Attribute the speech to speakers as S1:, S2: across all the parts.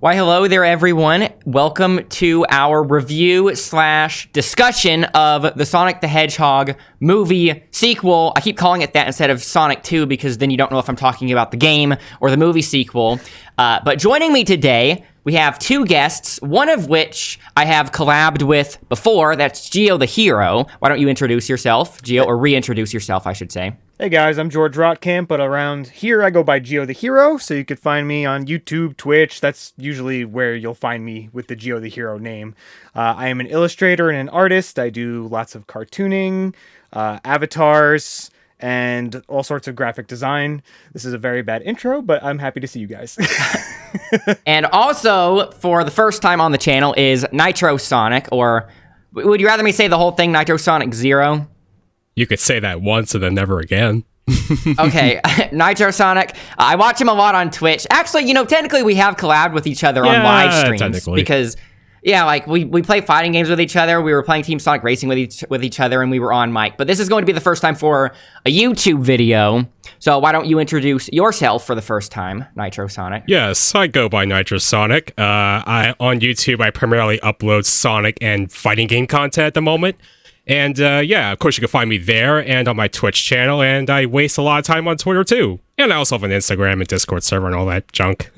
S1: Why, hello there, everyone. Welcome to our review / discussion of the Sonic the Hedgehog movie sequel. I keep calling it that instead of Sonic 2 because then you don't know if I'm talking about the game or the movie sequel. But joining me today, we have two guests, one of which I have collabed with before. That's GeoTheHero. Why don't you introduce yourself, Geo, or reintroduce yourself, I should say.
S2: Hey guys, I'm George Rotkamp, but around here I go by GeoTheHero, so you could find me on YouTube, Twitch. That's usually where you'll find me with the GeoTheHero name. I am an illustrator and an artist. I do lots of cartooning, avatars, and all sorts of graphic design. This is a very bad intro, but I'm happy to see you guys.
S1: And also, for the first time on the channel, is Nitro Sonic, or would you rather me say the whole thing, Nitro Sonic Zero?
S3: You could say that once and then never again.
S1: Okay, Nitro Sonic. I watch him a lot on Twitch. Actually, technically we have collabed with each other on live streams because, like we play fighting games with each other. We were playing Team Sonic Racing with each other, and we were on mic. But this is going to be the first time for a YouTube video. So why don't you introduce yourself for the first time, Nitro Sonic?
S3: Yes, I go by Nitro Sonic. On YouTube, I primarily upload Sonic and fighting game content at the moment. And of course you can find me there and on my Twitch channel, and I waste a lot of time on Twitter too. And I also have an Instagram and Discord server and all that junk.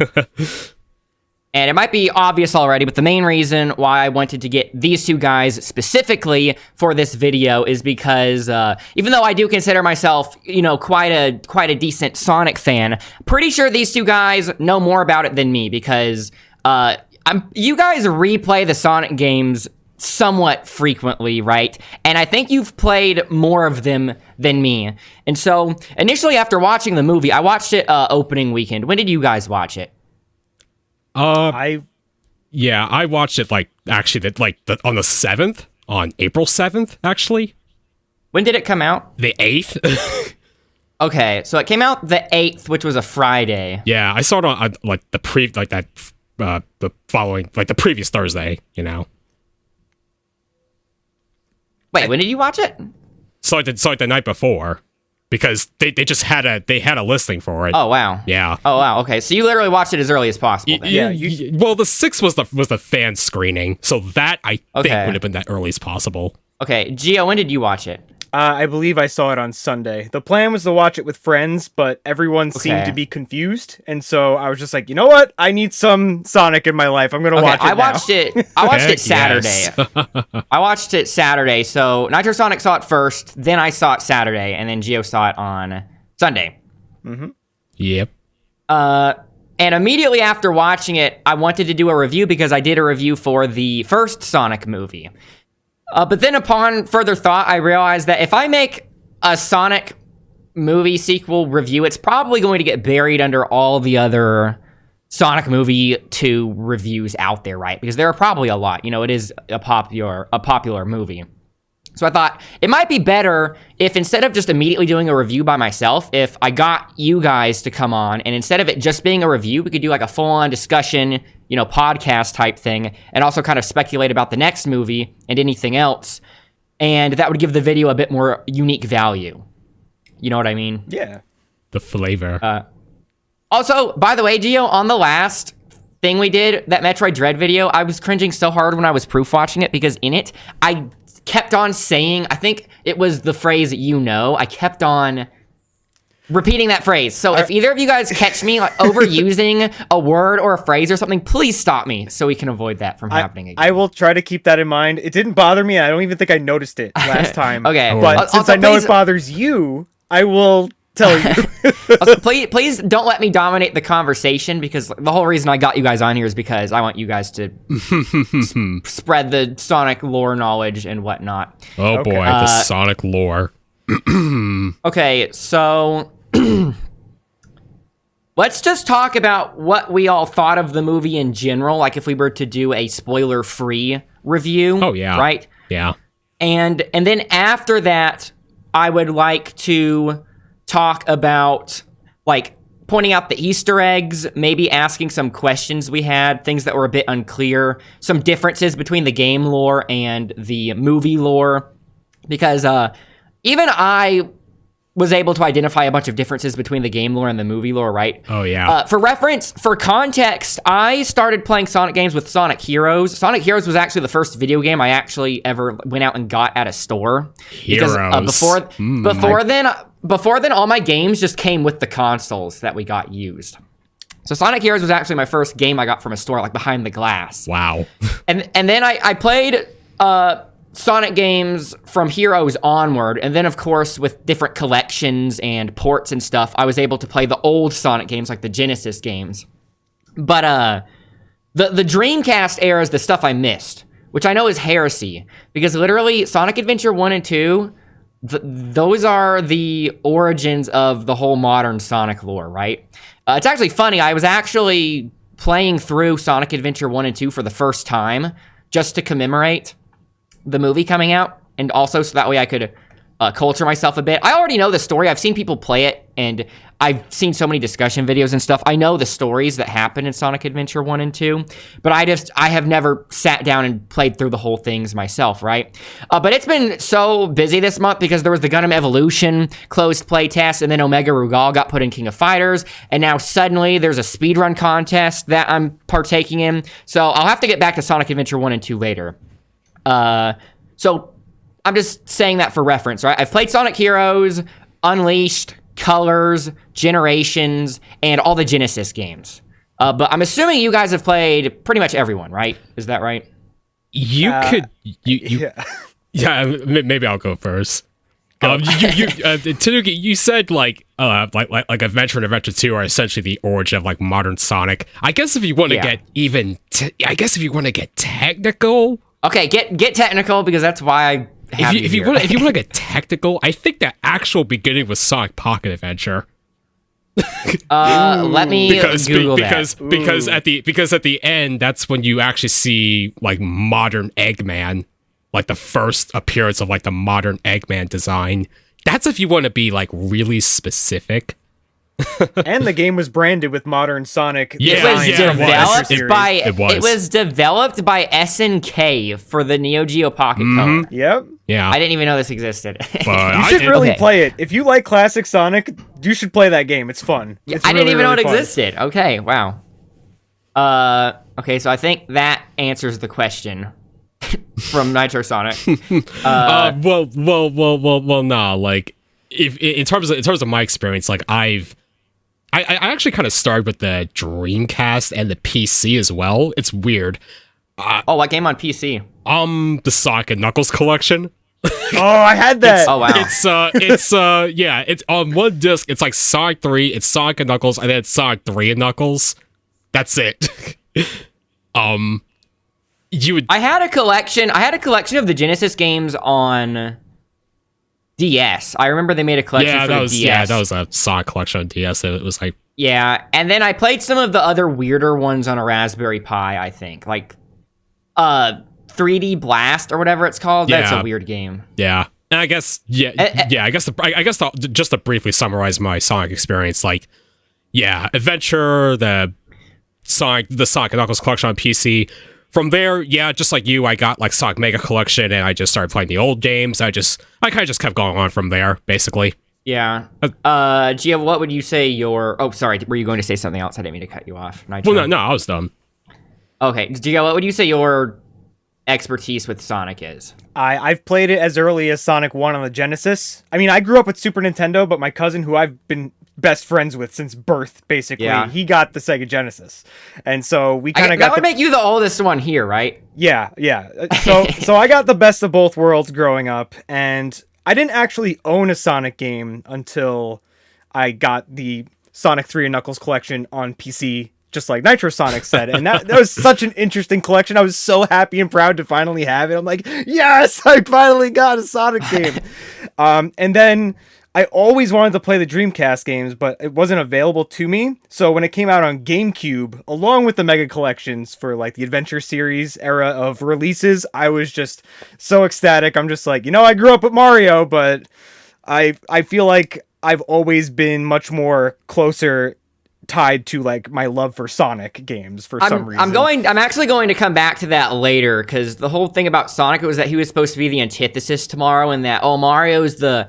S1: And it might be obvious already, but the main reason why I wanted to get these two guys specifically for this video is because even though I do consider myself, quite a decent Sonic fan, pretty sure these two guys know more about it than me because you guys replay the Sonic games somewhat frequently, right? And I think you've played more of them than me. And so, initially after watching the movie, I watched it opening weekend. When did you guys watch it?
S3: I watched it on the 7th, on April 7th, actually.
S1: When did it come out?
S3: The 8th.
S1: Okay, so it came out the 8th, which was a Friday.
S3: Yeah, I saw it on the previous Thursday,
S1: Wait, when did you watch it?
S3: So the night before, because they just had a listing for it.
S1: Oh wow.
S3: Yeah.
S1: Oh wow. Okay, so you literally watched it as early as possible. Then.
S3: Well, the 6th was the fan screening, so that I think would have been that early as possible.
S1: Okay, Gio, when did you watch it?
S2: I believe I saw it on Sunday. The plan was to watch it with friends, but everyone seemed to be confused, and so I was just like, you know what? I need some Sonic in my life. I'm gonna watch it. I watched
S1: it Saturday. I watched it Saturday. So Nitro Sonic saw it first, then I saw it Saturday, and then Gio saw it on Sunday.
S2: Mm-hmm.
S3: Yep.
S1: And immediately after watching it, I wanted to do a review because I did a review for the first Sonic movie. But then upon further thought, I realized that if I make a Sonic movie sequel review, it's probably going to get buried under all the other Sonic movie 2 reviews out there, right? Because there are probably a lot. It is a popular movie. So I thought it might be better if instead of just immediately doing a review by myself, if I got you guys to come on, and instead of it just being a review, we could do like a full-on discussion, podcast type thing, and also kind of speculate about the next movie and anything else. And that would give the video a bit more unique value. You know what I mean?
S2: Yeah.
S3: The flavor.
S1: Also, by the way, Gio, on the last thing we did, that Metroid Dread video, I was cringing so hard when I was proof watching it because in it, I kept on saying, I think it was the phrase, I kept on repeating that phrase. So if either of you guys catch me overusing a word or a phrase or something, please stop me so we can avoid that from happening again.
S2: I will try to keep that in mind. It didn't bother me. I don't even think I noticed it last time.
S1: Okay.
S2: But since I know it bothers you, I will tell you.
S1: Also, please don't let me dominate the conversation because the whole reason I got you guys on here is because I want you guys to spread the Sonic lore knowledge and whatnot.
S3: Oh boy, the Sonic lore.
S1: Okay, so let's just talk about what we all thought of the movie in general, like if we were to do a spoiler-free review.
S3: Oh yeah.
S1: Right?
S3: Yeah.
S1: And then after that, I would like to talk about pointing out the Easter eggs, maybe asking some questions we had, things that were a bit unclear, some differences between the game lore and the movie lore, because even I was able to identify a bunch of differences between the game lore and the movie lore, right?
S3: Oh, yeah.
S1: For reference, for context, I started playing Sonic games with Sonic Heroes. Sonic Heroes was actually the first video game I actually ever went out and got at a store.
S3: Heroes.
S1: Because before then, all my games just came with the consoles that we got used. So Sonic Heroes was actually my first game I got from a store, like behind the glass.
S3: Wow.
S1: And then I played Sonic games from Heroes onward, and then of course with different collections and ports and stuff, I was able to play the old Sonic games like the Genesis games. But the Dreamcast era is the stuff I missed, which I know is heresy, because literally Sonic Adventure 1 and 2, those are the origins of the whole modern Sonic lore, right? It's actually funny, I was actually playing through Sonic Adventure 1 and 2 for the first time just to commemorate the movie coming out, and also so that way I could culture myself a bit. I already know the story. I've seen people play it, and I've seen so many discussion videos and stuff. I know the stories that happen in Sonic Adventure 1 and 2, but I have never sat down and played through the whole things myself, right? But it's been so busy this month because there was the Gundam Evolution closed play test, and then Omega Rugal got put in King of Fighters, and now suddenly there's a speedrun contest that I'm partaking in. So I'll have to get back to Sonic Adventure 1 and 2 later. So I'm just saying that for reference, right? I've played Sonic Heroes, Unleashed, Colors, Generations, and all the Genesis games. But I'm assuming you guys have played pretty much everyone, right? Is that right?
S3: Yeah, maybe I'll go first. Tanuki, you said like Adventure and Adventure 2 are essentially the origin of like modern Sonic. I guess if you want to get technical.
S1: Okay, get technical, because that's why I have
S3: if you want to get technical, I think the actual beginning was Sonic Pocket Adventure.
S1: Let me Google that.
S3: Because at the end, that's when you actually see like modern Eggman, like the first appearance of like the modern Eggman design. That's if you want to be like really specific.
S2: And the game was branded with modern Sonic.
S1: It was developed by SNK for the Neo Geo Pocket Color.
S2: Yep.
S3: Yeah.
S1: I didn't even know this existed.
S2: You should really play it. If you like classic Sonic, you should play that game. It's fun. It's
S1: I didn't even know it
S2: fun.
S1: existed. Okay, wow. Okay, so I think that answers the question from Nitro Sonic.
S3: Well, nah. Like, if in terms of my experience, like I actually kind of started with the Dreamcast and the PC as well. It's weird.
S1: What game on PC?
S3: The Sonic and Knuckles collection.
S2: Oh, I had that.
S1: Oh, wow.
S3: It's on one disc. It's like Sonic 3, it's Sonic and Knuckles, and then it's Sonic 3 and Knuckles. That's it. I
S1: had a collection of the Genesis games on DS. I remember they made a collection for the DS.
S3: Yeah, that was a Sonic collection on DS. It was like...
S1: Yeah, and then I played some of the other weirder ones on a Raspberry Pi, I think. Like, 3D Blast or whatever it's called.
S3: Yeah.
S1: That's a weird game.
S3: Yeah. And I guess, just to briefly summarize my Sonic experience, like, yeah, Adventure, the Sonic and Knuckles collection on PC. From there, yeah, just like you, I got like Sonic Mega Collection, and I just started playing the old games. I kind of just kept going on from there, basically.
S1: Yeah. Gia, what would you say your... Oh, sorry, were you going to say something else? I didn't mean to cut you off.
S3: Well, no, I was done.
S1: Okay, Gia, what would you say your expertise with Sonic is?
S2: I've played it as early as Sonic 1 on the Genesis. I mean, I grew up with Super Nintendo, but my cousin, who I've been best friends with since birth, basically, he got the Sega Genesis. And so we kind of got...
S1: That would make you the oldest one here, right?
S2: Yeah. So I got the best of both worlds growing up, and I didn't actually own a Sonic game until I got the Sonic 3 and Knuckles collection on PC, just like Nitro Sonic said. And that was such an interesting collection. I was so happy and proud to finally have it. I'm like, yes, I finally got a Sonic game. And then I always wanted to play the Dreamcast games, but it wasn't available to me. So when it came out on GameCube, along with the Mega Collections for like the Adventure series era of releases, I was just so ecstatic. I'm just like, I grew up with Mario, but I feel like I've always been much more closer tied to like my love for Sonic games for some reason.
S1: I'm actually going to come back to that later, because the whole thing about Sonic was that he was supposed to be the antithesis to Mario, and that Mario is the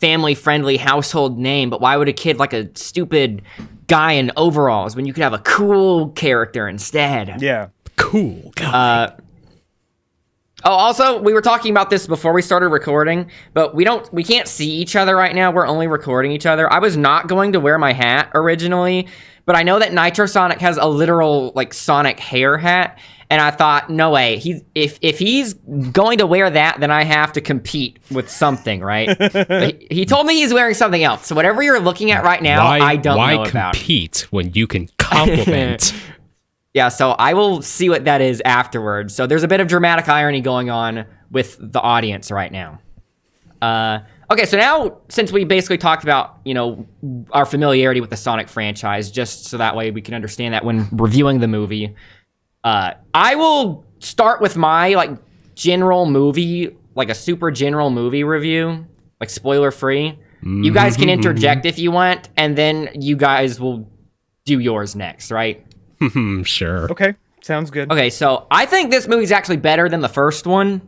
S1: family-friendly household name, but why would a kid like a stupid guy in overalls when you could have a cool character instead?
S2: Yeah.
S3: Cool guy.
S1: Also, we were talking about this before we started recording, but we can't see each other right now. We're only recording each other. I was not going to wear my hat originally, but I know that Nitro Sonic has a literal like Sonic hair hat, and I thought, no way. If he's going to wear that, then I have to compete with something, right? But he told me he's wearing something else. So whatever you're looking at right now, I don't know about.
S3: Why compete when you can compliment?
S1: Yeah, so I will see what that is afterwards. So there's a bit of dramatic irony going on with the audience right now. Okay, so now, since we basically talked about, our familiarity with the Sonic franchise, just so that way we can understand that when reviewing the movie, I will start with my, general movie, a super general movie review, spoiler-free. You guys can interject if you want, and then you guys will do yours next, right?
S3: Sure.
S2: Okay, sounds good.
S1: Okay, so I think this movie's actually better than the first one,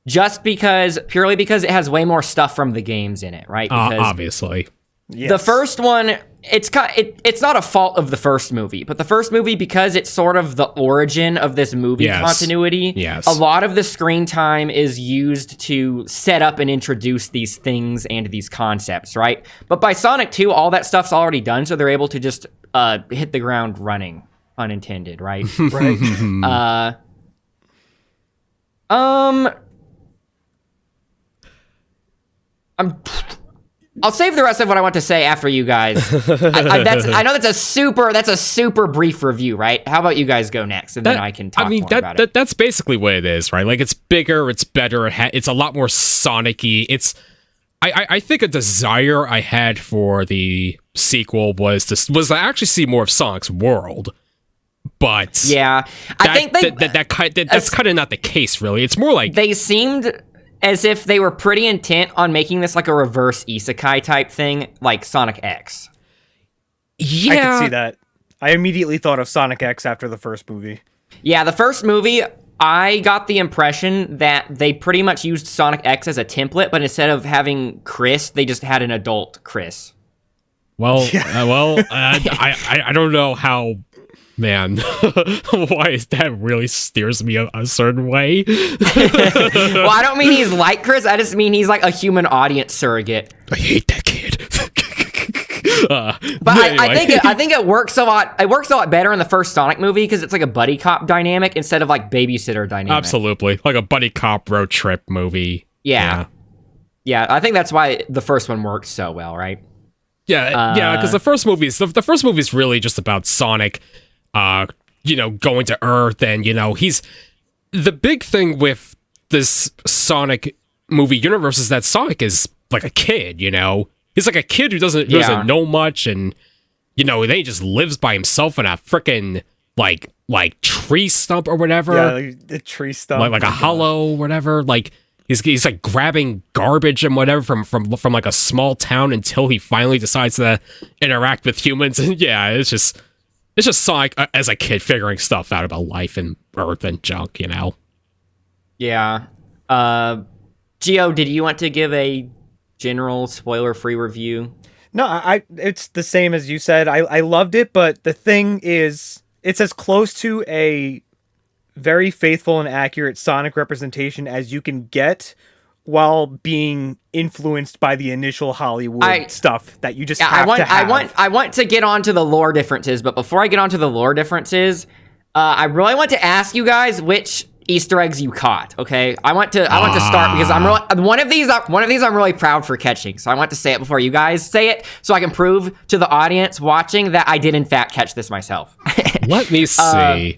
S1: purely because it has way more stuff from the games in it, right? Because
S3: Obviously.
S2: Yes.
S1: the first one, it's not a fault of the first movie, but the first movie, because it's sort of the origin of this movie continuity, a lot of the screen time is used to set up and introduce these things and these concepts, right? But by Sonic 2, all that stuff's already done, so they're able to just hit the ground running. Unintended, right?
S2: Right.
S1: I'll save the rest of what I want to say after you guys. I know that's a super brief review, right? How about you guys go next, and then I can talk more about it.
S3: That's basically what it is, right? It's bigger, it's better, it's a lot more Sonic-y. I think a desire I had for the sequel was to actually see more of Sonic's world. But
S1: yeah, I think
S3: that's kind of not the case, really. It's more like
S1: they seemed as if they were pretty intent on making this a reverse isekai type thing, like Sonic X.
S3: Yeah,
S2: I could see that. I immediately thought of Sonic X after the first movie.
S1: Yeah, the first movie, I got the impression that they pretty much used Sonic X as a template, but instead of having Chris, they just had an adult Chris.
S3: Well, I don't know how. Man, why is that really steers me a certain way?
S1: Well, I don't mean he's like Chris. I just mean he's like a human audience surrogate.
S3: I hate that kid.
S1: But anyway. I think it works a lot. It works a lot better in the first Sonic movie because it's like a buddy cop dynamic instead of babysitter dynamic.
S3: Absolutely, like a buddy cop road trip movie.
S1: Yeah. I think that's why the first one works so well, right?
S3: Yeah, because the first movie is really just about Sonic. Going to Earth, and he's the big thing with this Sonic movie universe is that Sonic is like a kid. He's like a kid who doesn't know much, and then he just lives by himself in a freaking like tree stump or whatever.
S2: Yeah, the tree stump,
S3: like a hollow, or whatever. He's like grabbing garbage and whatever from like a small town until he finally decides to interact with humans, and it's just Sonic as a kid figuring stuff out about life and Earth and junk,
S1: Yeah. Geo, did you want to give a general spoiler-free review?
S2: No, it's the same as you said. I loved it, but the thing is, it's as close to a very faithful and accurate Sonic representation as you can get while being influenced by the initial Hollywood stuff that you just have to have.
S1: I want to get onto the lore differences, but before I get onto the lore differences, I really want to ask you guys which Easter eggs you caught. Okay, I want to start because one of these I'm really proud for catching. So I want to say it before you guys say it, so I can prove to the audience watching that I did in fact catch this myself.
S3: Let me see.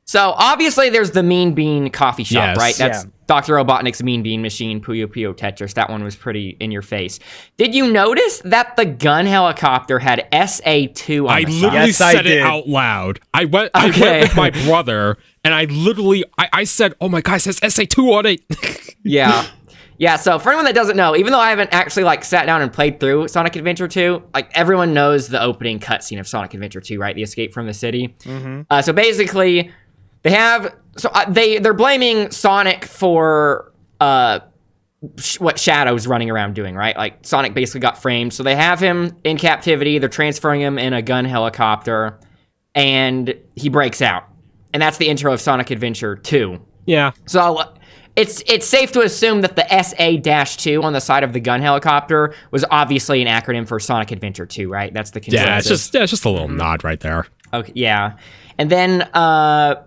S1: So obviously there's the Mean Bean coffee shop, right? That's
S2: yeah.
S1: Dr. Robotnik's Mean Bean machine, Puyo Puyo Tetris. That one was pretty in your face. Did you notice that the gun helicopter had SA2 on the side?
S3: Literally
S2: Yes, I
S3: said
S2: did.
S3: it out loud. I went with my brother, and I literally said, "Oh my God, it says SA2 on it."
S1: Yeah, so for anyone that doesn't know, even though I haven't actually sat down and played through Sonic Adventure 2, everyone knows the opening cutscene of Sonic Adventure 2, right? The escape from the city.
S2: Mm-hmm.
S1: So basically, they're blaming Sonic for what Shadow's running around doing, right? Like, Sonic basically got framed. So they have him in captivity. They're transferring him in a gun helicopter. And he breaks out. And that's the intro of Sonic Adventure 2.
S3: Yeah.
S1: So it's safe to assume that the SA-2 on the side of the gun helicopter was obviously an acronym for Sonic Adventure 2, right? That's the consensus.
S3: Yeah, it's just a little nod right there.
S1: Okay, yeah. And then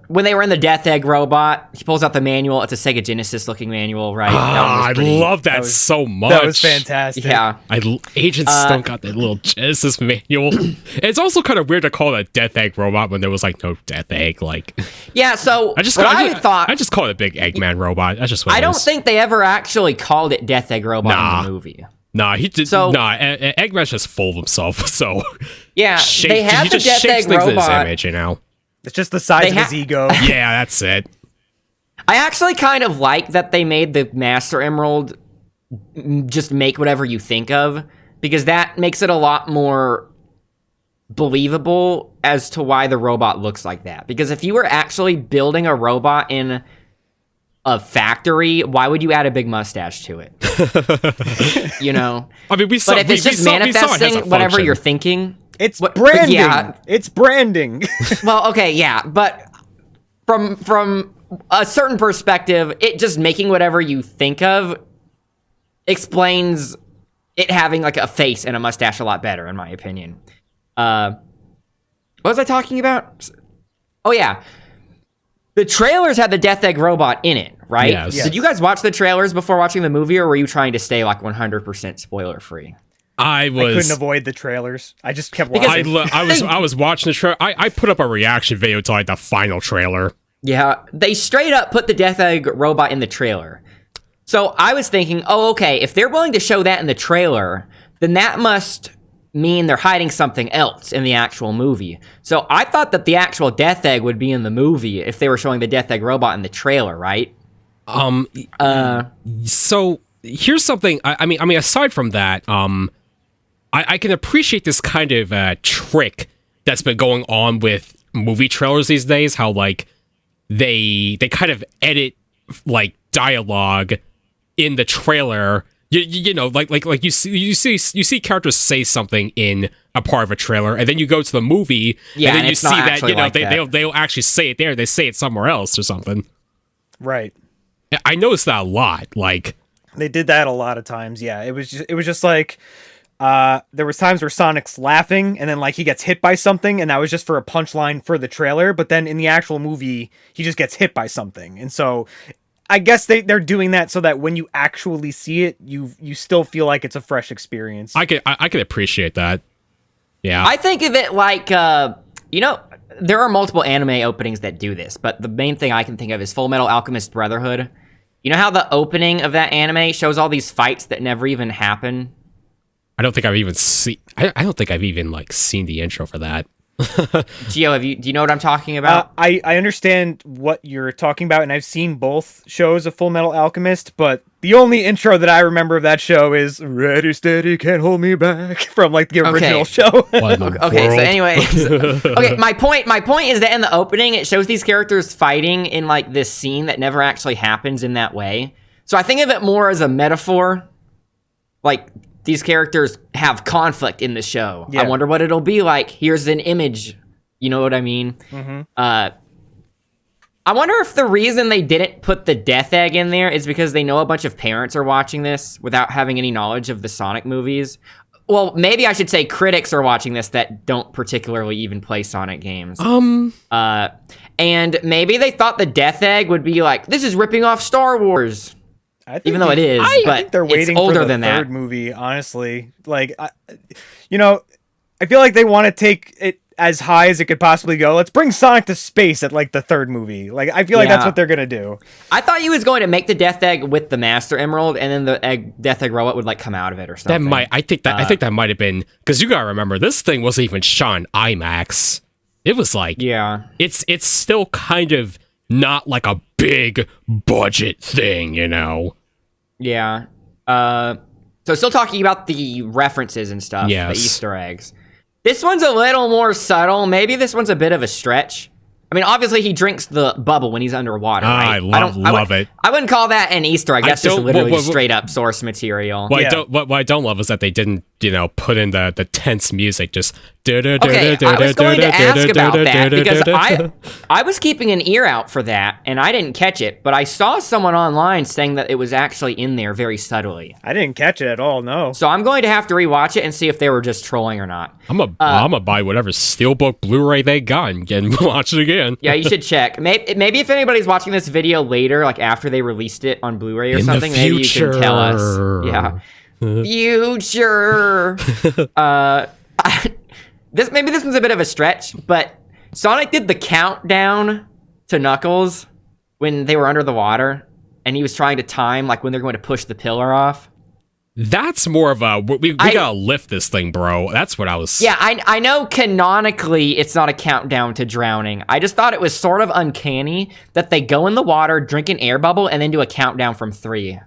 S1: when they were in the Death Egg robot, he pulls out the manual. It's a Sega Genesis looking manual, right?
S3: I love that so much.
S2: That was fantastic.
S1: Yeah.
S3: Agents still got that little Genesis manual. It's also kind of weird to call it a Death Egg robot when there was like no Death Egg. Like,
S1: yeah. So
S3: I just call it a big Eggman robot. That's just what
S1: I
S3: it
S1: don't
S3: is.
S1: think they ever actually called it Death Egg robot in the movie.
S3: Nah, he did.
S1: So,
S3: Eggman's just full of himself. So
S1: yeah, they had the Death Egg robot.
S3: Image, you know.
S2: It's just the size of his ego.
S3: Yeah, that's it.
S1: I actually kind of like that they made the Master Emerald just make whatever you think of, because that makes it a lot more believable as to why the robot looks like that. Because if you were actually building a robot in a factory, why would you add a big mustache to it? You know?
S3: I mean, we saw.
S1: But if it's just manifesting whatever you're thinking...
S2: It's branding. Yeah. It's branding.
S1: Well, okay, yeah, but from a certain perspective, it just making whatever you think of explains it having like a face and a mustache a lot better, in my opinion. What was I talking about? Oh yeah, the trailers had the Death Egg robot in it, right?
S3: Yes.
S1: Did you guys watch the trailers before watching the movie, or were you trying to stay like 100% spoiler free?
S2: I couldn't avoid the trailers. I just kept watching.
S3: I was watching the trailer. I put up a reaction video to like the final trailer.
S1: Yeah, they straight up put the Death Egg robot in the trailer. So I was thinking, oh, okay, if they're willing to show that in the trailer, then that must mean they're hiding something else in the actual movie. So I thought that the actual Death Egg would be in the movie if they were showing the Death Egg robot in the trailer, right?
S3: So here's something. I mean, aside from that, I can appreciate this kind of trick that's been going on with movie trailers these days. How like they kind of edit like dialogue in the trailer. You know, like you see characters say something in a part of a trailer, and then you go to the movie, and then you see that they'll actually say it there. They say it somewhere else or something.
S2: Right.
S3: I noticed that a lot. Like
S2: they did that a lot of times. Yeah, it was just like. There was times where Sonic's laughing and then like he gets hit by something, and that was just for a punchline for the trailer, but then in the actual movie he just gets hit by something. And so I guess they're doing that so that when you actually see it, you still feel like it's a fresh experience.
S3: I can appreciate that. Yeah.
S1: I think of it like you know, there are multiple anime openings that do this, but the main thing I can think of is Full Metal Alchemist Brotherhood. You know how the opening of that anime shows all these fights that never even happen?
S3: I don't think I've even seen. I don't think I've even like seen the intro for that.
S1: Geo, do you know what I'm talking about?
S2: I understand what you're talking about, and I've seen both shows of Full Metal Alchemist, but the only intro that I remember of that show is "Ready, Steady, Can't Hold Me Back" from like the original show.
S1: Okay, so anyways, okay, my point is that in the opening it shows these characters fighting in like this scene that never actually happens in that way. So I think of it more as a metaphor, like. These characters have conflict in the show. Yeah. I wonder what it'll be like. Here's an image. You know what I mean? Mm-hmm. I wonder if the reason they didn't put the Death Egg in there is because they know a bunch of parents are watching this without having any knowledge of the Sonic movies. Well, maybe I should say critics are watching this that don't particularly even play Sonic games. And maybe they thought the Death Egg would be like, this is ripping off Star Wars. Even though it is, but I think they're waiting it's older
S2: for the
S1: than
S2: third
S1: that.
S2: movie, honestly. Like, I feel like they want to take it as high as it could possibly go. Let's bring Sonic to space at like the third movie. Like, I feel like that's what they're gonna do.
S1: I thought he was going to make the Death Egg with the Master Emerald, and then the Death Egg robot would like come out of it or something.
S3: I think that might have been because you gotta remember this thing wasn't even shot in IMAX. It was like it's still kind of not like a big budget thing, you know.
S1: Yeah. So still talking about the references and stuff, the Easter eggs. This one's a little more subtle. Maybe this one's a bit of a stretch. I mean, obviously he drinks the bubble when he's underwater, right?
S3: I love it.
S1: I wouldn't call that an Easter egg. That's just literally straight up source material.
S3: What I don't love is that they didn't, put in the tense music. Just
S1: okay. I was going to ask about that because I was keeping an ear out for that and I didn't catch it, but I saw someone online saying that it was actually in there very subtly.
S2: I didn't catch it at all. No.
S1: So I'm going to have to rewatch it and see if they were just trolling or not.
S3: I'm gonna buy whatever Steelbook Blu-ray they got and watch it again.
S1: Yeah, you should check. Maybe if anybody's watching this video later, like after they released it on Blu-ray or something, maybe you can tell us. Yeah. Future. This one's a bit of a stretch, but Sonic did the countdown to Knuckles when they were under the water, and he was trying to time like when they're going to push the pillar off.
S3: That's more of a we gotta lift this thing, bro. That's what I was.
S1: Yeah, I know canonically it's not a countdown to drowning. I just thought it was sort of uncanny that they go in the water, drink an air bubble, and then do a countdown from 3.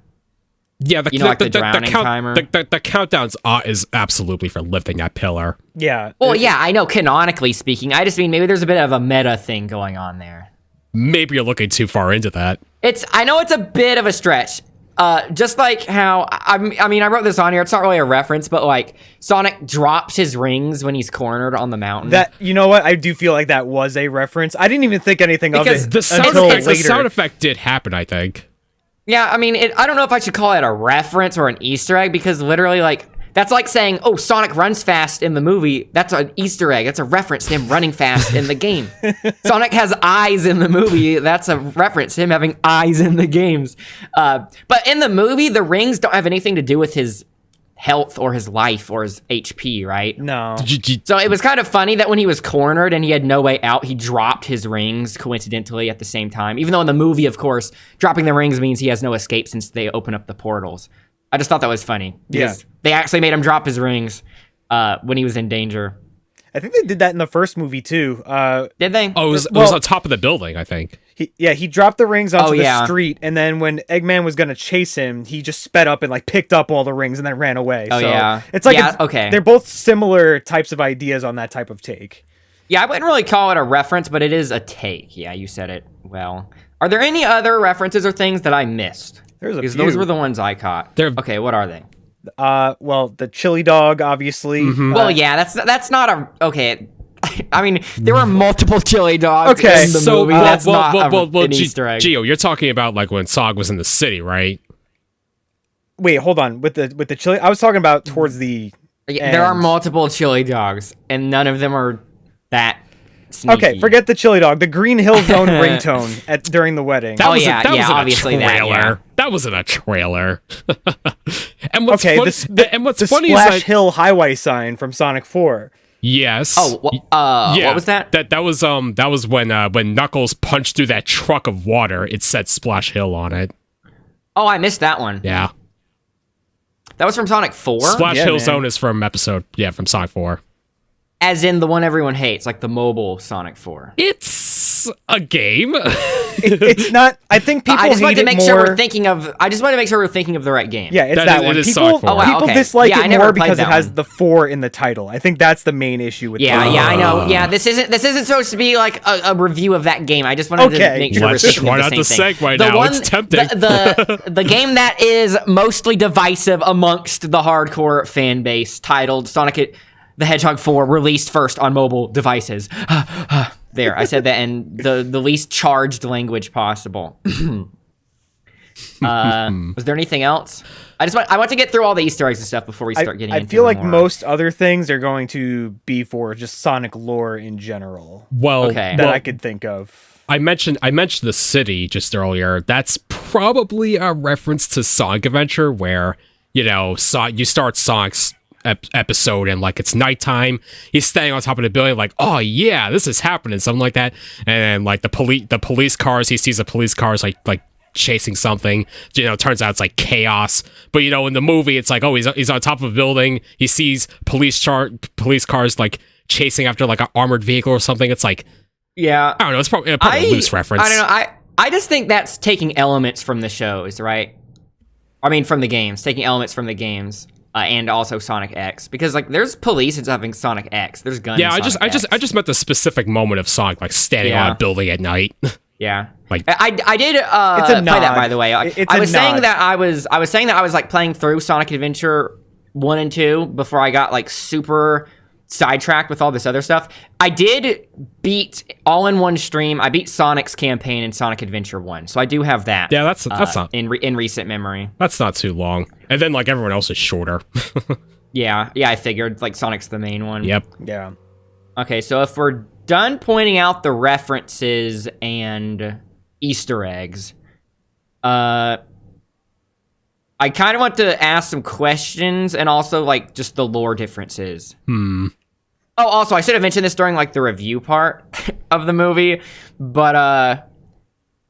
S3: Yeah, the
S1: drowning timer.
S3: The countdowns is absolutely for lifting that pillar.
S2: Yeah.
S1: Well, yeah, I know canonically speaking. I just mean maybe there's a bit of a meta thing going on there.
S3: Maybe you're looking too far into that.
S1: I know it's a bit of a stretch. Just like how, I mean, I wrote this on here. It's not really a reference, but like Sonic drops his rings when he's cornered on the mountain.
S2: That, you know what? I do feel like that was a reference. I didn't even think anything of it
S3: the sound
S2: until
S3: effect,
S2: later.
S3: The sound effect did happen, I think.
S1: Yeah, I mean, I don't know if I should call it a reference or an Easter egg because literally, like, that's like saying, oh, Sonic runs fast in the movie. That's an Easter egg. That's a reference to him running fast in the game. Sonic has eyes in the movie. That's a reference to him having eyes in the games. But in the movie, the rings don't have anything to do with his health or his life or his HP, right?
S2: No.
S1: So it was kind of funny that when he was cornered and he had no way out, he dropped his rings coincidentally at the same time. Even though in the movie, of course, dropping the rings means he has no escape since they open up the portals. I just thought that was funny. Because they actually made him drop his rings when he was in danger.
S2: I think they did that in the first movie, too.
S1: Did they?
S3: Oh, it was on top of the building, I think.
S2: He dropped the rings onto the street, and then when Eggman was going to chase him, he just sped up and like picked up all the rings and then ran away.
S1: Oh,
S2: so
S1: yeah.
S2: It's like, they're both similar types of ideas on that type of take.
S1: Yeah, I wouldn't really call it a reference, but it is a take. Yeah, you said it well. Are there any other references or things that I missed?
S2: There's a
S1: because
S2: few.
S1: those were the ones I caught. Okay, what are they?
S2: Well, the chili dog, obviously.
S3: Mm-hmm.
S1: Well, yeah, that's not a... Okay, I mean, there were multiple chili dogs in the movie. That's not an Easter egg.
S3: Geo, you're talking about like when Sog was in the city, right?
S2: Wait, hold on. With the chili... I was talking about towards the end.
S1: There are multiple chili dogs, and none of them are that sneaky.
S2: Okay, forget the chili dog. The Green Hill Zone ringtone during the wedding.
S3: That was
S1: obviously
S3: a trailer.
S1: that, yeah.
S3: That wasn't a trailer. and what's
S2: the
S3: funny
S2: Splash
S3: is
S2: Hill Highway sign from Sonic 4.
S3: Yes.
S1: Oh,
S3: yeah.
S1: What was that?
S3: That was when Knuckles punched through that truck of water. It said Splash Hill on it.
S1: Oh, I missed that one.
S3: Yeah.
S1: That was from Sonic 4?
S3: Splash Hill Zone is from from Sonic 4.
S1: As in the one everyone hates, like the mobile Sonic 4.
S3: It's a game.
S2: It's not. I think people hate it more.
S1: I just want to make sure we're thinking of the right game.
S2: Yeah, it's that one. People dislike it more because it has the 4 in the title. I think that's the main issue with.
S1: Yeah, I know. Yeah, this isn't supposed to be like a review of that game. I just wanted to make sure we're thinking of the same thing.
S3: Try not to segue now. It's tempting.
S1: The game that is mostly divisive amongst the hardcore fan base, titled Sonic the Hedgehog 4, released first on mobile devices. There, I said that in the least charged language possible. Was there anything else? I want to get through all the Easter eggs and stuff before we start getting into
S2: I feel like
S1: more.
S2: most other things are going to be for just Sonic lore in general. That I could think of.
S3: I mentioned the city just earlier. That's probably a reference to Sonic Adventure, where you start Sonic's episode and like it's nighttime. He's staying on top of the building, like, oh yeah, this is happening, something like that. And like the police cars, he sees the police cars like chasing something. Turns out it's like chaos. But in the movie, it's like, oh, he's on top of a building. He sees police cars like chasing after like an armored vehicle or something. It's like,
S1: yeah,
S3: I don't know. It's probably a loose reference.
S1: I don't know. I just think that's taking elements from the shows, right? I mean, from the games, taking elements from the games. and also Sonic X, because like there's police and having Sonic X. There's guns.
S3: Yeah, I just meant the specific moment of Sonic like standing on a building at night.
S1: Yeah,
S3: like
S1: I did
S2: it's a
S1: play
S2: nod.
S1: that, by the way. I was saying that I was like playing through Sonic Adventure 1 and 2 before I got like super sidetracked with all this other stuff. I did beat all in one stream. I beat Sonic's campaign in Sonic Adventure 1, so I do have that.
S3: Yeah, that's not
S1: in recent memory.
S3: That's not too long. And then like everyone else is shorter.
S1: Yeah, I figured like Sonic's the main one.
S3: Yep.
S2: Yeah.
S1: Okay, so if we're done pointing out the references and Easter eggs, I kind of want to ask some questions and also like just the lore differences. Oh, also, I should have mentioned this during like the review part of the movie, but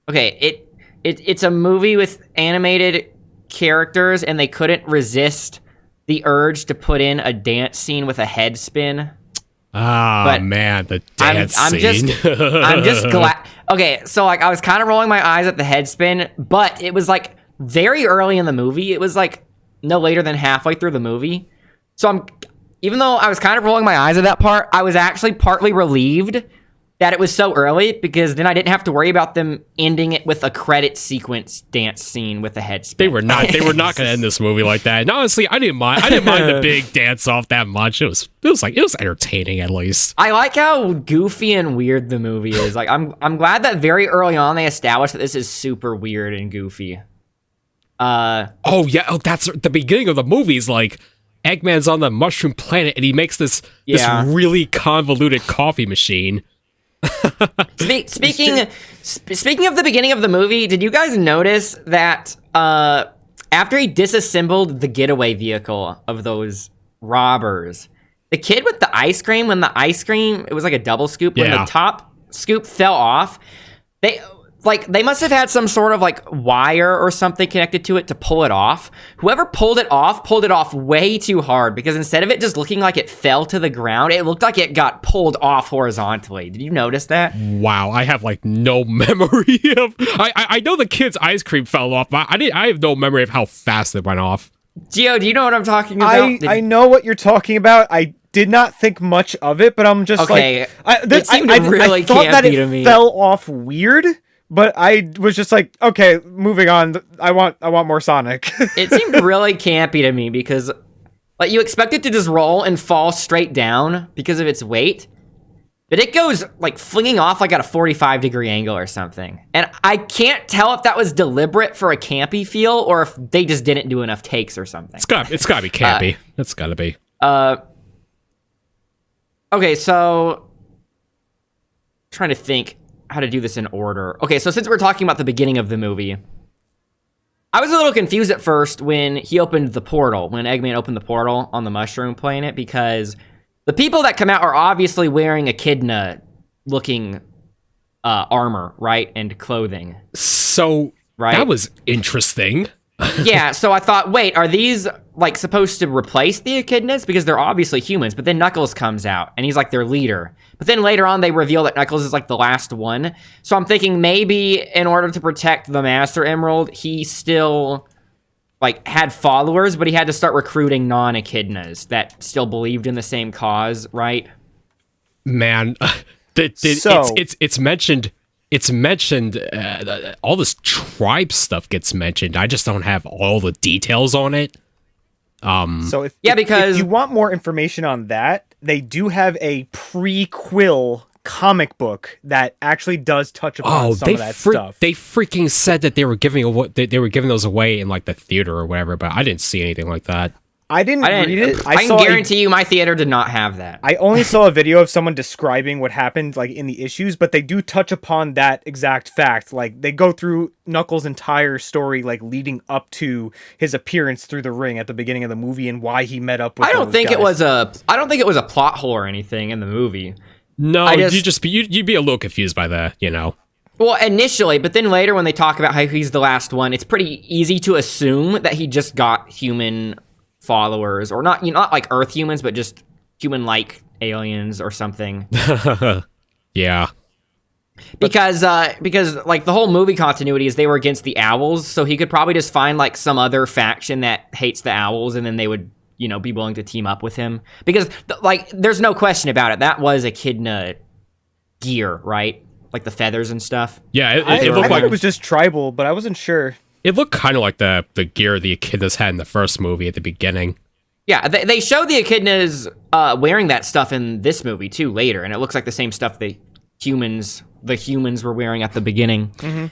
S1: okay, it's a movie with animated characters, and they couldn't resist the urge to put in a dance scene with a head spin.
S3: Man, the dance scene.
S1: I'm just glad. Okay, so like I was kind of rolling my eyes at the head spin, but it was like very early in the movie. It was like no later than halfway through the movie. So even though I was kind of rolling my eyes at that part, I was actually partly relieved that it was so early, because then I didn't have to worry about them ending it with a credit sequence dance scene with a head spin.
S3: They were not going to end this movie like that. And honestly, I didn't mind the big dance off that much. It was entertaining, at least.
S1: I like how goofy and weird the movie is. Like I'm glad that very early on they established that this is super weird and goofy.
S3: That's the beginning of the movie. Is like Eggman's on the mushroom planet, and he makes this really convoluted coffee machine.
S1: Speaking of the beginning of the movie, did you guys notice that after he disassembled the getaway vehicle of those robbers, the kid with the ice cream, when the ice cream, it was like a double scoop, when the top scoop fell off, they must have had some sort of like wire or something connected to it to pull it off. Whoever pulled it off way too hard, because instead of it just looking like it fell to the ground, it looked like it got pulled off horizontally. Did you notice that?
S3: Wow, I have like no memory of. I know the kid's ice cream fell off, but I have no memory of how fast it went off.
S1: Geo, do you know what I'm talking about?
S2: I know what you're talking about. I did not think much of it, but I'm just
S1: okay.
S2: It seemed really I thought that it fell off weird. But I was just like, okay, moving on. I want more Sonic.
S1: It seemed really campy to me, because like you expect it to just roll and fall straight down because of its weight, but it goes like flinging off like at a 45-degree angle or something. And I can't tell if that was deliberate for a campy feel or if they just didn't do enough takes or something.
S3: It's got to be campy. It's got to be.
S1: Okay, so I'm trying to think how to do this in order. Okay, so since we're talking about the beginning of the movie, I was a little confused at first when he opened the portal, when Eggman opened the portal on the mushroom planet, because the people that come out are obviously wearing echidna-looking armor, right, and clothing.
S3: So right? That was interesting.
S1: Yeah, so I thought, wait, are these like supposed to replace the echidnas? Because they're obviously humans, but then Knuckles comes out and he's like their leader. But then later on they reveal that Knuckles is like the last one. So I'm thinking maybe in order to protect the Master Emerald, he still like had followers, but he had to start recruiting non-echidnas that still believed in the same cause, right?
S3: Man, it's mentioned. It's mentioned, all this tribe stuff gets mentioned. I just don't have all the details on it.
S2: So if you want more information on that, they do have a prequel comic book that actually does touch upon some of that stuff.
S3: They freaking said that they were giving those away in like the theater or whatever, but I didn't see anything like that.
S2: I didn't read it.
S1: I can guarantee you my theater did not have that.
S2: I only saw a video of someone describing what happened like in the issues, but they do touch upon that exact fact. Like they go through Knuckles' entire story like leading up to his appearance through the ring at the beginning of the movie and why he met up with
S1: I don't think it was a plot hole or anything in the movie.
S3: No, you'd be a little confused by that, you know.
S1: Well, initially, but then later when they talk about how he's the last one, it's pretty easy to assume that he just got human followers, or not like Earth humans, but just human-like aliens or something.
S3: Yeah.
S1: Because like the whole movie continuity is they were against the owls, so he could probably just find like some other faction that hates the owls, and then they would be willing to team up with him. Because, there's no question about it. That was Echidna gear, right? Like the feathers and stuff.
S3: Yeah, it
S2: I
S3: looked
S2: thought
S3: like
S2: it was just tribal, but I wasn't sure.
S3: it looked kind of like the gear the Echidnas had in the first movie at the beginning.
S1: Yeah, they showed the Echidnas wearing that stuff in this movie, too, later. And it looks like the same stuff the humans were wearing at the beginning.
S2: Mm-hmm.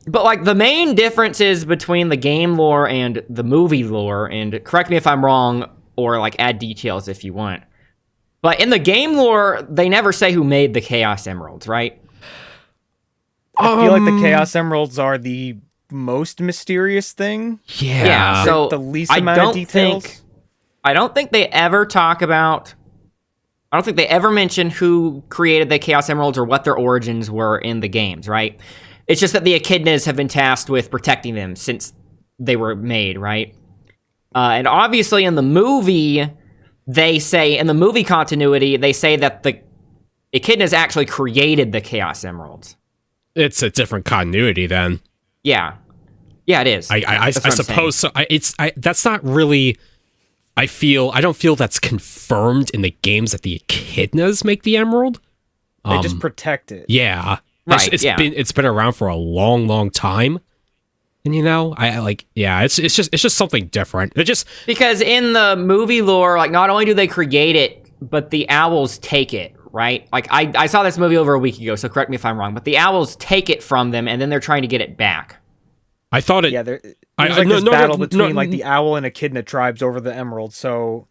S1: But, the main differences between the game lore and the movie lore, and correct me if I'm wrong, or, add details if you want. But in the game lore, they never say who made the Chaos Emeralds, right?
S2: I feel like the Chaos Emeralds are the most mysterious thing.
S1: Yeah, so
S2: the least amount of details.
S1: I don't think they ever mention who created the Chaos Emeralds or what their origins were in the games, right? It's just that the Echidnas have been tasked with protecting them since they were made, right? And obviously in the movie, in the movie continuity, they say that the Echidnas actually created the Chaos Emeralds.
S3: It's a different continuity then.
S1: Yeah. Yeah, it is.
S3: I suppose so. That's not really... I don't feel that's confirmed in the games that the Echidnas make the emerald.
S2: They just protect it.
S3: Yeah.
S1: Right,
S3: It's been around for a long, long time. And it's just something different. It just...
S1: Because in the movie lore, not only do they create it, but the owls take it, right? I saw this movie over a week ago, so correct me if I'm wrong, but the owls take it from them, and then they're trying to get it back.
S3: I thought it...
S2: Yeah, there's this battle between the owl and Echidna tribes over the emerald, so...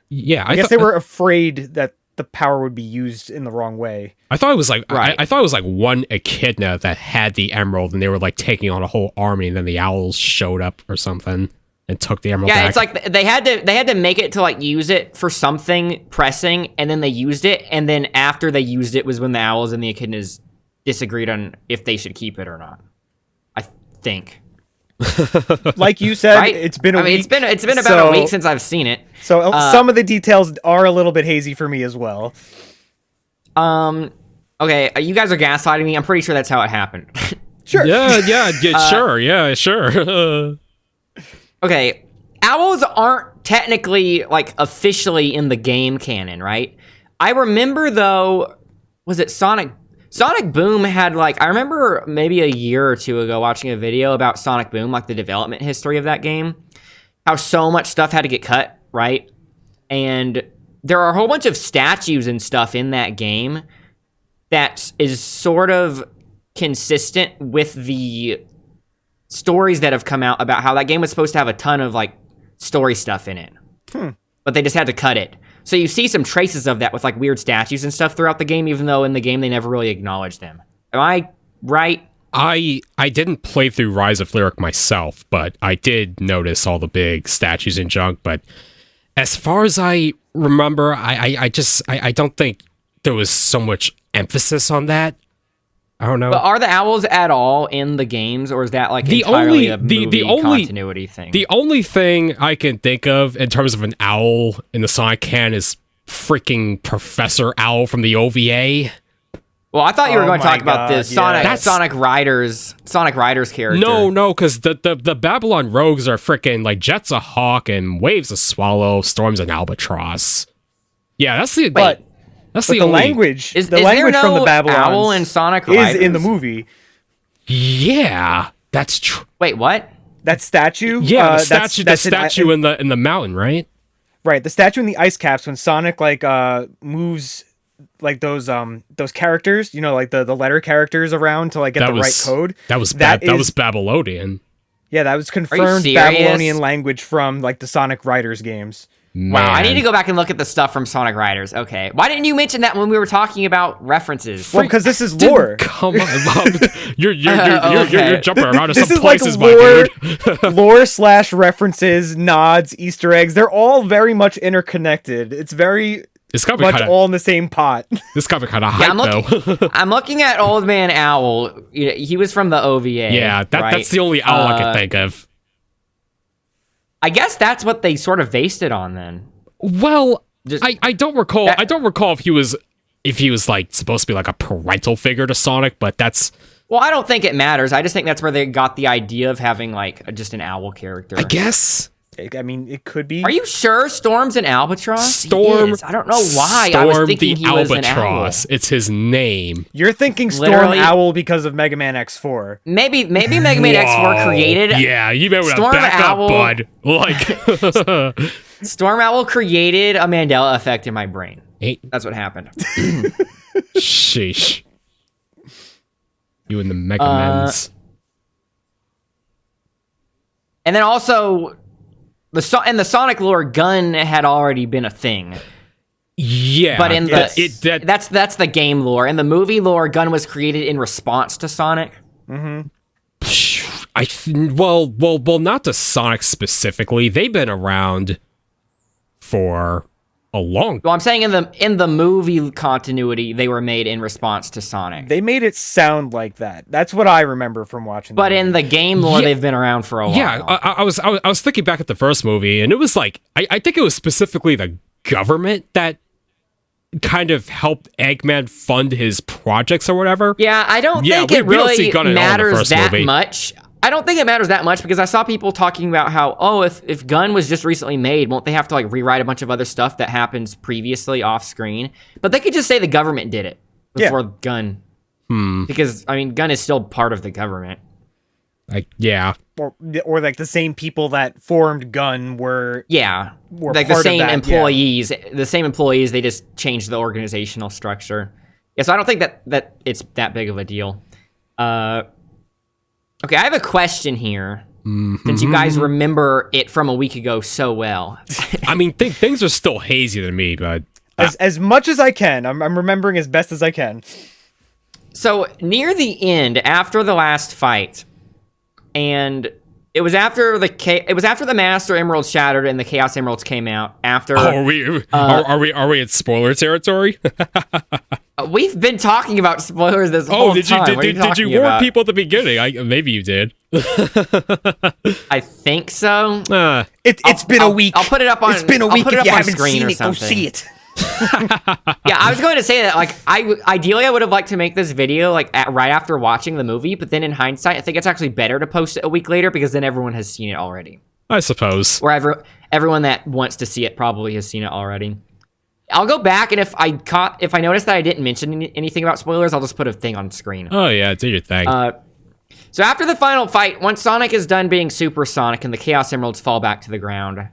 S3: Yeah,
S2: I guess they were afraid that the power would be used in the wrong way.
S3: I thought it was like
S1: right.
S3: I thought it was like one Echidna that had the emerald, and they were taking on a whole army, and then the owls showed up or something and took the emerald.
S1: Yeah,
S3: back.
S1: it's like they had to make it to use it for something pressing, and then they used it, and then after they used it was when the owls and the Echidnas disagreed on if they should keep it or not. I think.
S2: Like you said,
S1: right?
S2: It's been a week.
S1: It's been about a week since I've seen it.
S2: So some of the details are a little bit hazy for me as well.
S1: Okay, you guys are gaslighting me. I'm pretty sure that's how it happened.
S2: Sure.
S3: Yeah, sure.
S1: Okay, owls aren't technically officially in the game canon, right? I remember though, was it Sonic Boom had I remember maybe a year or two ago watching a video about Sonic Boom, the development history of that game, how so much stuff had to get cut, right? And there are a whole bunch of statues and stuff in that game that is sort of consistent with the stories that have come out about how that game was supposed to have a ton of story stuff in it. But they just had to cut it. So you see some traces of that with weird statues and stuff throughout the game, even though in the game they never really acknowledged them. Am I right?
S3: I didn't play through Rise of Lyric myself, but I did notice all the big statues and junk. But as far as I remember, I don't think there was so much emphasis on that. I don't know.
S1: But are the owls at all in the games, or is that entirely a movie continuity thing?
S3: The only thing I can think of in terms of an owl in the Sonic canon is freaking Professor Owl from the OVA.
S1: Well, I thought you were going to talk about the
S2: yeah.
S1: Sonic Riders character.
S3: No, because the Babylon Rogues are freaking Jet's a hawk and Wave's a swallow, Storm's an albatross. Yeah, that's the...
S2: But
S3: the
S2: only... language,
S1: is
S2: language
S1: there
S2: from the Babylons
S1: owl in Sonic Riders?
S2: is in the movie.
S3: Yeah, that's true.
S1: Wait, what?
S2: That statue?
S3: Yeah, the statue in the mountain, right?
S2: Right, the statue in the ice caps when Sonic moves those characters, the letter characters around to get the right code.
S3: That was Babylonian.
S2: Yeah, that was confirmed Babylonian language from the Sonic Riders games.
S3: Man.
S1: Wow, I need to go back and look at the stuff from Sonic Riders. Okay. Why didn't you mention that when we were talking about references?
S2: Well, because this is lore.
S3: Come on, you're jumping around to
S2: this
S3: some
S2: is
S3: places,
S2: lore,
S3: my dude.
S2: lore/references, nods, Easter eggs. They're all very much interconnected. It's very much all in the same pot.
S3: This got me kind of hyped, though.
S1: I'm looking at Old Man Owl. He was from the OVA.
S3: Yeah, that's the only owl I can think of.
S1: I guess that's what they sort of based it on then.
S3: Well, I don't recall. I don't recall if he was supposed to be a parental figure to Sonic, but that's...
S1: Well, I don't think it matters. I just think that's where they got the idea of having just an owl character.
S3: I guess
S2: I mean, it could be.
S1: Are you sure Storm's an albatross?
S3: Storm.
S1: He is. I don't know why. I was
S3: Storm
S1: thinking
S3: the
S1: he was an owl.
S3: albatross. It's his name.
S2: You're thinking Storm
S1: Literally-
S2: Owl because of Mega Man X4.
S1: Maybe Mega Man X4 created.
S3: Yeah, you better
S1: Storm
S3: back
S1: Owl-
S3: up, bud. Like,
S1: Storm Owl created a Mandela effect in my brain. That's what happened.
S3: sheesh. You and the Mega Mans.
S1: And then also, the Sonic lore, gun had already been a thing.
S3: Yeah,
S1: But in
S3: the
S1: that's the game lore. In the movie lore, gun was created in response to Sonic.
S3: well, not to Sonic specifically. They've been around for a long.
S1: Well, I'm saying in the movie continuity, they were made in response to Sonic.
S2: They made it sound like that. That's what I remember from watching.
S1: But in the game lore,
S3: Yeah.
S1: they've been around for a while.
S3: Yeah, I was thinking back at the first movie, and it was like I think it was specifically the government that kind of helped Eggman fund his projects or whatever.
S1: Yeah, I don't think
S3: we don't see
S1: it
S3: Gun
S1: really
S3: at all in the
S1: matters
S3: first
S1: that
S3: movie.
S1: much. I don't think it matters that much because I saw people talking about how, if Gun was just recently made, won't they have to like rewrite a bunch of other stuff that happens previously off screen? But they could just say the government did it before
S2: Yeah.
S1: Gun. Because, I mean, Gun is still part of the government.
S3: Like, yeah.
S2: or like the same people that formed Gun were.
S1: Yeah.
S2: Were
S1: Like the
S2: part of
S1: same
S2: that,
S1: employees. The same employees, they just changed the organizational structure. Yeah, so I don't think that it's that big of a deal. Okay, I have a question here. Since you guys remember it from a week ago so well.
S3: I mean, things are still hazy to me, but
S2: As much as I can. I'm remembering as best as I can.
S1: So near the end, after the last fight, and it was after the Master Emeralds shattered and the Chaos Emeralds came out. After
S3: are we in spoiler territory?
S1: we've been talking about spoilers this whole time. What are
S3: Did you
S1: talking
S3: warn
S1: about?
S3: people at the beginning? Maybe you did.
S1: I think so.
S2: It's been a week.
S1: I'll put it up on.
S2: It's been a
S1: I'll
S2: week.
S1: put it
S2: If
S1: up
S2: you
S1: on
S2: haven't
S1: screen
S2: seen
S1: or
S2: it, go
S1: something.
S2: see it.
S1: Yeah, I was going to say that, like, ideally I would have liked to make this video, like, right after watching the movie, but then in hindsight, I think it's actually better to post it a week later, because then everyone has seen it already.
S3: I suppose.
S1: Or everyone that wants to see it probably has seen it already. I'll go back, and if I notice that I didn't mention anything about spoilers, I'll just put a thing on screen.
S3: Oh yeah, do your thing.
S1: So after the final fight, once Sonic is done being Super Sonic and the Chaos Emeralds fall back to the ground,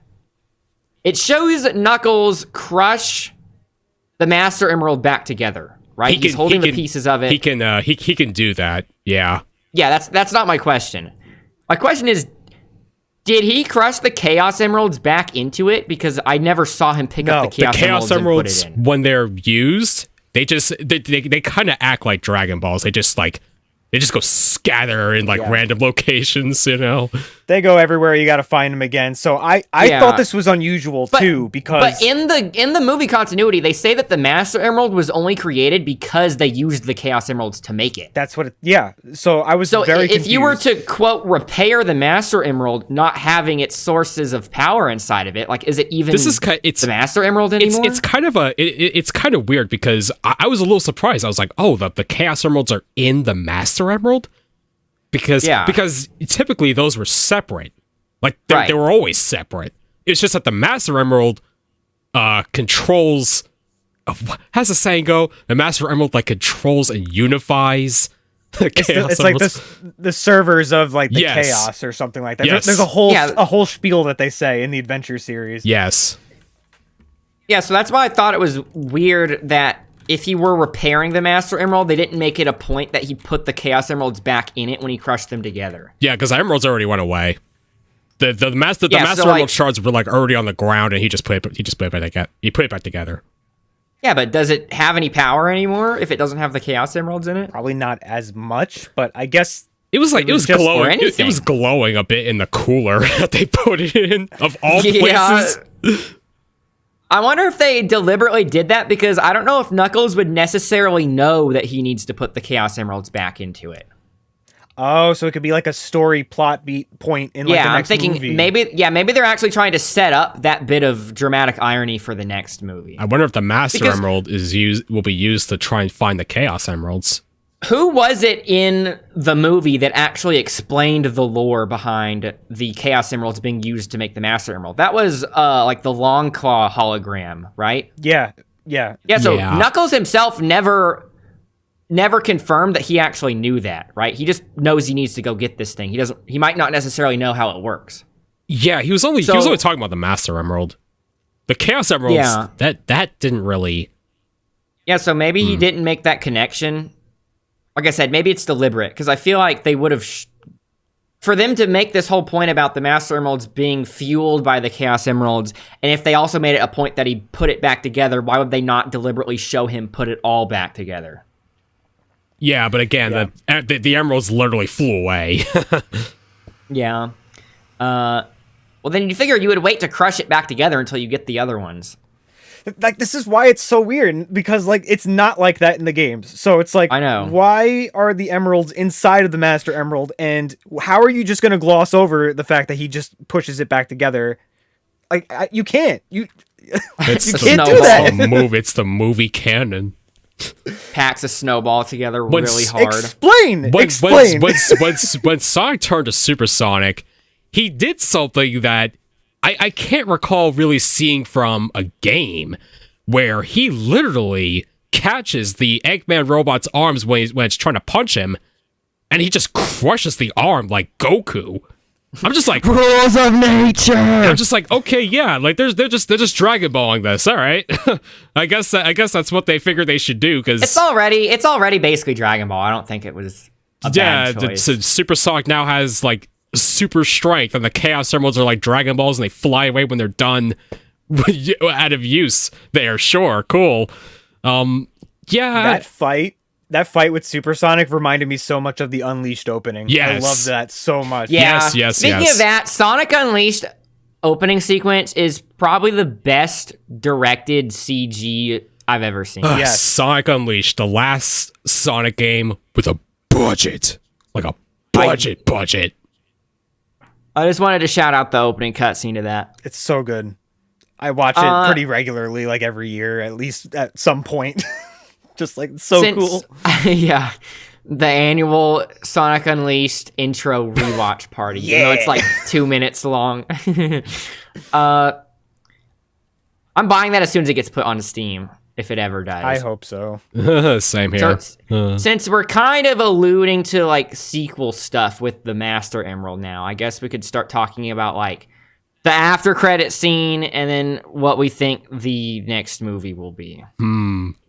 S1: it shows Knuckles crush the Master Emerald back together, right? He's holding the pieces of it.
S3: He can do that. Yeah.
S1: Yeah, that's not my question. My question is, did he crush the Chaos Emeralds back into it? Because I never saw him pick up the Chaos Emeralds and put it in.
S3: When they're used, they kind of act like Dragon Balls. They just go scatter in like random locations, you know.
S2: They go everywhere. You got to find them again. So I thought this was unusual too, because
S1: but in the movie continuity, they say that the Master Emerald was only created because they used the Chaos Emeralds to make it.
S2: that's what. So I was very
S1: if
S2: confused.
S1: you were to quote repair the Master Emerald, not having its sources of power inside of it, like is it even the Master Emerald anymore?
S3: It's kind of weird because I was a little surprised. I was like, oh, the Chaos Emeralds are in the Master Emerald. Because typically those were separate. Like, they were always separate. It's just that the Master Emerald controls... how's the saying go? The Master Emerald, like, controls and unifies the Chaos
S2: it's like
S3: Emeralds.
S2: the servers of, like, the
S3: Yes.
S2: chaos or something like that.
S3: Yes.
S2: There's a whole spiel that they say in the Adventure series.
S3: Yes.
S1: Yeah, so that's why I thought it was weird that if he were repairing the Master Emerald, they didn't make it a point that he put the Chaos Emeralds back in it when he crushed them together.
S3: Yeah, because the Emeralds already went away. The Master
S1: so,
S3: Emerald
S1: like,
S3: shards were like already on the ground, and he put it back together.
S1: Yeah, but does it have any power anymore if it doesn't have the Chaos Emeralds in it?
S2: Probably not as much, but I guess
S3: It was
S2: just
S3: glowing.
S1: for
S3: It was glowing a bit in the cooler that they put it in, of all places.
S1: I wonder if they deliberately did that, because I don't know if Knuckles would necessarily know that he needs to put the Chaos Emeralds back into it.
S2: Oh, so it could be like a story plot beat point in like the next
S1: I'm thinking
S2: movie.
S1: maybe they're actually trying to set up that bit of dramatic irony for the next movie.
S3: I wonder if the Master Emerald will be used to try and find the Chaos Emeralds.
S1: Who was it in the movie that actually explained the lore behind the Chaos Emeralds being used to make the Master Emerald? That was like the Long Claw hologram, right?
S2: Yeah.
S1: So Knuckles himself never confirmed that he actually knew that, right? He just knows he needs to go get this thing. He might not necessarily know how it works.
S3: Yeah, he was only talking about the Master Emerald. The Chaos Emeralds, that didn't really...
S1: Yeah, so maybe he didn't make that connection. Like I said, maybe it's deliberate, because I feel like they would have... for them to make this whole point about the Master Emeralds being fueled by the Chaos Emeralds, and if they also made it a point that he put it back together, why would they not deliberately show him put it all back together?
S3: Yeah, but again, the emeralds literally flew away.
S1: Yeah. Well, then you figure you would wait to crush it back together until you get the other ones.
S2: Like, this is why it's so weird, because, like, it's not like that in the games. So it's like,
S1: I know.
S2: Why are the emeralds inside of the Master Emerald, and how are you just going to gloss over the fact that he just pushes it back together? Like, you can't. You can't do that.
S3: It's the movie canon.
S1: Packs a snowball together really hard.
S2: Explain!
S3: When Sonic turned to Supersonic, he did something that I can't recall really seeing from a game, where he literally catches the Eggman robot's arms when it's trying to punch him, and he just crushes the arm like Goku. I'm just like,
S1: rules of nature.
S3: I'm just like, okay, yeah, like they're just Dragon Balling this. All right, I guess that's what they figured they should do, because
S1: it's already basically Dragon Ball. I don't think it was a bad choice.
S3: So Supersonic now has like super strength, and the Chaos Emeralds are like Dragon Balls, and they fly away when they're done out of use. There, sure, cool.
S2: That fight with Supersonic reminded me so much of the Unleashed opening.
S3: Yes.
S2: I love that so much.
S1: Yeah.
S3: Yes.
S1: Speaking of that, Sonic Unleashed opening sequence is probably the best directed CG I've ever seen.
S2: Yes.
S3: Sonic Unleashed, the last Sonic game with a budget, like a budget.
S1: I just wanted to shout out the opening cutscene to that.
S2: It's so good. I watch it pretty regularly, like every year, at least at some point. Just like, cool.
S1: Yeah. The annual Sonic Unleashed intro rewatch party.
S2: Yeah.
S1: Even though it's like 2 minutes long. I'm buying that as soon as it gets put on Steam, if it ever does.
S2: I hope so.
S3: Same here.
S1: So, since we're kind of alluding to like sequel stuff with the Master Emerald now, I guess we could start talking about like the after credit scene and then what we think the next movie will be.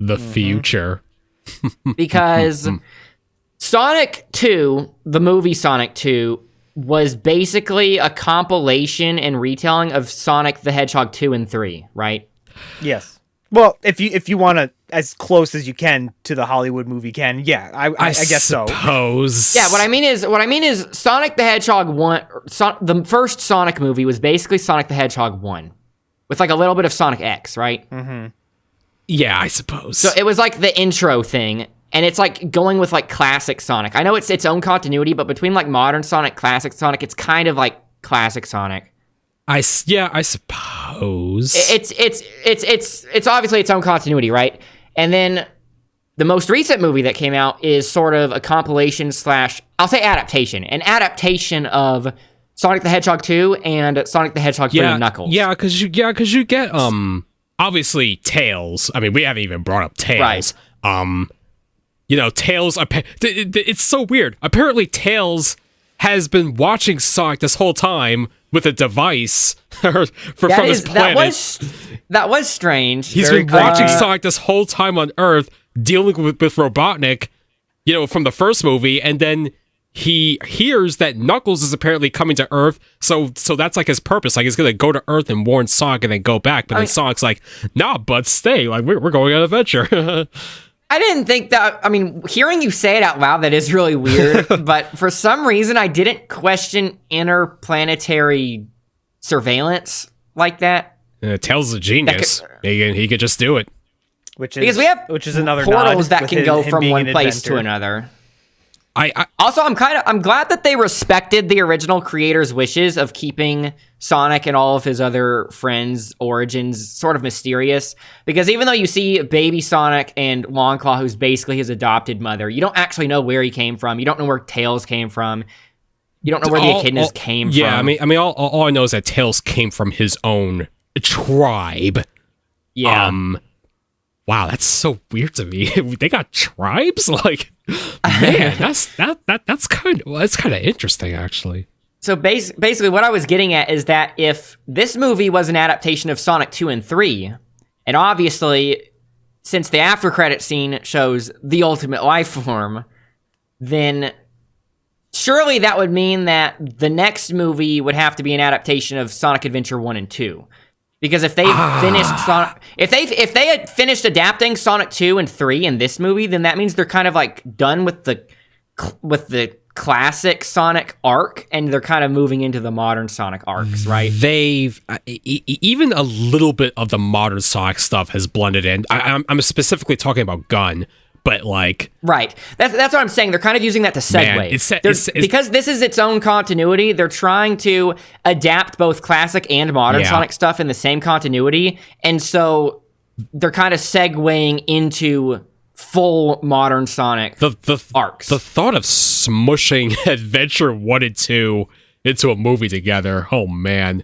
S3: The future.
S1: Because Sonic 2, the movie Sonic 2, was basically a compilation and retelling of Sonic the Hedgehog 2 and 3, right?
S2: Yes. Well, if you want to, as close as you can to the Hollywood movie can, yeah, I guess so.
S1: Yeah, what I mean is Sonic the Hedgehog 1, the first Sonic movie was basically Sonic the Hedgehog 1, with like a little bit of Sonic X, right?
S2: Mm-hmm.
S3: Yeah, I suppose.
S1: So it was like the intro thing, and it's like going with like classic Sonic. I know it's its own continuity, but between like modern Sonic, classic Sonic, it's kind of like classic Sonic.
S3: I suppose.
S1: It's obviously its own continuity, right? And then the most recent movie that came out is sort of a compilation / I'll say adaptation. An adaptation of Sonic the Hedgehog 2 and Sonic the Hedgehog 3 and Knuckles.
S3: Yeah, because you get obviously Tails. I mean, we haven't even brought up Tails.
S1: Right.
S3: Tails, it's so weird. Apparently Tails has been watching Sonic this whole time with a device from his planet.
S1: That was strange.
S3: He's been watching Sonic this whole time on Earth, dealing with Robotnik, from the first movie, and then he hears that Knuckles is apparently coming to Earth, so that's like his purpose. Like, he's gonna go to Earth and warn Sonic and then go back. But then Sonic's like, nah, bud, stay. Like, we're going on an adventure.
S1: I didn't think that. I mean, hearing you say it out loud, that is really weird. But for some reason, I didn't question interplanetary surveillance like that.
S3: Tails is a genius. He could just do it.
S2: Which is another
S1: portals
S2: nod
S1: that can go from one place to another. Also, I'm glad that they respected the original creator's wishes of keeping Sonic and all of his other friends' origins sort of mysterious. Because even though you see baby Sonic and Longclaw, who's basically his adopted mother, you don't actually know where he came from. You don't know where Tails came from. You don't know where the echidnas came from.
S3: Yeah, I mean, all I know is that Tails came from his own tribe.
S1: Yeah.
S3: Wow, that's so weird to me. They got tribes? Like, man, that's kind of interesting, actually.
S1: So basically what I was getting at is that if this movie was an adaptation of Sonic 2 and 3, and obviously, since the after credit scene shows the ultimate life form, then surely that would mean that the next movie would have to be an adaptation of Sonic Adventure 1 and 2. Because if they finished Sonic, if they had finished adapting Sonic 2 and 3 in this movie, then that means they're kind of like done with the classic Sonic arc, and they're kind of moving into the modern Sonic arcs, right?
S3: They've even a little bit of the modern Sonic stuff has blended in. I'm specifically talking about Gun, but like,
S1: right. That's what I'm saying. They're kind of using that to segue.
S3: Man,
S1: because this is its own continuity. They're trying to adapt both classic and modern Sonic stuff in the same continuity, and so they're kind of segueing into full modern Sonic arcs.
S3: The thought of smushing Adventure 1 and 2 into a movie together, oh man.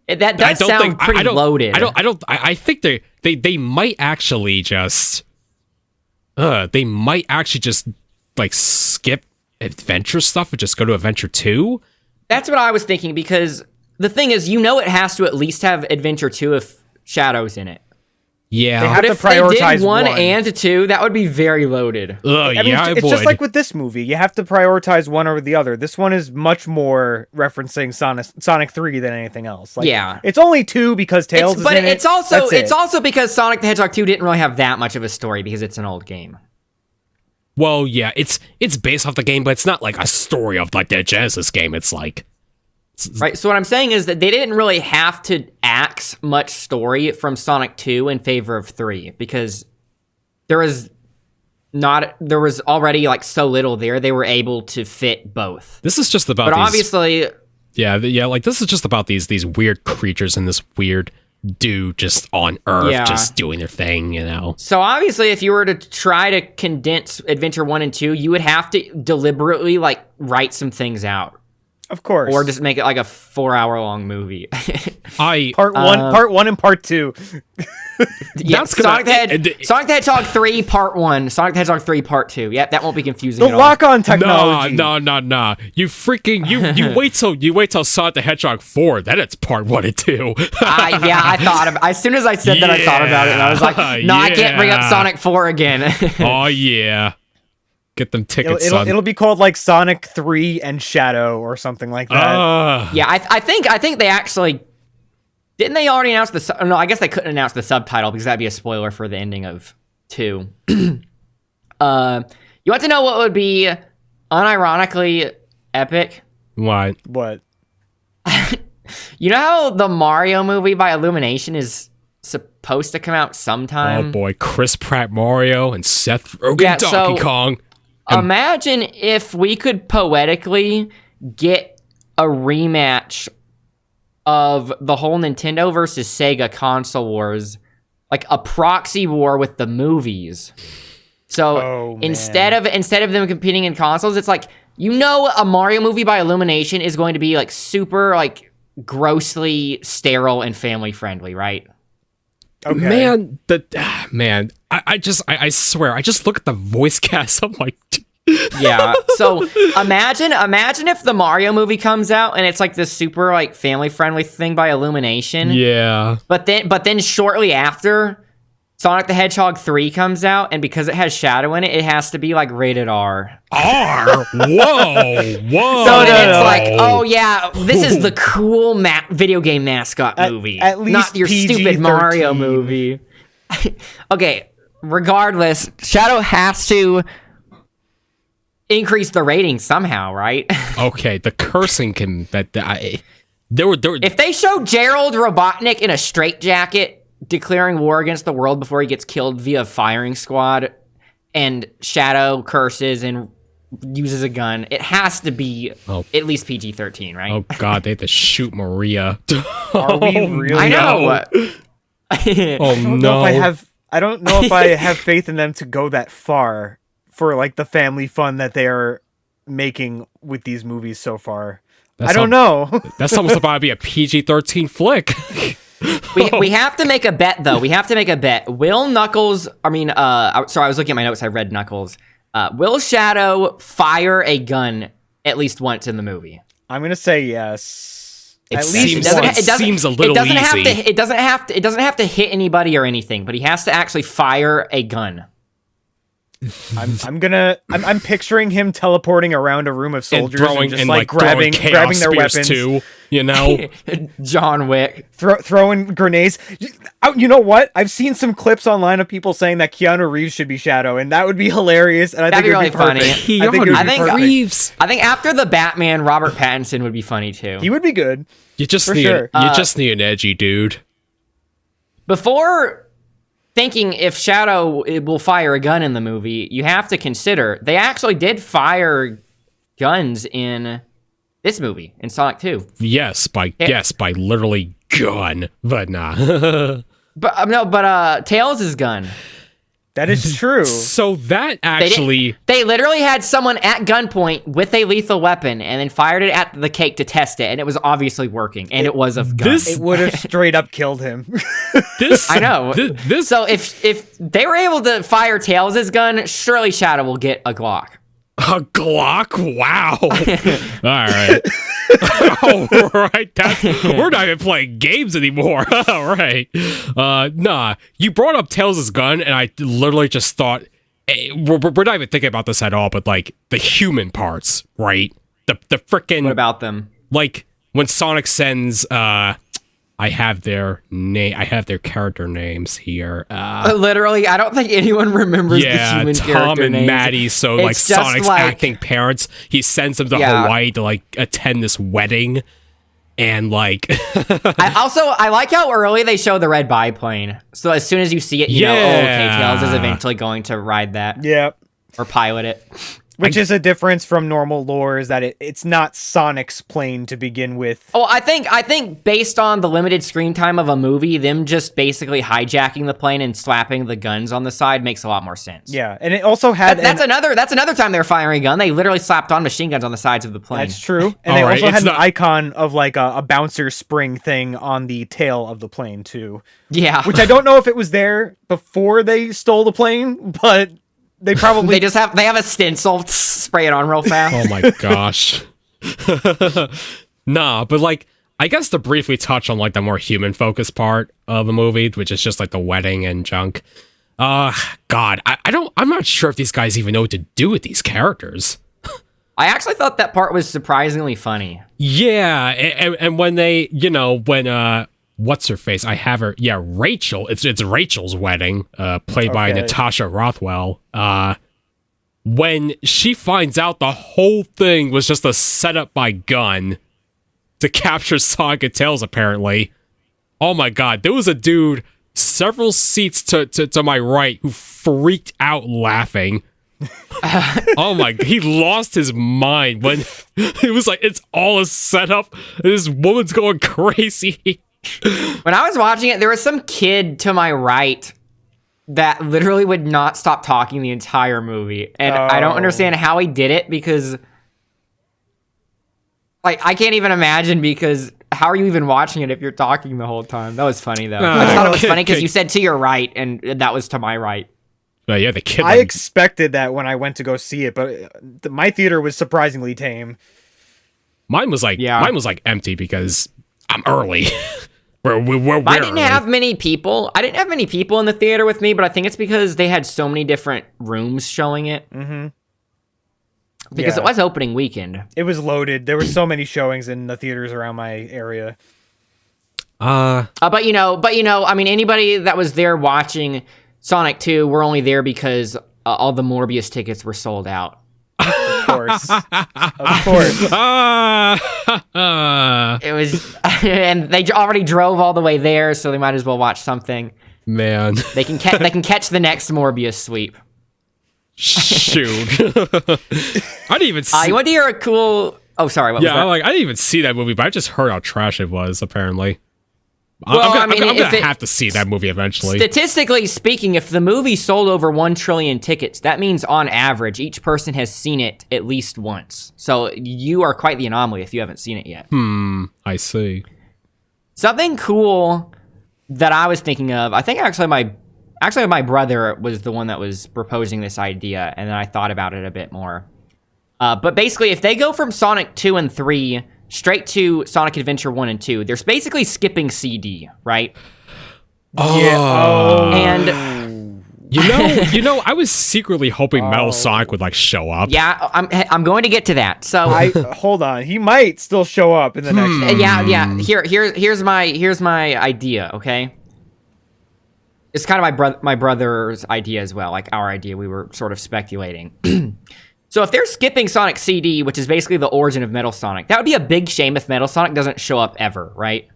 S1: That does sound pretty loaded.
S3: I think they might actually just like skip adventure stuff and just go to Adventure 2.
S1: That's what I was thinking, because the thing is, it has to at least have Adventure 2 if Shadow's in it.
S3: Yeah,
S2: they have
S1: but
S2: to
S1: if
S2: prioritize
S1: they did one and 2, that would be very loaded.
S2: It's just like with this movie. You have to prioritize one over the other. This one is much more referencing Sonic 3 than anything else. Like,
S1: yeah.
S2: It's only 2 because Tails is in it.
S1: But it's also because Sonic the Hedgehog 2 didn't really have that much of a story because it's an old game.
S3: Well, yeah, it's based off the game, but it's not like a story of like the Genesis game. It's like...
S1: Right, so what I'm saying is that they didn't really have to axe much story from Sonic 2 in favor of 3, because there was already like so little there. They were able to fit both.
S3: This is just about
S1: obviously,
S3: like this is just about these weird creatures and this weird dude just on Earth just doing their thing, you know.
S1: So obviously, if you were to try to condense Adventure 1 and 2, you would have to deliberately like write some things out.
S2: Of course.
S1: Or just make it like a 4-hour-long movie.
S2: Part 1 and Part 2.
S1: Yeah, Sonic the Hedgehog 3 Part 1, Sonic the Hedgehog 3 Part 2. Yeah, that won't be confusing
S2: The
S1: at all.
S2: lock-on technology.
S3: No. You freaking you wait till Sonic the Hedgehog 4, then it's Part 1 and 2.
S1: I thought of as soon as I said that, I thought about it, and I was like, no, I can't bring up Sonic 4 again.
S3: Oh yeah. Get them tickets, son.
S2: It'll be called like Sonic 3 and Shadow or something like that.
S1: Yeah, I think they actually... Didn't they already announce the... No, I guess they couldn't announce the subtitle because that'd be a spoiler for the ending of 2. You want to know what would be unironically epic?
S3: What?
S1: You know how the Mario movie by Illumination is supposed to come out sometime?
S3: Oh boy, Chris Pratt Mario and Seth Rogen Donkey Kong.
S1: Imagine if we could poetically get a rematch of the whole Nintendo versus Sega console wars, like a proxy war with the movies. So instead of them competing in consoles, it's like, a Mario movie by Illumination is going to be like super like grossly sterile and family friendly, right?
S3: Okay. Man, I swear, I just look at the voice cast. I'm like,
S1: yeah. So imagine if the Mario movie comes out and it's like this super like family friendly thing by Illumination.
S3: Yeah.
S1: But then shortly after, Sonic the Hedgehog 3 comes out, and because it has Shadow in it, it has to be like rated R.
S3: R? Whoa.
S1: So then it's like, oh yeah, this is the cool video game mascot movie.
S2: At least
S1: not your
S2: PG-13.
S1: stupid Mario movie. Okay, regardless, Shadow has to increase the rating somehow, right?
S3: Okay, the cursing can...
S1: If they show Gerald Robotnik in a straitjacket declaring war against the world before he gets killed via firing squad, and Shadow curses and uses a gun, it has to be at least PG-13, right?
S3: Oh God, they have to shoot Maria.
S2: Are we really?
S1: I know.
S3: Oh no.
S2: I don't know if I have faith in them to go that far for like the family fun that they are making with these movies so far. I don't know.
S3: That's almost about to be a PG-13 flick.
S1: We have to make a bet, though. We have to make a bet. Will Knuckles, sorry, I was looking at my notes. I read Knuckles. Will Shadow fire a gun at least once in the movie?
S2: I'm going to say yes.
S3: It seems a little easy.
S1: It doesn't have to hit anybody or anything, but he has to actually fire a gun.
S2: I'm picturing him teleporting around a room of soldiers and just like grabbing their weapons
S3: too, you know.
S1: John Wick
S2: throwing grenades. You know what? I've seen some clips online of people saying that Keanu Reeves should be Shadow, and that would be hilarious. And
S1: that'd be really funny.
S2: I
S1: think after the Batman, Robert Pattinson would be funny too.
S2: He would be good.
S3: You just need an edgy dude.
S1: Before thinking if Shadow will fire a gun in the movie, you have to consider they actually did fire guns in this movie, in Sonic 2.
S3: Yes, by literally gun, but nah.
S1: but Tails' gun.
S2: That is true.
S3: So that actually...
S1: They literally had someone at gunpoint with a lethal weapon and then fired it at the cake to test it, and it was obviously working, and it was a gun.
S2: It would have straight up killed him.
S1: I know. So if they were able to fire Tails' gun, surely Shadow will get a Glock.
S3: A Glock? Wow. All right. All right. We're not even playing games anymore. All right. Nah. You brought up Tails' gun, and I literally just thought, we're not even thinking about this at all, but like the human parts, right? The frickin'...
S1: What about them?
S3: Like when Sonic sends... I have their character names here.
S1: Literally, I don't think anyone remembers the human
S3: Tom
S1: character
S3: and
S1: names.
S3: Maddie. So like Sonic's acting parents, he sends them to Hawaii to like attend this wedding, and like.
S1: I like how early they show the red biplane. So as soon as you see it, you know, okay, Tails is eventually going to ride that.
S2: Yeah.
S1: Or pilot it.
S2: Which is a difference from normal lore, is that it's not Sonic's plane to begin with.
S1: Oh, I think based on the limited screen time of a movie, them just basically hijacking the plane and slapping the guns on the side makes a lot more sense.
S2: Yeah, and it also had...
S1: That's another time they were firing a gun. They literally slapped on machine guns on the sides of the plane.
S2: That's true. And they also had an icon of like a bouncer spring thing on the tail of the plane, too.
S1: Yeah.
S2: Which I don't know if it was there before they stole the plane, but... They probably
S1: they have a stencil, spray it on real fast.
S3: Oh my gosh. Nah, but like I guess to briefly touch on like the more human focused part of the movie, which is just like the wedding and junk. God, I'm not sure if these guys even know what to do with these characters.
S1: I actually thought that part was surprisingly funny.
S3: Yeah, and when they, what's her face? I have her. Yeah, Rachel. It's Rachel's wedding, played by Natasha Rothwell. When she finds out the whole thing was just a setup by gun to capture Sonic and Tails, apparently. Oh my God, there was a dude several seats to my right who freaked out laughing. Oh my, he lost his mind when it was like, it's all a setup. This woman's going crazy.
S1: When I was watching it, there was some kid to my right that literally would not stop talking the entire movie. And I don't understand how he did it, because like I can't even imagine, because how are you even watching it if you're talking the whole time? That was funny though. I just thought it was funny because you said to your right and that was to my right.
S3: Yeah, the kid.
S2: I expected that when I went to go see it, but my theater was surprisingly tame.
S3: Mine was like empty because I'm early.
S1: I didn't have many people. I didn't have many people in the theater with me, but I think it's because they had so many different rooms showing it.
S2: Mm-hmm.
S1: Because it was opening weekend.
S2: It was loaded. There were so many showings in the theaters around my area.
S1: But I mean, anybody that was there watching Sonic 2 were only there because all the Morbius tickets were sold out.
S2: Of course. Of course.
S1: It was, and they already drove all the way there, so they might as well watch something.
S3: Man,
S1: they can catch the next Morbius sweep.
S3: Shoot. I didn't even see.
S1: You want to hear a cool? Oh, sorry. What was that?
S3: I didn't even see that movie, but I just heard how trash it was. Apparently,
S1: Well,
S3: I'm gonna have to see that movie eventually.
S1: Statistically speaking, if the movie sold over 1 trillion tickets, that means on average, each person has seen it at least once. So you are quite the anomaly if you haven't seen it yet.
S3: I see.
S1: Something cool that I was thinking of, I think actually my brother was the one that was proposing this idea, and then I thought about it a bit more. But basically, if they go from Sonic 2 and 3 straight to Sonic Adventure 1 and 2, they're basically skipping CD, right?
S3: Oh.
S1: And
S3: you know, I was secretly hoping Metal Sonic would like show up.
S1: yeah, I'm going to get to that. So
S2: Hold on, he might still show up in the next one.
S1: yeah. Here's my idea. Okay, it's kind of my brother's idea as well, like our idea. We were sort of speculating. So if they're skipping Sonic CD, which is basically the origin of Metal Sonic, that would be a big shame if Metal Sonic doesn't show up ever, right?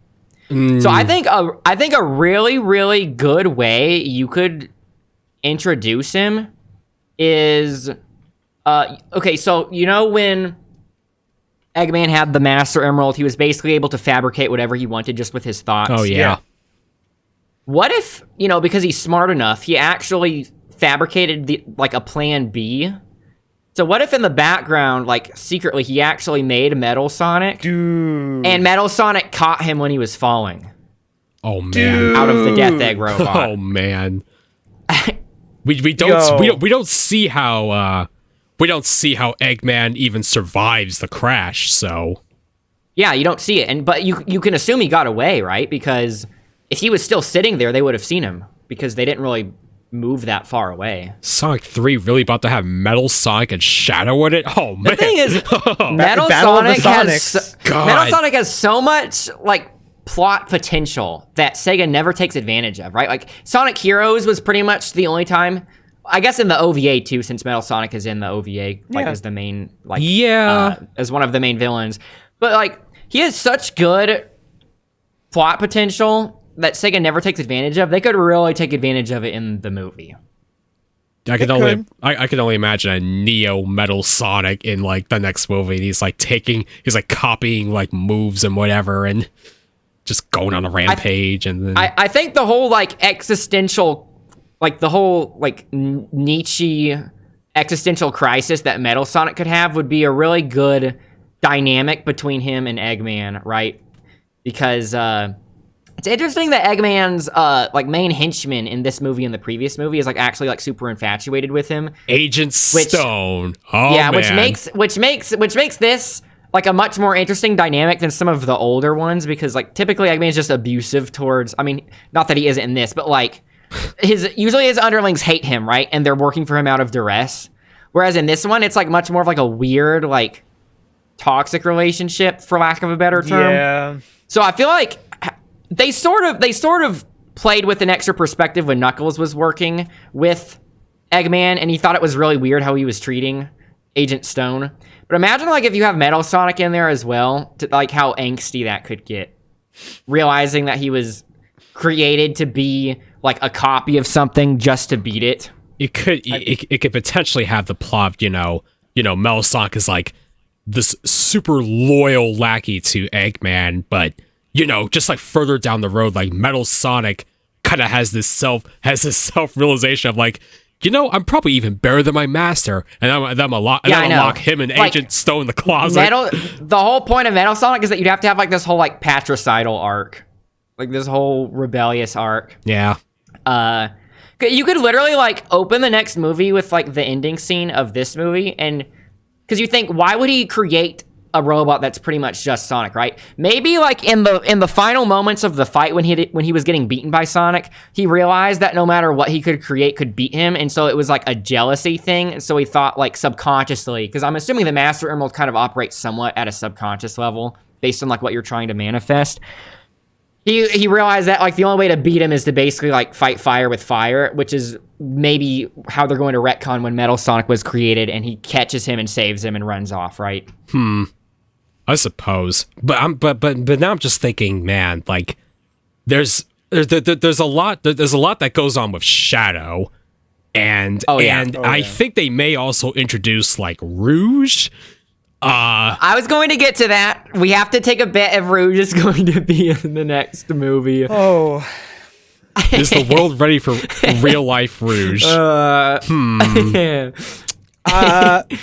S1: So I think a really, really good way you could introduce him is okay, so you know when Eggman had the Master Emerald, he was basically able to fabricate whatever he wanted just with his thoughts.
S3: Oh yeah.
S1: What if, because he's smart enough, he actually fabricated a plan B? So what if in the background, secretly, he actually made Metal Sonic?
S2: Dude.
S1: And Metal Sonic caught him when he was falling.
S3: Oh man.
S2: Dude.
S1: Out of the Death Egg robot.
S3: Oh man. we don't see how Eggman even survives the crash, so
S1: Yeah, you don't see it. But you can assume he got away, right? Because if he was still sitting there, they would have seen him because they didn't really move that far away.
S3: Sonic 3 really about to have Metal Sonic and Shadow in it? Oh man.
S1: The thing is, Metal Sonic has so much plot potential that Sega never takes advantage of, right? Like Sonic Heroes was pretty much the only time, I guess in the OVA too, since Metal Sonic is in the OVA as the main as one of the main villains. But he has such good plot potential that Sega never takes advantage of. They could really take advantage of it in the movie.
S3: I can only imagine a Neo Metal Sonic in the next movie. He's copying moves and whatever and just going on a rampage. And then
S1: I think the whole existential, the whole Nietzsche existential crisis that Metal Sonic could have would be a really good dynamic between him and Eggman, right? Because it's interesting that Eggman's main henchman in this movie and the previous movie is actually super infatuated with him.
S3: Agent Stone.
S1: Man. which makes this a much more interesting dynamic than some of the older ones, because typically Eggman's just abusive towards, not that he isn't in this, but usually his underlings hate him, right? And they're working for him out of duress. Whereas in this one, it's much more of a weird toxic relationship, for lack of a better term.
S2: Yeah.
S1: So I feel they sort of played with an extra perspective when Knuckles was working with Eggman, and he thought it was really weird how he was treating Agent Stone. But imagine if you have Metal Sonic in there as well, to how angsty that could get. Realizing that he was created to be a copy of something just to beat it.
S3: It could potentially have the plot, Metal Sonic is this super loyal lackey to Eggman, but just further down the road, Metal Sonic kind of has this self-realization of I'm probably even better than my master, and I'm lock him and Agent Stone in the closet.
S1: The whole point of Metal Sonic is that you'd have to have this whole patricidal arc, this whole rebellious arc.
S3: Yeah.
S1: You could literally open the next movie with the ending scene of this movie, and because you think, why would he create a robot that's pretty much just Sonic, right? Maybe in the final moments of the fight when he was getting beaten by Sonic, he realized that no matter what he could create could beat him, and so it was a jealousy thing. And so he thought subconsciously, because I'm assuming the Master Emerald kind of operates somewhat at a subconscious level based on what you're trying to manifest. He realized that the only way to beat him is to basically fight fire with fire, which is maybe how they're going to retcon when Metal Sonic was created, and he catches him and saves him and runs off, right?
S3: I suppose, but now I'm just thinking, man, there's a lot that goes on with Shadow, And
S1: yeah.
S3: I think they may also introduce like Rouge.
S1: I was going to get to that. We have to take a bet if Rouge is going to be in the next movie.
S2: Oh,
S3: Is the world ready for real life Rouge?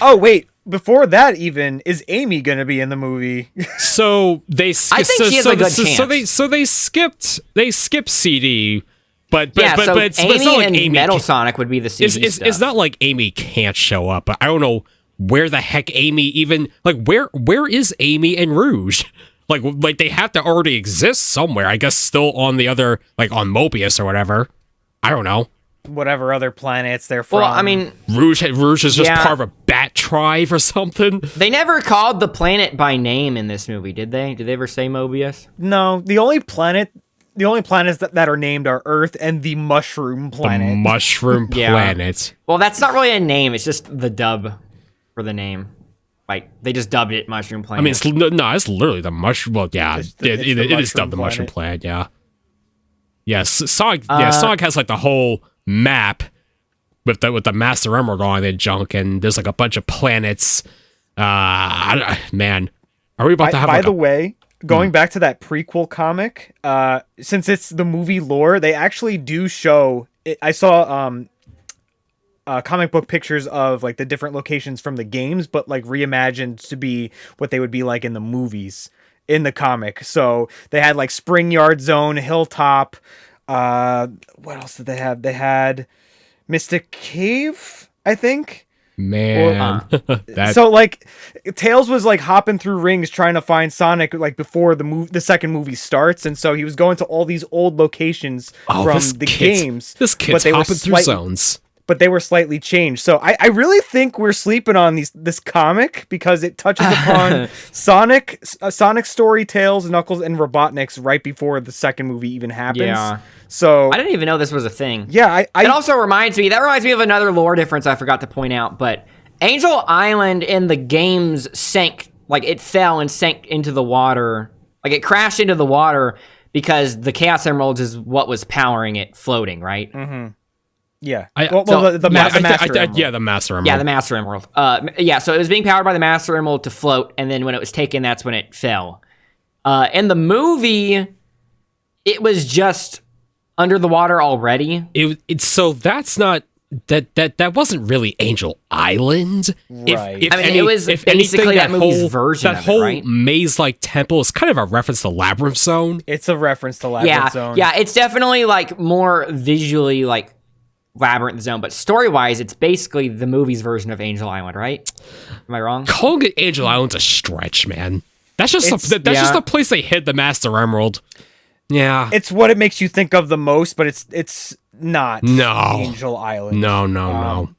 S2: oh wait. Before that, even is Amy gonna be in the movie?
S3: So they
S1: I think she has a good chance.
S3: They skip CD, but
S1: Yeah, so
S3: it's
S1: Amy
S3: not like
S1: and
S3: Amy
S1: Metal Sonic would be the CD
S3: it's
S1: stuff.
S3: not like Amy can't show up, but I don't know where the heck Amy even like where is Amy and Rouge? Like they have to already exist somewhere. I guess still on the other like on Mobius or whatever. I don't know.
S2: Whatever other planets they're from.
S1: Well, I mean,
S3: Rouge is just
S1: Yeah.
S3: part of a bat tribe or something.
S1: they never called the planet by name in this movie, did they? Did they ever say Mobius?
S2: no, the only planets that are named are Earth and the Mushroom Planet.
S3: The mushroom
S1: Yeah.
S3: planet.
S1: Well, that's not really a name. It's just the dub for the name. Like, they just dubbed it Mushroom Planet.
S3: I mean, it's literally the mushroom. Well, yeah,
S2: It's the
S3: it is
S2: mushroom
S3: dubbed the mushroom
S2: planet.
S3: planet. Yeah. Yes, Sonic. Sonic has like the whole map with the Master Emerald on it, junk, and there's like a bunch of planets. Man, are we about to have?
S2: By
S3: like
S2: the
S3: a,
S2: way, going back to that prequel comic, since it's the movie lore, they actually do show. I saw comic book pictures of like the different locations from the games, but like reimagined to be what they would be like in the movies in the comic. So they had like Spring Yard Zone, Hilltop. What else did they have? They had Mystic Cave, I think.
S3: man, that
S2: So like Tails was like hopping through rings trying to find Sonic like before the second movie starts, and so he was going to all these old locations from
S3: this
S2: the
S3: kid's-
S2: games.
S3: This
S2: but
S3: kid's
S2: they were
S3: hopping through
S2: slightly-
S3: zones.
S2: But they were slightly changed. So I really think we're sleeping on this comic because it touches upon Sonic's story, Tails, Knuckles, and Robotnik's right before the second movie even happens.
S1: Yeah.
S2: So
S1: I didn't even know this was a thing.
S2: yeah,
S1: It also reminds me of another lore difference I forgot to point out, but Angel Island in the games sank, like it fell and sank into the water. Like it crashed into the water because the Chaos Emeralds is what was powering it floating, right?
S2: yeah.
S1: So-
S2: the Master Emerald.
S3: Yeah, the Master Emerald.
S1: Yeah, the Master Emerald. Yeah, so it was being powered by the Master Emerald to float, and then when it was taken, that's when it fell. In the movie, it was just under the water already.
S3: So that's not that wasn't really Angel Island.
S2: Right.
S3: If
S1: I mean, it was basically that movie's version
S3: that
S1: of it,
S3: whole
S1: right?
S3: maze-like temple is kind of a reference to Labyrinth Zone.
S2: It's a reference to Labyrinth Zone.
S1: Yeah, it's definitely like more visually like Labyrinth Zone, but story-wise, it's basically the movie's version of Angel Island, right? Am I wrong?
S3: Calling it Angel Island's a stretch, man. That's just just the place they hid the Master Emerald. Yeah.
S2: It's what it makes you think of the most, but it's not
S3: No.
S2: Angel Island.
S3: No.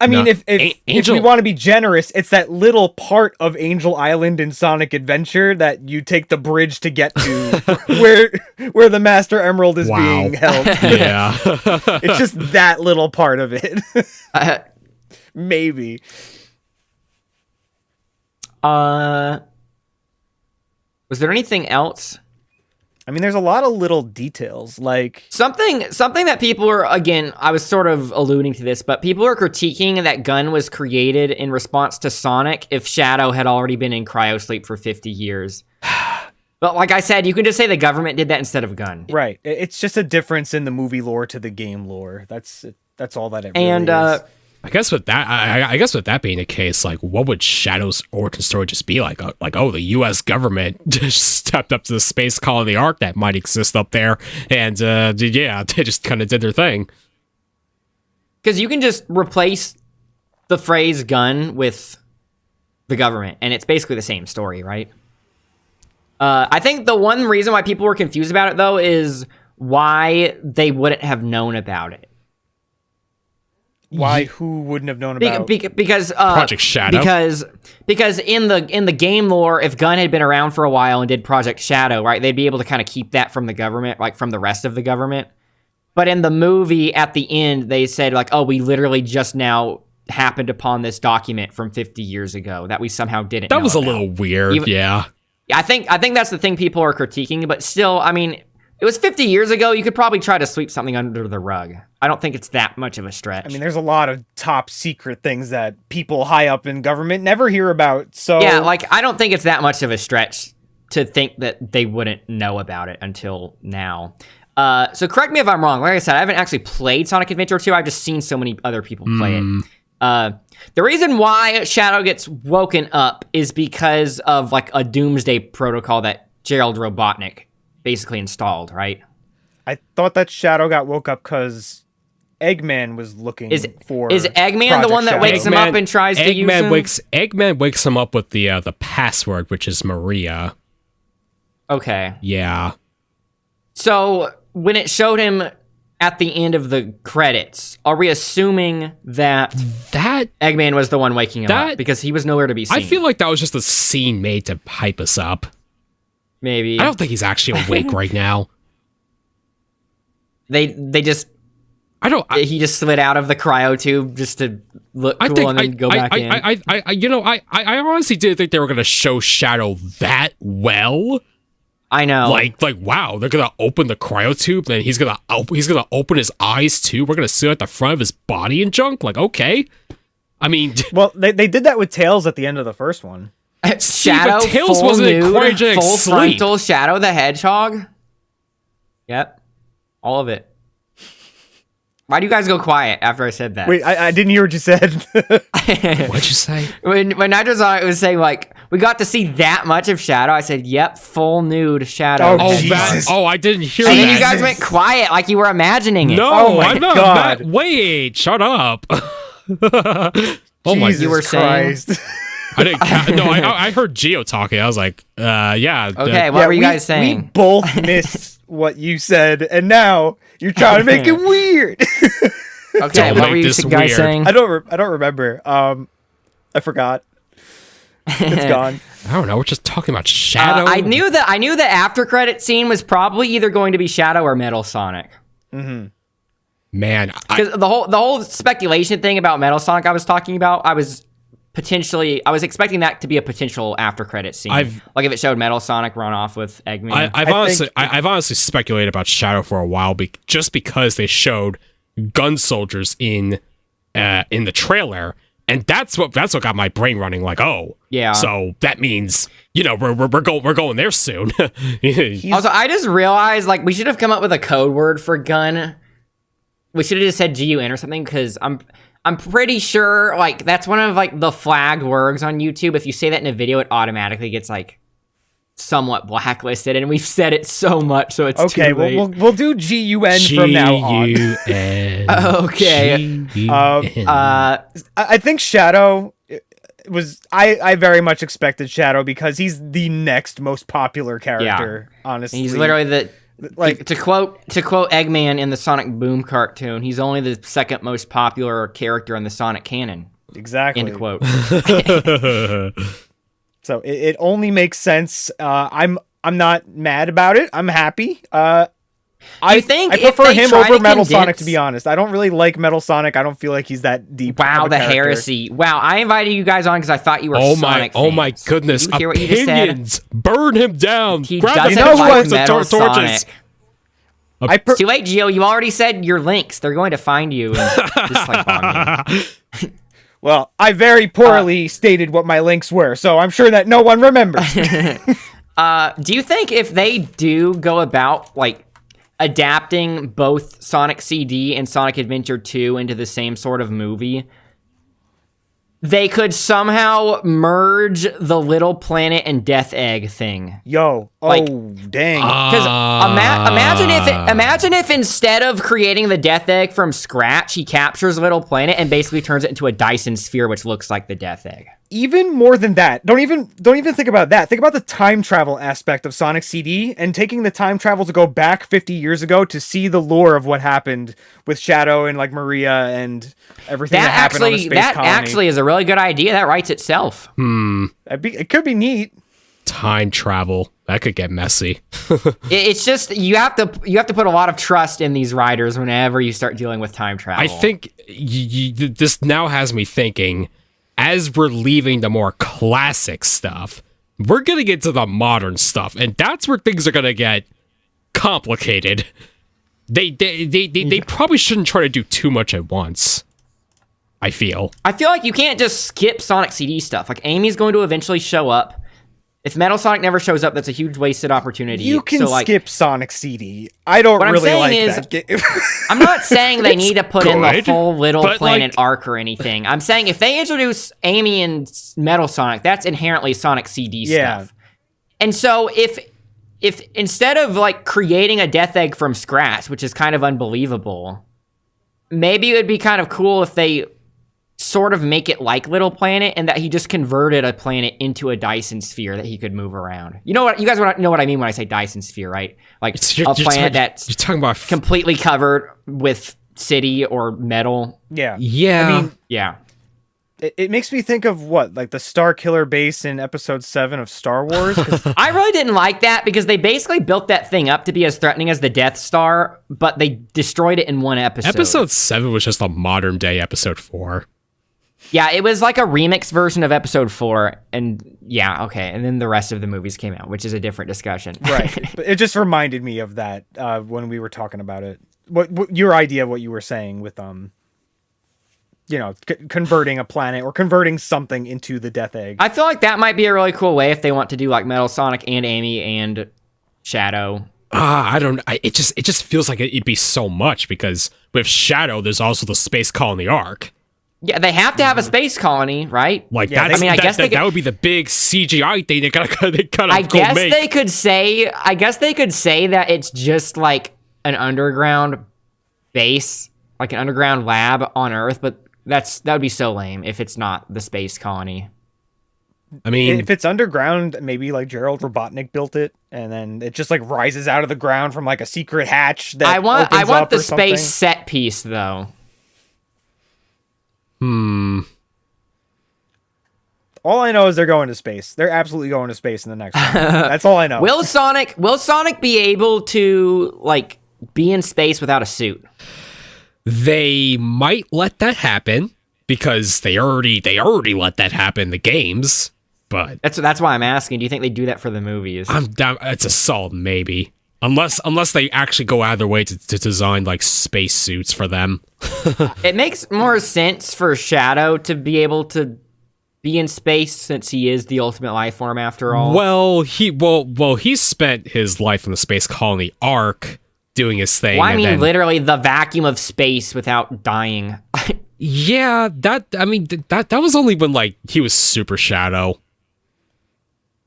S2: I mean,
S3: No.
S2: if
S3: Angel-
S2: we want to be generous, it's that little part of Angel Island in Sonic Adventure that you take the bridge to get to, where the Master Emerald is
S3: Wow.
S2: being held.
S3: Yeah.
S2: It's just that little part of it. Maybe.
S1: Was there anything else?
S2: I mean, there's a lot of little details, like
S1: Something that people are, again, I was sort of alluding to this, but people are critiquing that gun was created in response to Sonic if Shadow had already been in cryosleep for 50 years. But like I said, you can just say the government did that instead of gun.
S2: right. It's just a difference in the movie lore to the game lore. That's all that it really
S1: And
S2: is.
S3: I guess with that being the case, like, what would Shadow's origin story just be like? Like, oh, the U.S. government just stepped up to the space colony arc that might exist up there, and they just kind of did their thing.
S1: Because you can just replace the phrase gun with the government, and it's basically the same story, right? I think the one reason why people were confused about it, though, is why they wouldn't have known about it.
S2: Why? Who wouldn't have known about?
S1: Because
S3: Project Shadow?
S1: Because in the game lore, if Gunn had been around for a while and did Project Shadow, right, they'd be able to kind of keep that from the government, like from the rest of the government. But in the movie, at the end, they said like, "Oh, we literally just now happened upon this document from 50 years ago that we somehow didn't."
S3: That was a
S1: about."
S3: little weird.
S1: Even-
S3: yeah.
S1: I think that's the thing people are critiquing, but still, I mean, It was 50 years ago. You could probably try to sweep something under the rug. I don't think it's that much of a stretch.
S2: I mean, there's a lot of top secret things that people high up in government never hear about. So
S1: yeah, like I don't think it's that much of a stretch to think that they wouldn't know about it until now. So correct me if I'm wrong. Like I said, I haven't actually played Sonic Adventure 2. I've just seen so many other people play it. The reason why Shadow gets woken up is because of like a doomsday protocol that Gerald Robotnik basically installed, right?
S2: I thought that Shadow got woke up because Eggman was looking for.
S1: Is Eggman
S2: Project
S1: the one that
S2: Shadow.
S1: wakes him up and tries to use him?
S3: Eggman wakes him up with the password, which is Maria.
S1: Okay.
S3: Yeah.
S1: So when it showed him at the end of the credits, are we assuming that Eggman was the one waking him up? Because he was nowhere to be seen.
S3: I feel like that was just a scene made to hype us up.
S1: Maybe.
S3: I don't think he's actually awake right now.
S1: They just... he just slid out of the cryo tube just to look cool and then go back in.
S3: I honestly didn't think they were going to show Shadow that well.
S1: I know.
S3: Like, wow, they're gonna open the cryo tube, and he's gonna open his eyes too. We're gonna see at the front of his body and junk. Like, okay. I mean,
S2: well, they did that with Tails at the end of the first one.
S1: Shadow,
S3: but Tails
S1: full
S3: wasn't
S1: nude,
S3: cryogenic
S1: full
S3: sleep.
S1: frontal Shadow the Hedgehog. Yep, all of it. Why do you guys go quiet after I said that?
S2: Wait, I didn't hear what you said.
S3: What'd you say?
S1: When Nitro's was saying, like, we got to see that much of Shadow, I said, yep, full nude Shadow.
S2: Oh, Jesus.
S3: I didn't hear
S1: and
S3: that.
S1: And then you guys went quiet like you were imagining it.
S3: No,
S2: oh my
S3: I'm not.
S2: God.
S3: Wait, shut up.
S2: Jesus
S1: you were
S2: Christ.
S3: I didn't. No, I heard Geo talking. I was like, yeah.
S1: Okay, what were you guys saying?
S2: We both missed what you said, and now you're trying to make it weird.
S1: Okay, what were you guys saying?
S2: I don't remember. I forgot. It's gone.
S3: I don't know. We're just talking about Shadow.
S1: I knew the after credit scene was probably either going to be Shadow or Metal Sonic.
S2: Mm-hmm.
S3: Man,
S1: because the whole speculation thing about Metal Sonic I was talking about, I was expecting that to be a potential after credit scene. Like if it showed Metal Sonic run off with Eggman.
S3: I've honestly speculated about Shadow for a while, just because they showed gun soldiers in the trailer, and that's what got my brain running. Like, oh, yeah. So that means we're going there soon.
S1: Also, I just realized like we should have come up with a code word for gun. We should have just said GUN or something, because I'm pretty sure like that's one of like the flagged words on YouTube. If you say that in a video, it automatically gets like somewhat blacklisted, and we've said it so much, so it's
S2: okay.
S1: Too late.
S2: We'll do GUN from now on.
S1: Okay.
S2: I think Shadow was. I very much expected Shadow because he's the next most popular character. Yeah. Honestly,
S1: he's literally to quote Eggman in the Sonic Boom cartoon, he's only the second most popular character in the Sonic canon.
S2: Exactly.
S1: End quote.
S2: So it only makes sense. I'm not mad about it. I'm happy. I prefer him over Metal Sonic, to be honest. I don't really like Metal Sonic. I don't feel like he's that deep.
S1: Wow, the heresy. Wow, I invited you guys on because I thought you were Sonic fans.
S3: Oh my goodness.
S1: Did you hear what you just said?
S3: Burn him down.
S1: He
S3: Grab
S1: doesn't like Metal
S3: torches.
S1: Sonic. It's too late, Geo. You already said your links. They're going to find you and just like bomb you.
S2: Well, I very poorly stated what my links were, so I'm sure that no one remembers.
S1: Do you think if they do go about like adapting both Sonic CD and Sonic Adventure 2 into the same sort of movie, they could somehow merge the Little Planet and Death Egg thing?
S2: Yo,
S1: like,
S2: dang!
S1: Because imagine if instead of creating the Death Egg from scratch, he captures Little Planet and basically turns it into a Dyson sphere, which looks like the Death Egg.
S2: Even more than that, don't even think about that. Think about the time travel aspect of Sonic CD and taking the time travel to go back 50 years ago to see the lore of what happened with Shadow and like Maria and everything that happened on the space colony. That actually
S1: is a really good idea. That writes itself.
S2: It could be neat.
S3: Time travel. That could get messy.
S1: It's just you have to put a lot of trust in these writers whenever you start dealing with time travel.
S3: I think this now has me thinking, as we're leaving the more classic stuff, we're gonna get to the modern stuff, and that's where things are gonna get complicated. They probably shouldn't try to do too much at once. I feel
S1: like you can't just skip Sonic CD stuff. Like, Amy's going to eventually show up. If Metal Sonic never shows up, that's a huge wasted opportunity.
S2: You can skip Sonic CD. I don't really like that game.
S1: I'm not saying they need to put in the full Little Planet arc or anything. I'm saying if they introduce Amy and Metal Sonic, that's inherently Sonic CD stuff. And so if instead of like creating a Death Egg from scratch, which is kind of unbelievable, maybe it would be kind of cool if they sort of make it like Little Planet, and that he just converted a planet into a Dyson sphere that he could move around. You know what? You guys know what I mean when I say Dyson sphere, right? Like a planet that's
S3: you're talking about
S1: completely covered with city or metal.
S2: Yeah.
S3: I mean,
S1: yeah.
S2: It makes me think of like the Star Killer base in Episode 7 of Star Wars.
S1: I really didn't like that because they basically built that thing up to be as threatening as the Death Star, but they destroyed it in one episode.
S3: Episode 7 was just a modern day Episode 4.
S1: Yeah, it was like a remix version of Episode 4, and yeah, okay, and then the rest of the movies came out, which is a different discussion.
S2: Right, but it just reminded me of that when we were talking about it. What your idea of what you were saying with converting a planet or converting something into the Death Egg.
S1: I feel like that might be a really cool way if they want to do like Metal Sonic and Amy and Shadow.
S3: I don't. It just feels like it'd be so much because with Shadow, there's also the space colony arc.
S1: Yeah, they have to have a space colony, right?
S3: Like that. I guess that would be the big CGI thing they gotta.
S1: I guess they could say that it's just like an underground base, like an underground lab on Earth, but that would be so lame if it's not the space colony.
S3: I mean,
S2: if it's underground, maybe like Gerald Robotnik built it, and then it just like rises out of the ground from like a secret hatch. That
S1: I want the
S2: something.
S1: space set piece though.
S2: All I know is they're going to space. They're absolutely going to space in the next one. That's all I know.
S1: Will Sonic be able to like be in space without a suit?
S3: They might let that happen because they already let that happen in the games. But
S1: that's why I'm asking. Do you think they do that for the movies?
S3: I'm down. It's a solid maybe. Unless they actually go out of their way to design like space suits for them.
S1: It makes more sense for Shadow to be able to be in space since he is the ultimate life form after all.
S3: Well, he spent his life in the space colony arc doing his thing.
S1: Well, I mean, literally the vacuum of space without dying.
S3: Yeah, that was only when like he was Super Shadow.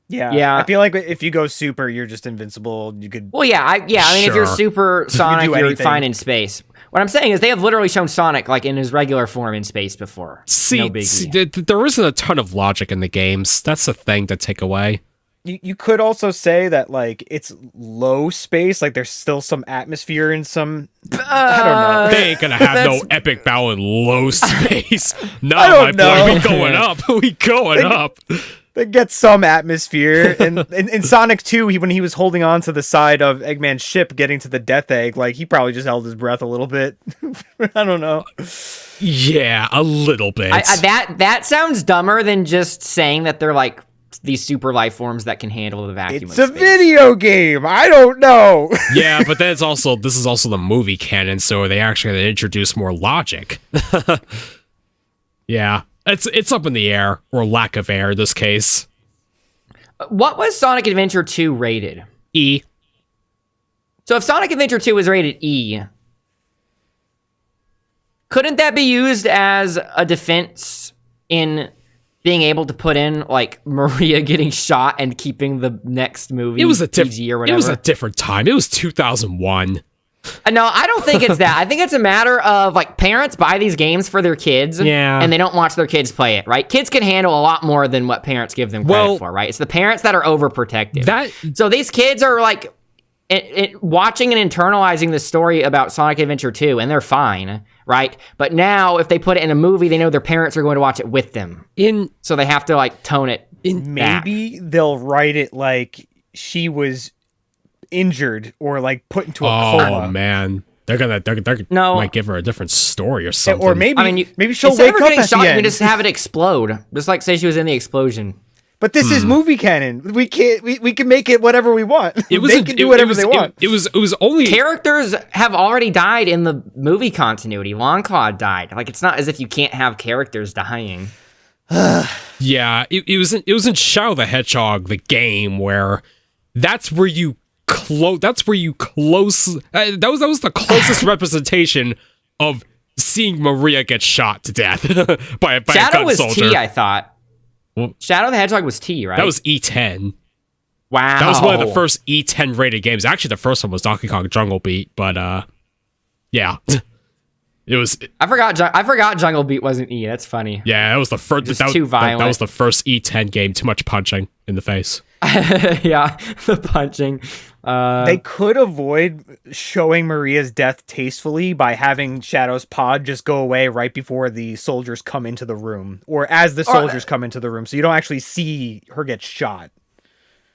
S2: Yeah. I feel like if you go super, you're just invincible. You could.
S1: Well, I mean, if you're Super Sonic, you're fine in space. What I'm saying is they have literally shown Sonic like in his regular form in space before.
S3: See, there isn't a ton of logic in the games. That's the thing to take away.
S2: You could also say that like it's low space, like there's still some atmosphere in some. I don't know.
S3: They ain't gonna have no epic battle in low space. No, my boy, we going up. We going up.
S2: They get some atmosphere. And in Sonic 2, when he was holding on to the side of Eggman's ship getting to the Death Egg, like he probably just held his breath a little bit. I don't know.
S3: Yeah, a little bit.
S1: That sounds dumber than just saying that they're like these super life forms that can handle the vacuum.
S2: It's a video game. I don't know.
S3: Yeah, but then this is also the movie canon, so they actually had to introduce more logic. Yeah. It's up in the air, or lack of air in this case.
S1: What was Sonic Adventure 2 rated?
S3: E.
S1: So if Sonic Adventure 2 was rated E, couldn't that be used as a defense in being able to put in like Maria getting shot and keeping the next movie PG or whatever?
S3: It was a different time. It was 2001.
S1: No, I don't think it's that. I think it's a matter of like parents buy these games for their kids, and they don't watch their kids play it, right? Kids can handle a lot more than what parents give them credit for, right? It's the parents that are overprotective. So these kids are like watching and internalizing the story about Sonic Adventure 2, and they're fine, right? But now if they put it in a movie, they know their parents are going to watch it with them. So they have to like tone it.
S2: Maybe they'll write it like she was injured or like put into a coma.
S3: Oh man, they're gonna might give her a different story or something.
S2: Or maybe she'll
S1: instead
S2: wake
S1: of
S2: up
S1: getting
S2: at
S1: shot,
S2: the
S1: you
S2: end.
S1: can just have it explode, just like say she was in the explosion.
S2: But this is movie canon. We can make it whatever we want.
S3: It was
S2: they can do whatever they want.
S3: It was only
S1: Characters have already died in the movie continuity. Longclaw died. Like, it's not as if you can't have characters dying.
S3: Yeah, it was in Shadow the Hedgehog, the game, where that's where you close. That was the closest representation of seeing Maria get shot to death by a
S1: Shadow
S3: gun
S1: was
S3: soldier.
S1: T, I thought.
S3: Well,
S1: Shadow the Hedgehog was T, right?
S3: That was E10.
S1: Wow.
S3: That was one of the first E10 rated games. Actually, the first one was Donkey Kong Jungle Beat, but yeah, it was.
S1: I forgot Jungle Beat wasn't E. That's funny.
S3: Yeah, that was the first.
S1: Just too violent.
S3: That was the first E10 game. Too much punching in the face.
S1: Yeah, the punching.
S2: They could avoid showing Maria's death tastefully by having Shadow's pod just go away right before the soldiers come into the room, or as the soldiers come into the room, so you don't actually see her get shot.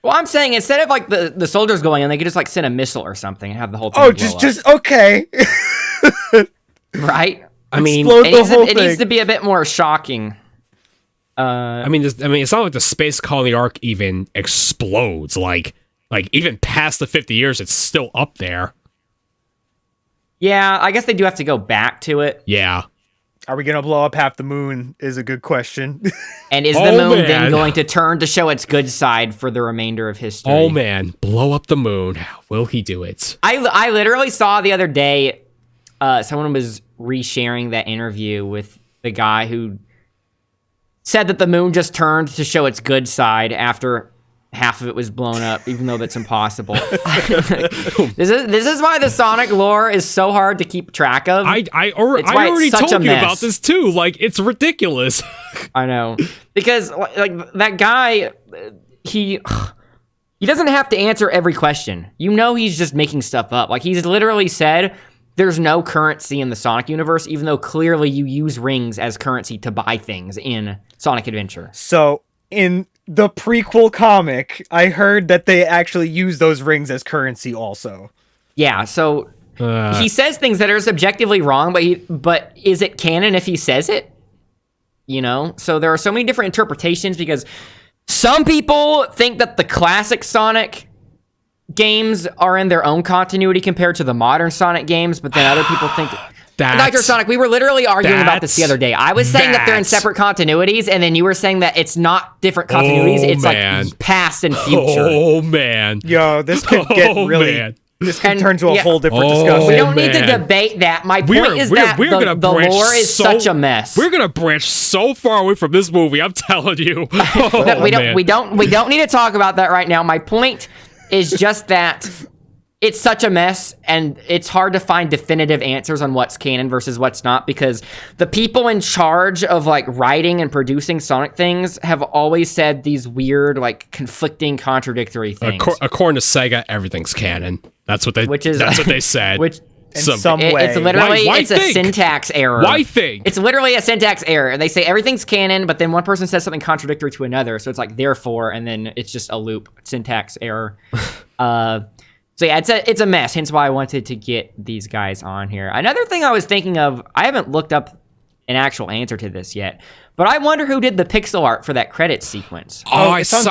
S1: Well, I'm saying instead of like the soldiers going in, they could just like send a missile or something and have the whole thing.
S2: Oh,
S1: blow up.
S2: just okay.
S1: Right. I mean,
S2: Explode the whole
S1: it needs
S2: thing.
S1: to be a bit more shocking.
S3: I mean, it's not like the space colony arc even explodes. Like even past the 50 years, it's still up there.
S1: Yeah, I guess they do have to go back to it.
S3: Yeah.
S2: Are we gonna blow up half the moon? Is a good question.
S1: And is the moon then going to turn to show its good side for the remainder of history?
S3: Oh man, blow up the moon. Will he do it?
S1: I literally saw the other day, someone was resharing that interview with the guy who said that the moon just turned to show its good side after half of it was blown up, even though that's impossible. This is why the Sonic lore is so hard to keep track of.
S3: I already told you about this too. Like, it's ridiculous.
S1: I know, because like that guy, he doesn't have to answer every question. You know, he's just making stuff up. Like, he's literally said there's no currency in the Sonic universe, even though clearly you use rings as currency to buy things in Sonic Adventure.
S2: So in the prequel comic, I heard that they actually use those rings as currency also.
S1: Yeah, so he says things that are subjectively wrong, but is it canon if he says it? You know? So there are so many different interpretations, because some people think that the classic Sonic games are in their own continuity compared to the modern Sonic games, but then other people think... Nitro Sonic, we were literally arguing about this the other day. I was saying that they're in separate continuities, and then you were saying that it's not different continuities. It's like past and future.
S3: Oh, man.
S2: Yo, this could get really...
S3: Man.
S2: This could turn to a whole different
S1: We
S2: discussion.
S1: don't need to debate that. My point is that the lore is such a mess.
S3: We're gonna branch so far away from this movie. I'm telling you.
S1: We don't need to talk about that right now. My point is just that it's such a mess, and it's hard to find definitive answers on what's canon versus what's not, because the people in charge of like writing and producing Sonic things have always said these weird, like, conflicting, contradictory things.
S3: According to Sega, everything's canon. That's what they. That's what they said.
S1: Which
S2: in some way.
S1: It's literally
S3: Why
S1: it's a syntax error.
S3: Why think?
S1: It's literally a syntax error. They say everything's canon, but then one person says something contradictory to another, so it's like therefore, and then it's just a loop. Syntax error. So yeah, it's a mess, hence why I wanted to get these guys on here. Another thing I was thinking of, I haven't looked up an actual answer to this yet, but I wonder who did the pixel art for that credit sequence.
S3: I saw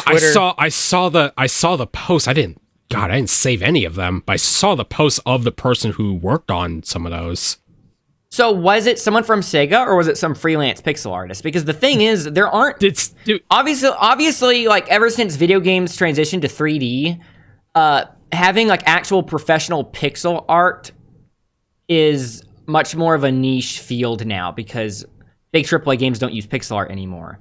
S3: the post. I didn't save any of them, but I saw the post of the person who worked on some of those.
S1: So was it someone from Sega, or was it some freelance pixel artist? Because the thing is, there aren't... Obviously, like, ever since video games transitioned to 3D, having like actual professional pixel art is much more of a niche field now, because big AAA games don't use pixel art anymore.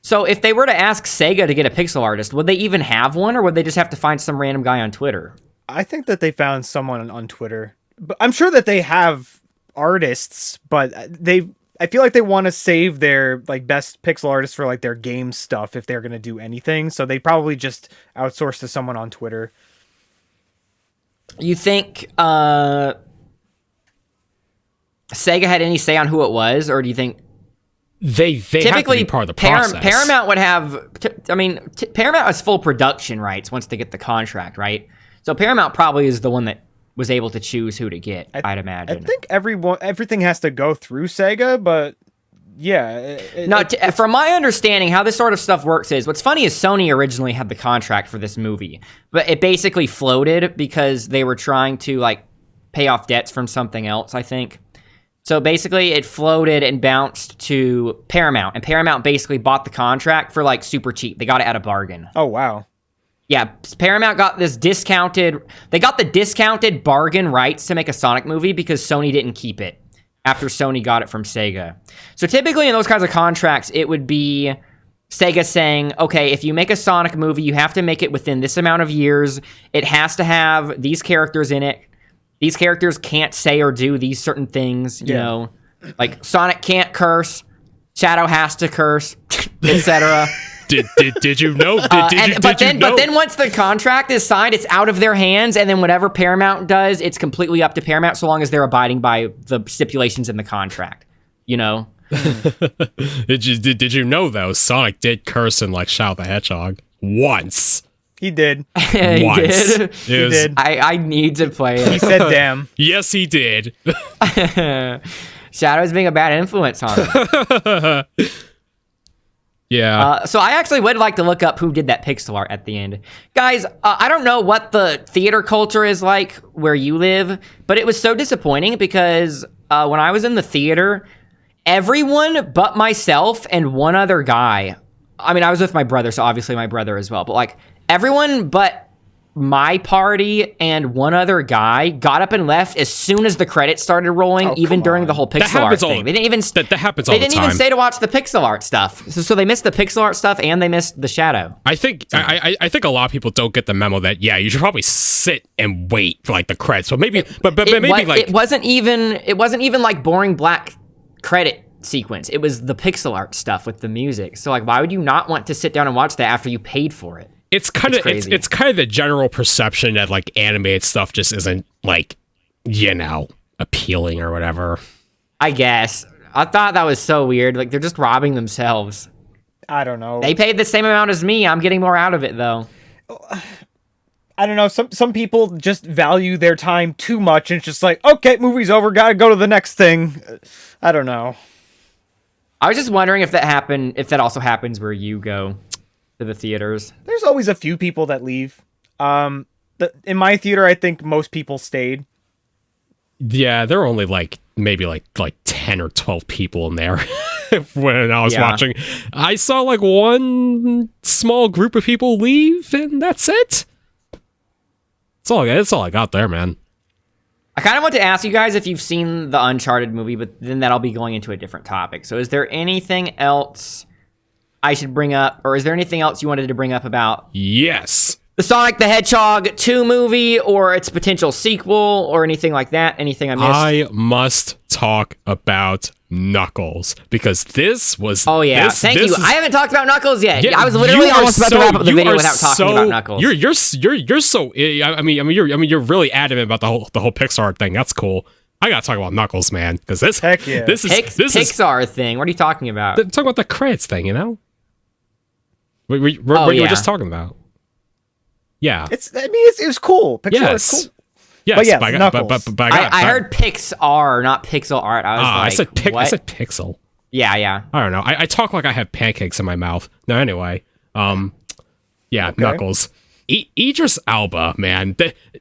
S1: So if they were to ask Sega to get a pixel artist, would they even have one, or would they just have to find some random guy on Twitter?
S2: I think that they found someone on Twitter. But I'm sure that they have artists, but I feel like they want to save their like best pixel artists for like their game stuff if they're going to do anything. So they probably just outsource to someone on Twitter.
S1: You think Sega had any say on who it was, or do you think
S3: they typically have to be part of the process?
S1: Paramount would have. Paramount has full production rights once they get the contract, right? So Paramount probably is the one that was able to choose who to get. I'd imagine.
S2: I think everything has to go through Sega, but yeah.
S1: From my understanding, how this sort of stuff works is, what's funny is Sony originally had the contract for this movie, but it basically floated because they were trying to like pay off debts from something else, I think. So basically it floated and bounced to Paramount, and Paramount basically bought the contract for like super cheap. They got it at a bargain.
S2: Oh, wow.
S1: Yeah, Paramount got this discounted bargain rights to make a Sonic movie because Sony didn't keep it after Sony got it from Sega. So typically in those kinds of contracts, it would be Sega saying, okay, if you make a Sonic movie, you have to make it within this amount of years. It has to have these characters in it. These characters can't say or do these certain things, you know. Like Sonic can't curse, Shadow has to curse, etc.
S3: Did you know?
S1: But then once the contract is signed, it's out of their hands, and then whatever Paramount does, it's completely up to Paramount, so long as they're abiding by the stipulations in the contract. You know.
S3: Did you know though? Sonic did curse in like Shadow the Hedgehog once.
S2: He did.
S1: He did.
S2: He did.
S1: I need to play it.
S2: He said, "Damn."
S3: Yes, he did.
S1: Shadow's being a bad influence on him.
S3: Yeah.
S1: So I actually would like to look up who did that pixel art at the end. Guys, I don't know what the theater culture is like where you live, but it was so disappointing because when I was in the theater, everyone but myself and one other guy, I mean, I was with my brother, so obviously my brother as well, but like everyone but my party and one other guy got up and left as soon as the credits started rolling, even during the whole pixel art thing. They didn't even
S3: that happens all the time.
S1: They didn't even stay to watch the pixel art stuff. So they missed the pixel art stuff and they missed the shadow.
S3: I think I think a lot of people don't get the memo that you should probably sit and wait for like the credits. So maybe it wasn't even like boring black credit sequence. It was the pixel art stuff with the music. So like, why would you not want to sit down and watch that after you paid for it? It's kind of the general perception that like animated stuff just isn't like, appealing or whatever.
S1: I guess. I thought that was so weird. Like they're just robbing themselves.
S2: I don't know.
S1: They paid the same amount as me. I'm getting more out of it though.
S2: I don't know. Some people just value their time too much, and it's just like, okay, movie's over, gotta go to the next thing. I don't know.
S1: I was just wondering if that also happens where you go to the theaters.
S2: There's always a few people that leave. In my theater, I think most people stayed.
S3: Yeah, there were only maybe 10 or 12 people in there when I was watching. I saw like one small group of people leave, and that's it. That's all I got there, man.
S1: I kind of want to ask you guys if you've seen the Uncharted movie, but then that'll be going into a different topic. So is there anything else I should bring up, or is there anything else you wanted to bring up about
S3: Yes.
S1: the Sonic the Hedgehog 2 movie, or its potential sequel, or anything like that? Anything I missed?
S3: I must talk about Knuckles, because this was...
S1: Oh, yeah. Thank you. I haven't talked about Knuckles yet. Yeah, I was literally almost about to wrap up the video without talking about Knuckles.
S3: You're so... you're really adamant about the whole Pixar thing. That's cool. I gotta talk about Knuckles, man, because this...
S2: Heck yeah.
S3: This is
S1: Pixar thing. What are you talking about?
S3: Talk about the credits thing, you know? What you were just talking about. Yeah.
S2: It was cool. Pixar is cool.
S3: Yes,
S2: but Knuckles.
S1: I heard Pixar, not pixel art. I said
S3: pixel.
S1: Yeah.
S3: I don't know. I talk like I have pancakes in my mouth. No, anyway. Okay. Knuckles. Idris Elba, man.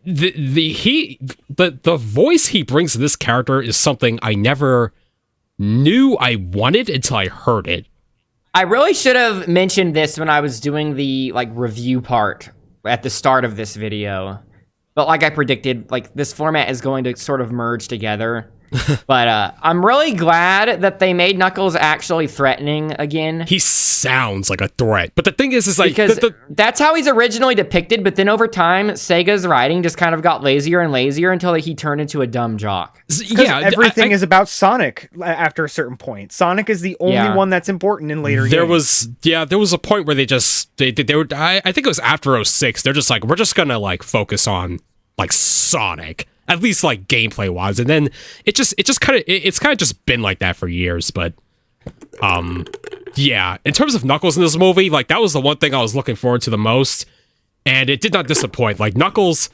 S3: The voice he brings to this character is something I never knew I wanted until I heard it.
S1: I really should have mentioned this when I was doing the review part at the start of this video. But like I predicted, this format is going to sort of merge together. But I'm really glad that they made Knuckles actually threatening again.
S3: He sounds like a threat. But the thing is
S1: because that's how he's originally depicted. But then over time, Sega's writing just kind of got lazier and lazier until he turned into a dumb jock.
S2: Yeah, everything is about Sonic after a certain point. Sonic is the only one that's important in later games.
S3: There was a point where they were, I think it was after 06. They're just like, we're just gonna focus on Sonic, at least gameplay wise, and then it's kind of just been like that for years. But in terms of Knuckles in this movie, that was the one thing I was looking forward to the most, and it did not disappoint. Knuckles,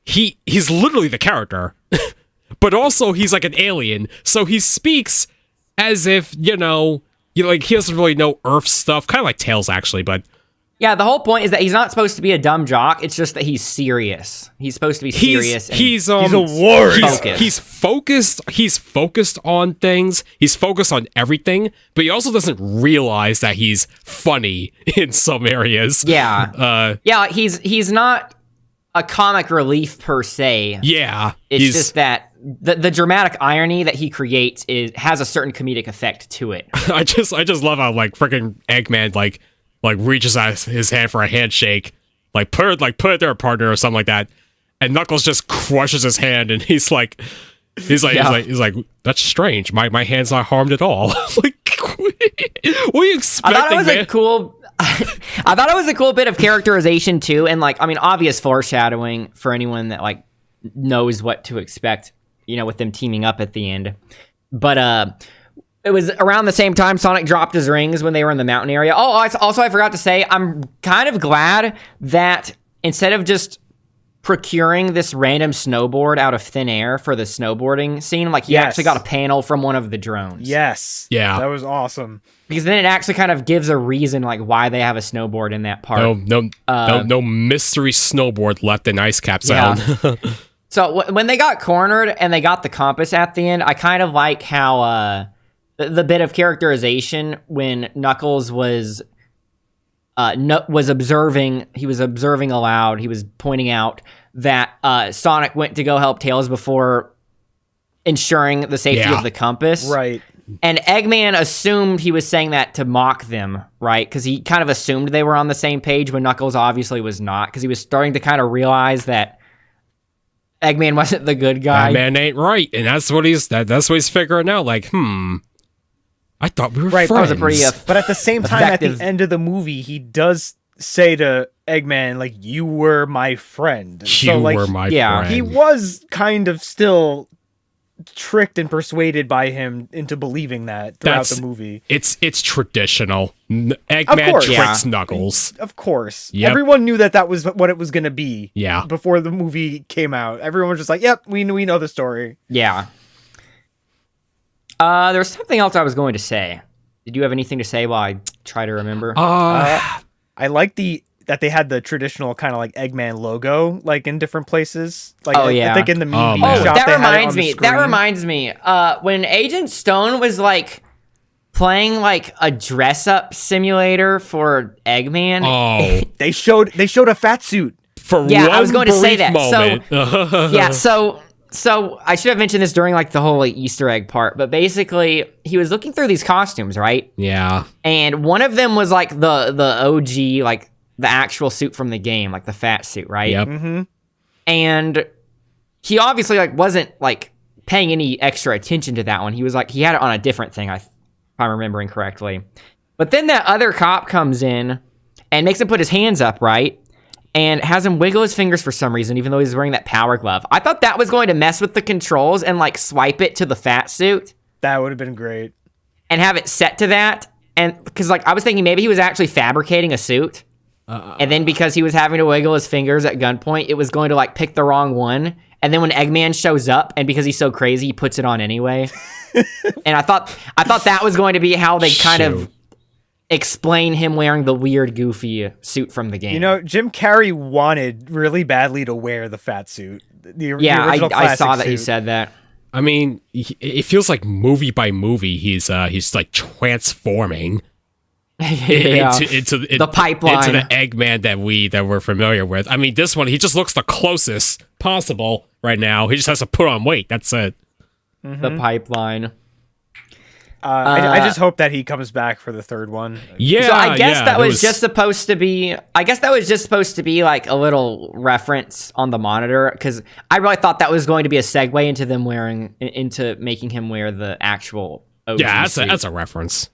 S3: he's literally the character, but also he's like an alien, so he speaks as if, like he doesn't really know Earth stuff, kind of like Tails actually, but
S1: Yeah, the whole point is that he's not supposed to be a dumb jock. It's just that he's serious. He's supposed to be serious.
S2: He's a warrior.
S3: He's focused. He's focused on things. He's focused on everything, but he also doesn't realize that he's funny in some areas.
S1: Yeah. He's not a comic relief per se.
S3: Yeah.
S1: It's just that the dramatic irony that he creates has a certain comedic effect to it.
S3: I just love how like freaking Eggman like reaches out his hand for a handshake, put it there, partner, or something like that, and Knuckles just crushes his hand, and he's like, that's strange. My hand's not harmed at all. Like, what are you expecting?
S1: I thought it was a cool bit of characterization too, and obvious foreshadowing for anyone that knows what to expect, with them teaming up at the end. But it was around the same time Sonic dropped his rings when they were in the mountain area. Oh, also I forgot to say, I'm kind of glad that instead of just procuring this random snowboard out of thin air for the snowboarding scene, he actually got a panel from one of the drones.
S2: Yes.
S3: Yeah.
S2: That was awesome.
S1: Because then it actually kind of gives a reason why they have a snowboard in that part.
S3: No mystery snowboard left in Ice Cap Sound.
S1: Yeah. So when they got cornered and they got the compass at the end, I kind of like how the bit of characterization when Knuckles was observing. He was observing aloud. He was pointing out that Sonic went to go help Tails before ensuring the safety of the compass.
S2: Right.
S1: And Eggman assumed he was saying that to mock them, right? Because he kind of assumed they were on the same page when Knuckles obviously was not, because he was starting to kind of realize that Eggman wasn't the good guy.
S3: Eggman ain't right, and that's what he's figuring out. I thought we were friends.
S1: That was a pretty
S2: but at the same time, effective. At the end of the movie, he does say to Eggman, you were my friend.
S3: You were my friend.
S2: He was kind of still tricked and persuaded by him into believing that throughout the movie.
S3: It's traditional. Eggman tricks Knuckles.
S2: Of course.
S3: Yep.
S2: Everyone knew that was what it was going to be.
S3: Yeah.
S2: Before the movie came out. Everyone was just like, yep, we know the story.
S1: Yeah. There was something else I was going to say. Did you have anything to say while I try to remember?
S2: I like that they had the traditional kind of Eggman logo in different places. I think in the meme shop
S1: that
S2: they
S1: reminds
S2: had it on the
S1: me.
S2: screen.
S1: That reminds me. When Agent Stone was playing a dress-up simulator for Eggman.
S3: Oh,
S2: they showed a fat suit.
S1: I was going to say that.
S3: Moment.
S1: So I should have mentioned this during the whole Easter egg part, but basically he was looking through these costumes, right?
S3: Yeah.
S1: And one of them was the OG, the actual suit from the game, the fat suit, right?
S3: Yep.
S2: Mm-hmm.
S1: And he obviously wasn't paying any extra attention to that one. He was he had it on a different thing, if I'm remembering correctly. But then that other cop comes in and makes him put his hands up, right? And has him wiggle his fingers for some reason, even though he's wearing that power glove. I thought that was going to mess with the controls and swipe it to the fat suit.
S2: That would have been great.
S1: And have it set to that. And because I was thinking maybe he was actually fabricating a suit. And then because he was having to wiggle his fingers at gunpoint, it was going to pick the wrong one. And then when Eggman shows up, and because he's so crazy, he puts it on anyway. And I thought that was going to be how they kind of explain him wearing the weird, goofy suit from the game.
S2: Jim Carrey wanted really badly to wear the fat suit. The original
S1: I saw that
S2: suit.
S1: he said that.
S3: I mean, it feels like movie by movie he's transforming into
S1: the pipeline,
S3: into the Eggman that we're familiar with. I mean, this one he just looks the closest possible right now. He just has to put on weight. That's it.
S2: Mm-hmm.
S1: The pipeline.
S2: I just hope that he comes back for the third one.
S3: Yeah.
S1: So I guess that was just supposed to be. I guess that was just supposed to be a little reference on the monitor, because I really thought that was going to be a segue into them into making him wear the actual OG suit.
S3: That's a reference.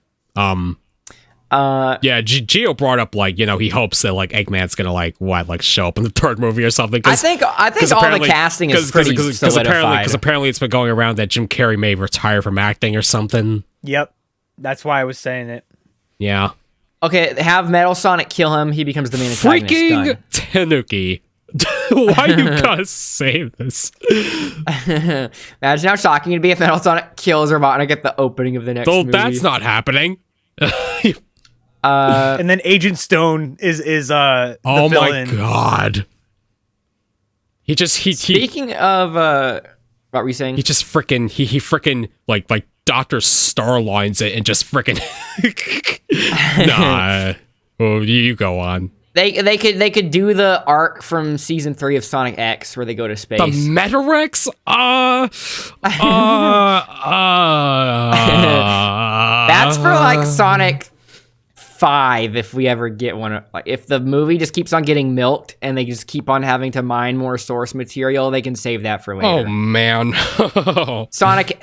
S3: Geo brought up he hopes that Eggman's gonna show up in the third movie or something.
S1: I think all the casting is pretty solidified.
S3: Because apparently it's been going around that Jim Carrey may retire from acting or something.
S2: Yep, that's why I was saying it.
S3: Yeah.
S1: Okay, have Metal Sonic kill him. He becomes the main antagonist.
S3: Freaking Tanuki. Why you gotta say this?
S1: Imagine how shocking it'd be if Metal Sonic kills Robotnik at the opening of the next movie.
S3: That's not happening.
S2: And then Agent Stone is the
S3: oh
S2: villain.
S3: my god. He
S1: Speaking of what were you saying?
S3: he freaking like Dr. Starlines it and just freaking nah. Well, you go on.
S1: They could do the arc from season 3 of Sonic X where they go to space.
S3: The Metarex?
S1: That's for like Sonic 5 if we ever get one. Like if the movie just keeps on getting milked and they just keep on having to mine more source material, they can save that for later.
S3: Oh man.
S1: Sonic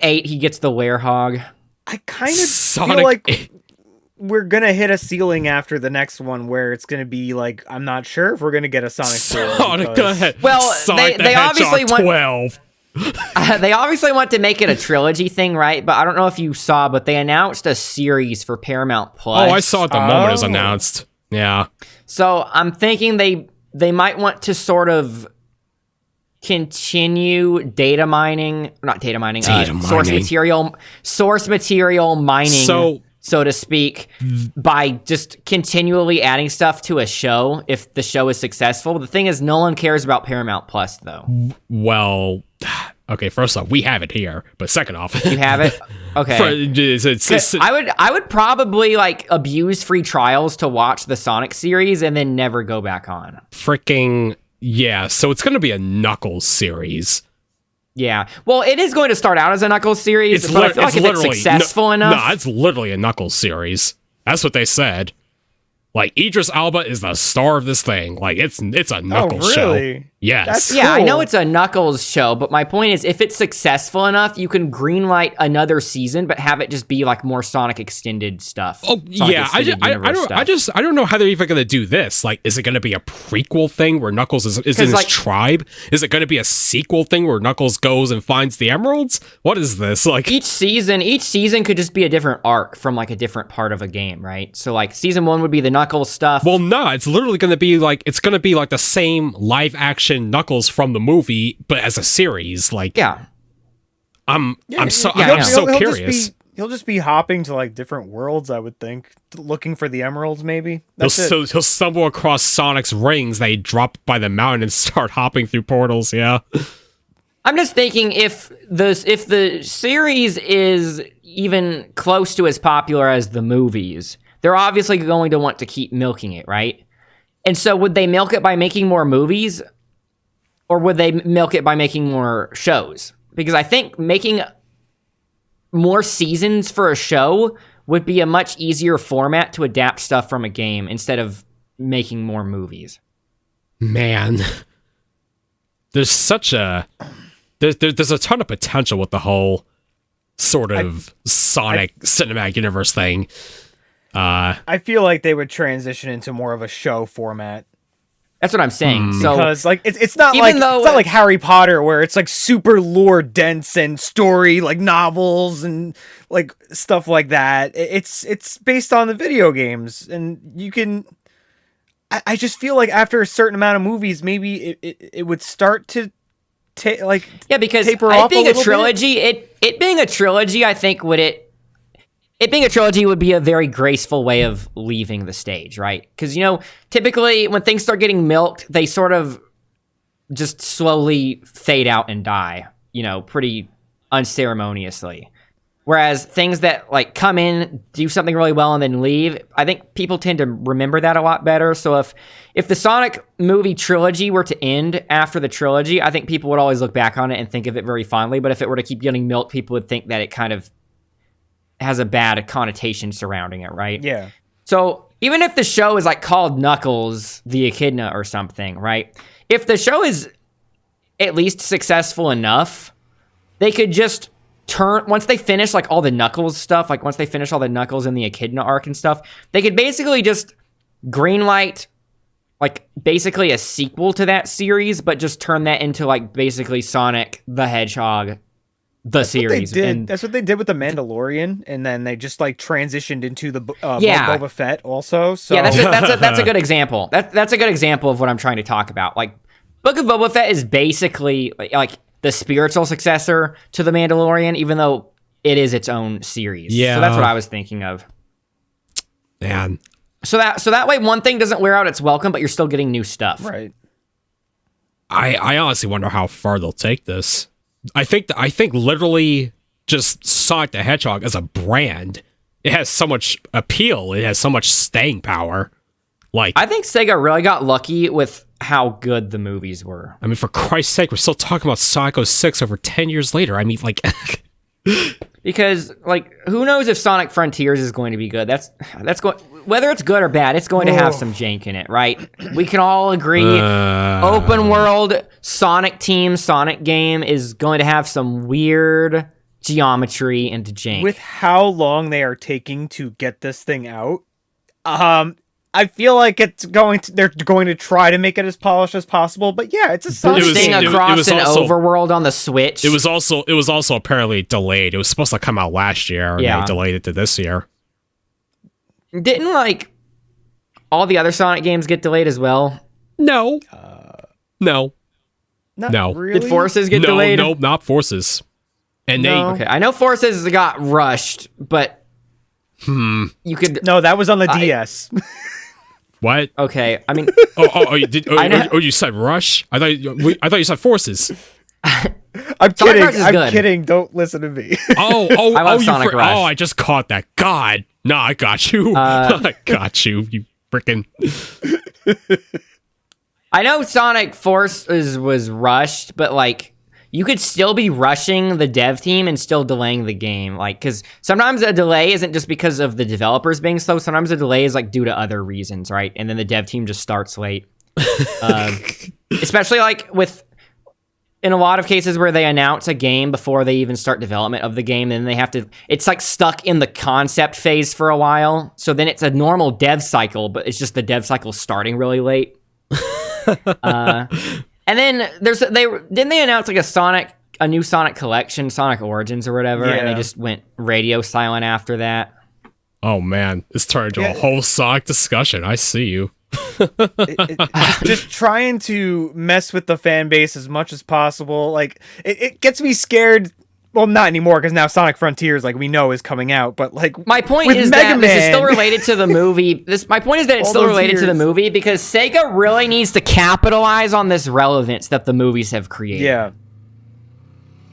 S1: 8, he gets the werehog.
S2: I kind of
S3: Sonic
S2: feel like
S3: 8.
S2: we're gonna hit a ceiling after the next one where it's gonna be like, I'm not sure if we're gonna get a Sonic 4.
S3: Sonic the Hedgehog.
S1: Well,
S3: Sonic
S1: they
S3: the
S1: obviously
S3: Hedgehog
S1: want
S3: 12.
S1: they obviously want to make it a trilogy thing, right? But I don't know if you saw, but they announced a series for Paramount Plus.
S3: Oh, I saw it the moment it was
S2: Oh.
S3: announced. Yeah.
S1: So I'm thinking they might want to sort of continue source material mining, so to speak, by just continually adding stuff to a show if the show is successful. The thing is, no one cares about Paramount Plus, though.
S3: Well, okay, first off, we have it here, but second off,
S1: You have it? Okay. I would probably like abuse free trials to watch the Sonic series and then never go back on.
S3: freaking yeah, so it's gonna be a Knuckles series.
S1: Yeah. Well, it is going to start out as a Knuckles series, but I feel like if it's successful enough.
S3: No, it's literally a Knuckles series. That's what they said. Like, Idris Elba is the star of this thing. Like, it's a Knuckles show.
S2: Really?
S3: Yes.
S2: That's
S1: Yeah, I
S2: cool.
S1: know it's a Knuckles show, but my point is, if it's successful enough, you can greenlight another season, but have it just be like more Sonic extended stuff.
S3: Oh
S1: Sonic
S3: yeah,
S1: Extended Universe stuff.
S3: I don't know how they're even gonna do this. Like, is it gonna be a prequel thing where Knuckles is in his
S1: like-
S3: tribe? Is it gonna be a sequel thing where Knuckles goes and finds the emeralds? What is this? Like,
S1: Each season could just be a different arc from like a different part of a game, right? So like season 1 would be the Knuckles stuff.
S3: well, no, it's literally gonna be like the same live action Knuckles from the movie, but as a series. Like,
S1: yeah.
S3: I'm so
S2: He'll
S3: curious.
S2: He'll just be hopping to like different worlds, I would think, looking for the emeralds.Maybe
S3: He'll
S2: that's it.
S3: stumble across Sonic's rings that he dropped by the mountain and start hopping through portals. Yeah.
S1: I'm just thinking if the series is even close to as popular as the movies, they're obviously going to want to keep milking it, right? And so would they milk it by making more movies, or would they milk it by making more shows? Because I think making more seasons for a show would be a much easier format to adapt stuff from a game instead of making more movies.
S3: Man, there's such a there's a ton of potential with the whole sort of Sonic cinematic universe thing.
S2: I feel like they would transition into more of a show format.
S1: That's what I'm saying. So
S2: Because like it's not
S1: Even
S2: like
S1: though
S2: it's not like Harry Potter where it's like super lore dense and story like novels and like stuff like that. It's based on the video games, and you can. I just feel like after a certain amount of movies, maybe it would start to
S1: yeah, because
S2: taper
S1: it
S2: off
S1: being
S2: a
S1: a
S2: little
S1: trilogy, it being a trilogy, I think it being a trilogy would be a very graceful way of leaving the stage, right? Because, typically when things start getting milked, they sort of just slowly fade out and die, pretty unceremoniously. Whereas things that like come in, do something really well, and then leave, I think people tend to remember that a lot better. So if the Sonic movie trilogy were to end after the trilogy, I think people would always look back on it and think of it very fondly. But if it were to keep getting milked, people would think that it kind of has a bad connotation surrounding it, right?
S2: Yeah.
S1: So even if the show is like called Knuckles the Echidna or something, right? If the show is at least successful enough, they could just once they finish like all the Knuckles stuff, like once they finish all the Knuckles and the Echidna arc and stuff, they could basically just greenlight like basically a sequel to that series, but just turn that into like basically Sonic the Hedgehog the series. And
S2: That's what they did with the Mandalorian, and then they just like transitioned into the
S1: Yeah.
S2: Boba Fett also. So
S1: yeah, that's a good example. That's a good example of what I'm trying to talk about. Like, Book of Boba Fett is basically like the spiritual successor to the Mandalorian, even though it is its own series.
S3: Yeah.
S1: So that's what I was thinking of.
S3: Man.
S1: So that way one thing doesn't wear out its welcome, but you're still getting new stuff.
S2: right.
S3: I honestly wonder how far they'll take this. I think literally just Sonic the Hedgehog as a brand, it has so much appeal. It has so much staying power. Like,
S1: I think Sega really got lucky with how good the movies were.
S3: I mean, for Christ's sake, we're still talking about Sonic 06 over 10 years later. I mean, like,
S1: Because, like, who knows if Sonic Frontiers is going to be good? That's going, whether it's good or bad, it's going to have some jank in it, right? We can all agree. Open world Sonic team, Sonic game is going to have some weird geometry and jank.
S2: With how long they are taking to get this thing out, I feel like they're going to try to make it as polished as possible. But yeah, it's a Sonic
S1: Boosting
S2: game.
S1: across an
S3: also-
S1: overworld on the Switch.
S3: it was also apparently delayed. It was supposed to come out last year, and
S1: Yeah.
S3: they delayed it to this year.
S1: Didn't, like, all the other Sonic games get delayed as well?
S3: No. No.
S2: Not
S3: No.
S2: really.
S1: Did Forces get
S3: No,
S1: delayed?
S3: no, not Forces. And
S2: No.
S1: Okay, I know Forces got rushed, but you could.
S2: No, that was on the DS.
S3: what?
S1: Okay, I mean,
S3: You said Rush? I thought you said Forces.
S2: I'm
S1: Sonic
S2: kidding.
S1: Rush is
S2: I'm
S1: good.
S2: kidding. Don't listen to me.
S1: I love Sonic Rush.
S3: Oh, I just caught that. God. No, I got you. I got you. You freaking.
S1: I know Sonic Forces was rushed, but like you could still be rushing the dev team and still delaying the game. Like, because sometimes a delay isn't just because of the developers being slow. Sometimes a delay is like due to other reasons, right? And then the dev team just starts late. Especially like in a lot of cases where they announce a game before they even start development of the game, and they have to, it's like stuck in the concept phase for a while. So then it's a normal dev cycle, but it's just the dev cycle starting really late. And then didn't they announce like a new Sonic collection, Sonic Origins or whatever, and they
S2: Yeah.
S1: just went radio silent after that.
S3: Oh man, this turned into a whole Sonic discussion. I see you.
S2: Just trying to mess with the fan base as much as possible. Like it gets me scared. Well, not anymore because now Sonic Frontiers, like we know, is coming out. But like
S1: My point
S2: with
S1: is
S2: Mega
S1: that this is
S2: Man-
S1: still related to the movie. My point is that it's
S2: All
S1: still
S2: those
S1: related to the
S2: years.
S1: movie because Sega really needs to capitalize on this relevance that the movies have created.
S2: Yeah.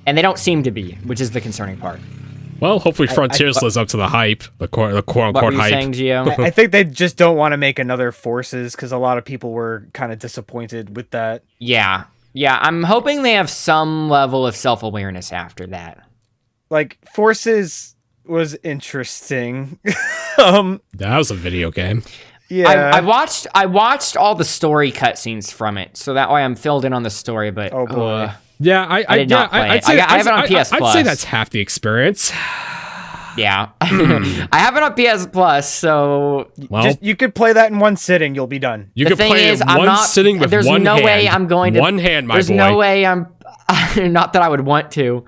S1: And they don't seem to be, which is the concerning part.
S3: Well, hopefully Frontiers lives up to the hype, the quote
S1: What were
S3: unquote
S1: you
S3: hype.
S1: saying, Gio?
S2: I think they just don't want to make another Forces because a lot of people were kind of disappointed with that.
S1: Yeah. I'm hoping they have some level of self-awareness after that.
S2: Like Forces was interesting.
S3: That was a video game.
S2: Yeah.
S1: I watched all the story cutscenes from it, so that way I'm filled in on the story. But
S2: Oh, boy.
S3: Yeah,
S1: I did not play it. I have it on PS
S3: I'd
S1: Plus.
S3: say that's half the experience.
S1: yeah, I have it on PS Plus. So
S3: Well,
S2: You could play that in one sitting. You'll be done.
S3: you
S1: the
S3: could
S1: thing
S3: play
S1: is,
S3: it
S1: I'm
S3: one
S1: not.
S3: sitting with
S1: There's
S3: one
S1: no
S3: hand.
S1: way I'm going to.
S3: One hand, my
S1: there's
S3: boy.
S1: no way I'm. Not that I would want to.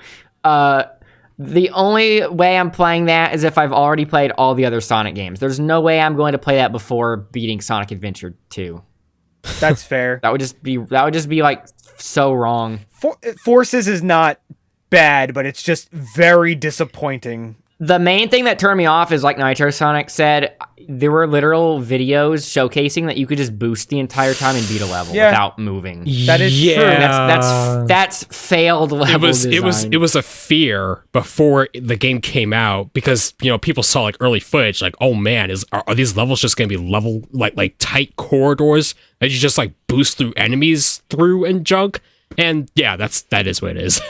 S1: The only way I'm playing that is if I've already played all the other Sonic games. There's no way I'm going to play that before beating Sonic Adventure 2.
S2: That's fair.
S1: That would just be like so wrong.
S2: Forces is not bad, but it's just very disappointing.
S1: The main thing that turned me off is, like Nitro Sonic said, there were literal videos showcasing that you could just boost the entire time and beat a level without moving.
S2: That is true.
S1: That's failed level design.
S3: It was a fear before the game came out because people saw like early footage like, oh man, are these levels just gonna be level like tight corridors that you just like boost through enemies through and junk? And yeah, that is what it is.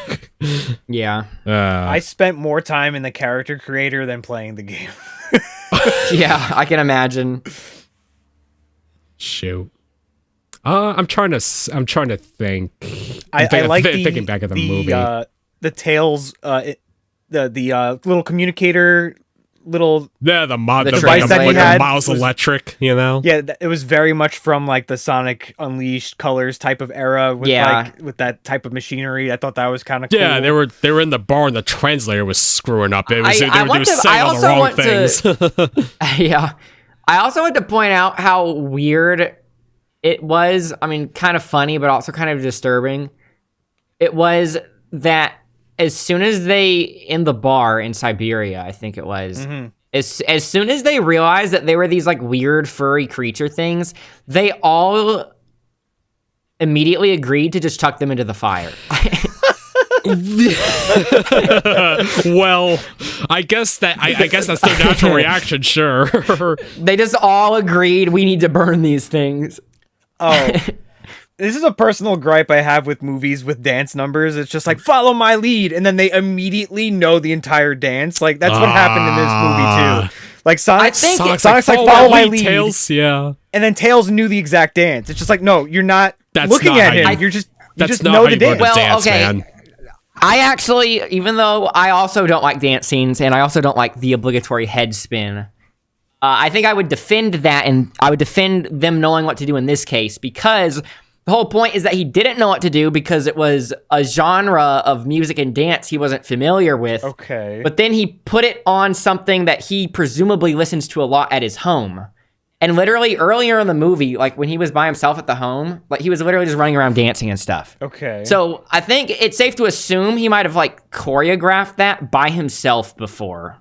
S1: Yeah.
S2: I spent more time in the character creator than playing the game.
S1: Yeah, I can imagine.
S3: Shoot. I'm trying to think.
S2: I like
S3: thinking back at the movie.
S2: The Tails, the little communicator little
S3: the mod
S1: The
S3: device
S1: device
S3: that
S1: that
S3: like
S1: he had
S3: Miles
S2: was-
S3: Electric, you know.
S2: Yeah, it was very much from like the Sonic Unleashed Colors type of era with with that type of machinery. I thought that was kind of cool.
S3: Yeah, they were in the bar and the translator was screwing up. It was they were saying
S1: I
S3: all the
S1: also
S3: wrong
S1: want
S3: things.
S1: Yeah. I also want to point out how weird it was. I mean, kind of funny, but also kind of disturbing. It was that as soon as they, in the bar in Siberia, I think it was, as soon as they realized that they were these like weird furry creature things, they all immediately agreed to just chuck them into the fire.
S3: Well, I guess that's their natural reaction. Sure.
S1: They just all agreed we need to burn these things.
S2: Oh, this is a personal gripe I have with movies with dance numbers. It's just like, follow my lead, and then they immediately know the entire dance. Like, that's what happened in this movie, too. Like, Sonic's like, follow my lead.
S3: Tails, yeah.
S2: And then Tails knew the exact dance. It's just like, no, you're not looking at him. You just know the dance.
S1: Well,
S3: dance,
S1: okay.
S3: man.
S1: I actually, even though I also don't like dance scenes, and I also don't like the obligatory head spin, I think I would defend that, and I would defend them knowing what to do in this case, because the whole point is that he didn't know what to do because it was a genre of music and dance he wasn't familiar with.
S2: Okay.
S1: But then he put it on something that he presumably listens to a lot at his home. And literally earlier in the movie, like when he was by himself at the home, like he was literally just running around dancing and stuff.
S2: Okay.
S1: So I think it's safe to assume he might have like choreographed that by himself before.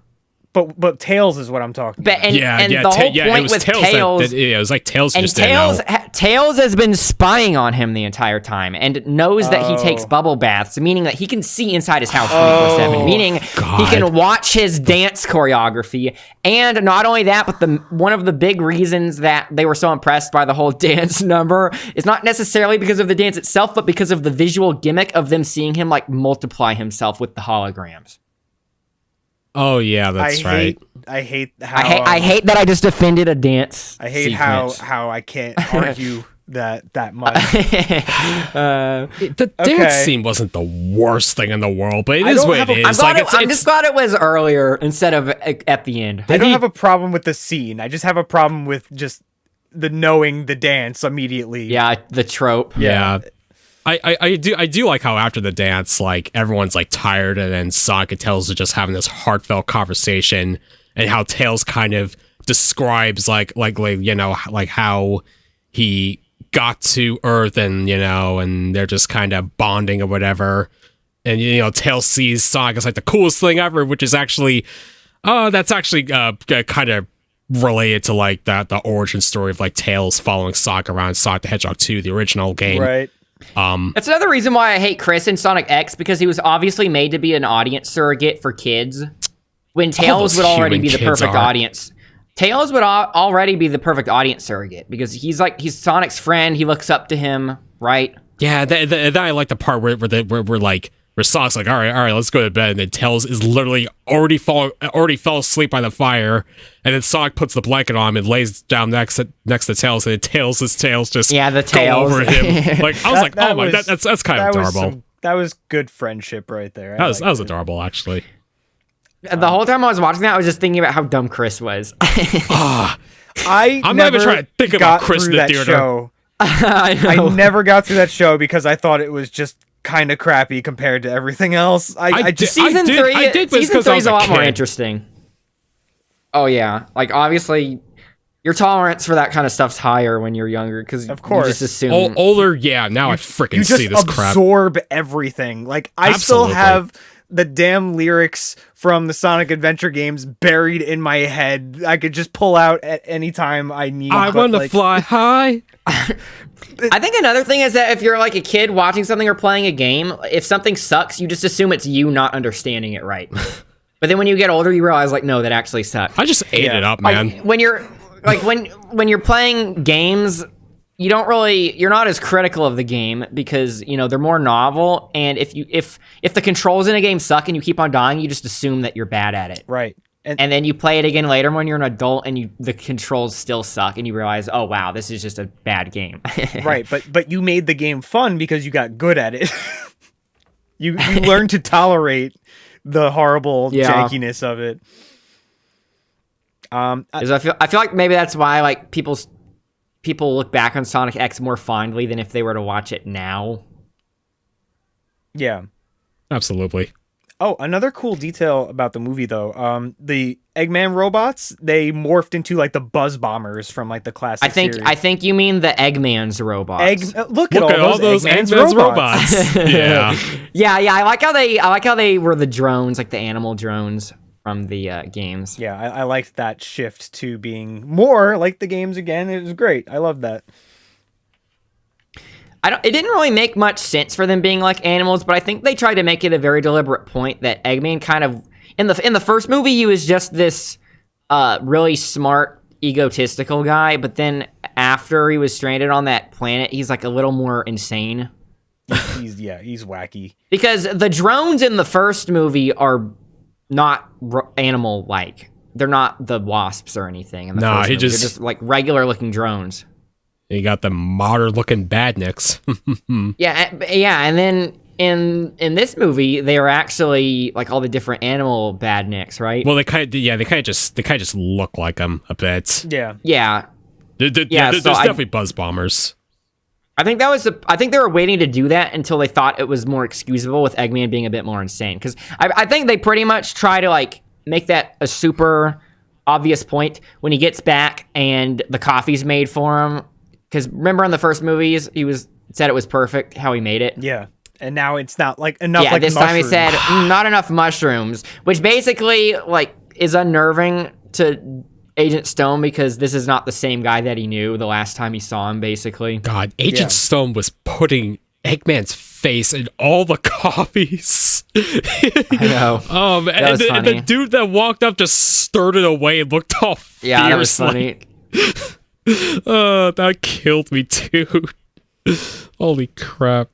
S2: But Tails is what I'm talking about.
S1: And the whole point with Tails,
S3: it was like Tails
S1: and
S3: just didn't know.
S1: Tails has been spying on him the entire time and knows that he takes bubble baths, meaning that he can see inside his house 24/7, meaning he can watch his dance choreography. And not only that, but one of the big reasons that they were so impressed by the whole dance number is not necessarily because of the dance itself, but because of the visual gimmick of them seeing him like multiply himself with the holograms.
S3: Oh yeah, that's right.
S2: I hate how
S1: I hate that I just defended a dance.
S2: I hate
S1: sequence.
S2: how I can't argue that much.
S3: The dance scene wasn't the worst thing in the world, but it is what it is.
S1: I'm just glad it was earlier instead of at the end.
S2: I don't have a problem with the scene. I just have a problem with just the knowing the dance immediately.
S1: Yeah, the trope.
S3: Yeah. I do like how after the dance, like everyone's like tired, and then Sonic and Tails are just having this heartfelt conversation, and how Tails kind of describes like you know, like how he got to Earth, and you know, and they're just kind of bonding or whatever, and you know, Tails sees Sonic as like the coolest thing ever, which is actually that's actually kind of related to like the origin story of like Tails following Sonic around Sonic the Hedgehog 2, the original game,
S2: Right.
S1: That's another reason why I hate Chris in Sonic X, because he was obviously made to be an audience surrogate for kids, when Tails would already be the perfect audience. Tails would already be the perfect audience surrogate, because he's Sonic's friend. He looks up to him, right?
S3: Yeah, that I like the part where Sonic's like, all right, let's go to bed, and then Tails is literally already fell asleep by the fire, and then Sonic puts the blanket on him and lays down next to Tails, and then Tails just go over him. Like I was like, oh my, that's kind of adorable.
S2: That was good friendship right there.
S3: That was adorable, actually.
S1: The whole time I was watching that, I was just thinking about how dumb Chris was.
S2: I'm
S3: not even trying to think about Chris in the theater.
S2: Show. I never got through that show because I thought it was just kind of crappy compared to everything else.
S1: Season 3 is a lot more interesting. Oh yeah, like obviously your tolerance for that kind of stuff's higher when you're younger, because
S2: of course
S1: you just assume
S3: older. Yeah, now I freaking see this crap.
S2: You just absorb everything. Like I still have the damn lyrics from the Sonic Adventure games buried in my head. I could just pull out at any time I need.
S3: I want to fly high.
S1: I think another thing is that if you're like a kid watching something or playing a game, if something sucks, you just assume it's you not understanding it right. But then when you get older, you realize like, no, that actually sucks.
S3: I just ate it up, man.
S1: Like, when you're playing games, you're not as critical of the game because, you know, they're more novel, and if the controls in a game suck and you keep on dying, you just assume that you're bad at it.
S2: Right.
S1: And then you play it again later when you're an adult and the controls still suck, and you realize, oh wow, this is just a bad game.
S2: Right, but you made the game fun because you got good at it. You learned to tolerate the horrible jankiness of it.
S1: 'Cause I feel like maybe that's why like people look back on Sonic X more fondly than if they were to watch it now.
S2: Yeah.
S3: Absolutely.
S2: Oh, another cool detail about the movie, though, the Eggman robots, they morphed into like the Buzz Bombers from like the classic series.
S1: I think you mean the Eggman's robots.
S2: Look at all those Eggman's robots.
S3: Yeah.
S1: yeah. I like how they were the drones, like the animal drones from the games.
S2: Yeah, I liked that shift to being more like the games again. It was great. I love that.
S1: It didn't really make much sense for them being like animals, but I think they tried to make it a very deliberate point that Eggman kind of in the first movie he was just this really smart, egotistical guy, but then after he was stranded on that planet, he's like a little more insane.
S2: He's wacky.
S1: Because the drones in the first movie are not animal-like. They're not the wasps or anything. In the first movie. They're just like regular-looking drones.
S3: You got the modern-looking badniks.
S1: yeah, and then in this movie, they are actually like all the different animal badniks, right?
S3: Well, they kind of just look like them a bit.
S1: Yeah.
S3: There's definitely Buzz Bombers.
S1: I think they were waiting to do that until they thought it was more excusable with Eggman being a bit more insane. Because I think they pretty much try to like make that a super obvious point when he gets back and the coffee's made for him. Because remember in the first movies, said it was perfect how he made it.
S2: Yeah, and now it's not like enough.
S1: Yeah,
S2: like
S1: this
S2: mushrooms.
S1: time he said not enough mushrooms, which basically like is unnerving to Agent Stone because this is not the same guy that he knew the last time he saw him. Basically,
S3: God, Agent Stone was putting Eggman's face in all the coffees.
S1: I know.
S3: And the dude that walked up just stirred it away and looked all fierce.
S1: Yeah, that was funny.
S3: That killed me too. Holy crap.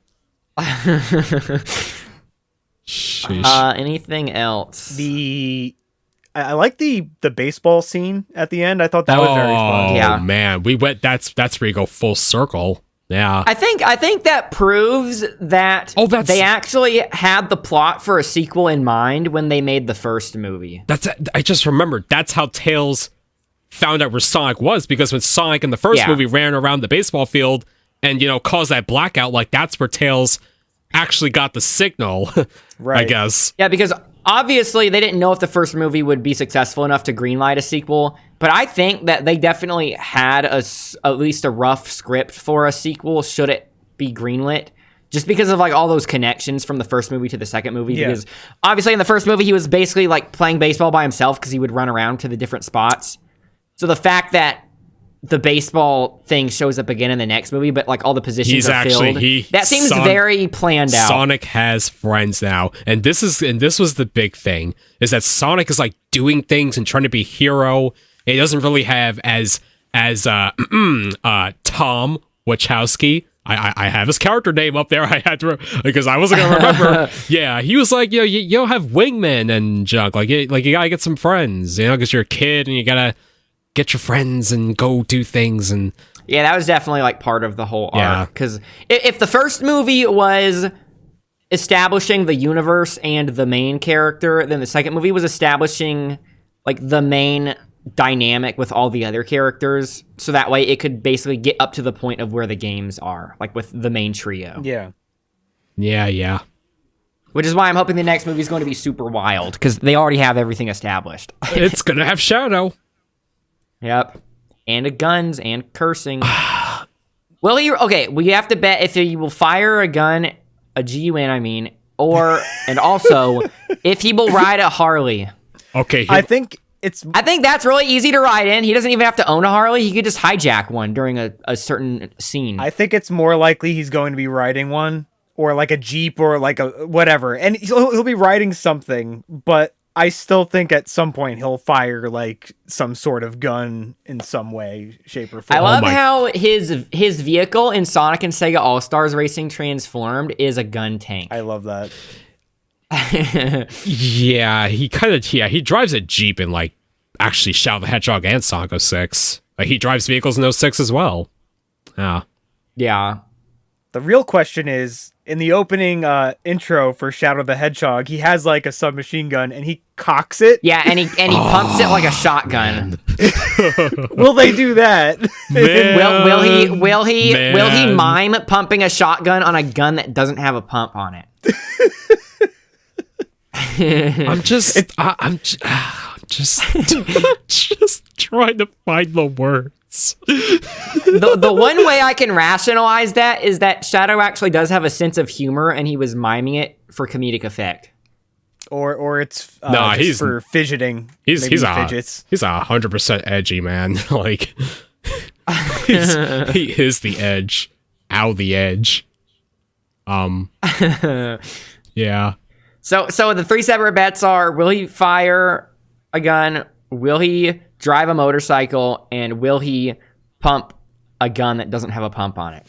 S1: Anything else?
S2: I like the baseball scene at the end. I thought that was very fun.
S1: Yeah.
S3: Oh man, that's where you go full circle. Yeah.
S1: I think that proves that they actually had the plot for a sequel in mind when they made the first movie.
S3: I just remembered that's how Tails found out where Sonic was, because when Sonic in the first movie ran around the baseball field and, caused that blackout, like that's where Tails actually got the signal, right? I guess.
S1: Yeah, because obviously they didn't know if the first movie would be successful enough to greenlight a sequel, but I think that they definitely had at least a rough script for a sequel should it be greenlit. Just because of like all those connections from the first movie to the second movie. Yeah. Because obviously in the first movie he was basically like playing baseball by himself because he would run around to the different spots. So the fact that the baseball thing shows up again in the next movie, but like all the positions are filled, that seems very planned out.
S3: Sonic has friends now, and this was the big thing, is that Sonic is like doing things and trying to be hero. He doesn't really have as Tom Wachowski. I have his character name up there. I had to because I wasn't gonna remember. Yeah, he was like, you don't have wingmen and junk. Like you gotta get some friends, because you're a kid and you gotta get your friends and go do things. And
S1: yeah, that was definitely like part of the whole arc. Because if the first movie was establishing the universe and the main character, then the second movie was establishing like the main dynamic with all the other characters, so that way it could basically get up to the point of where the games are, like with the main trio.
S3: Yeah.
S1: Which is why I'm hoping the next movie is going to be super wild, because they already have everything established.
S3: It's gonna have Shadow.
S1: Yep. And guns and cursing. Well, we have to bet if he will fire a gun, a G-UN, I mean, and also if he will ride a Harley.
S3: Okay.
S2: I think
S1: that's really easy to ride in. He doesn't even have to own a Harley. He could just hijack one during a certain scene.
S2: I think it's more likely he's going to be riding one, or like a Jeep, or like a whatever. And he'll be riding something, but I still think at some point he'll fire like some sort of gun in some way, shape, or form.
S1: I love how his vehicle in Sonic and Sega All-Stars Racing Transformed is a gun tank.
S2: I love that.
S3: Yeah, he drives a Jeep in like actually Shadow the Hedgehog and Sonic 06. Like he drives vehicles in 06 as well.
S1: Yeah.
S2: The real question is, in the opening intro for Shadow the Hedgehog, he has like a submachine gun and he cocks it.
S1: Yeah, and he pumps it like a shotgun.
S2: Will they do that?
S1: Will he mime pumping a shotgun on a gun that doesn't have a pump on it?
S3: I'm just trying to find the words.
S1: The one way I can rationalize that is that Shadow actually does have a sense of humor, and he was miming it for comedic effect.
S2: Or it's
S3: he's
S2: for fidgeting.
S3: He's
S2: Maybe
S3: a
S2: fidgets.
S3: He's 100% edgy, man. Like he is the edge. Ow, the edge. Yeah.
S1: So the 3 separate bets are: will he fire a gun? Will he drive a motorcycle? And will he pump a gun that doesn't have a pump on it?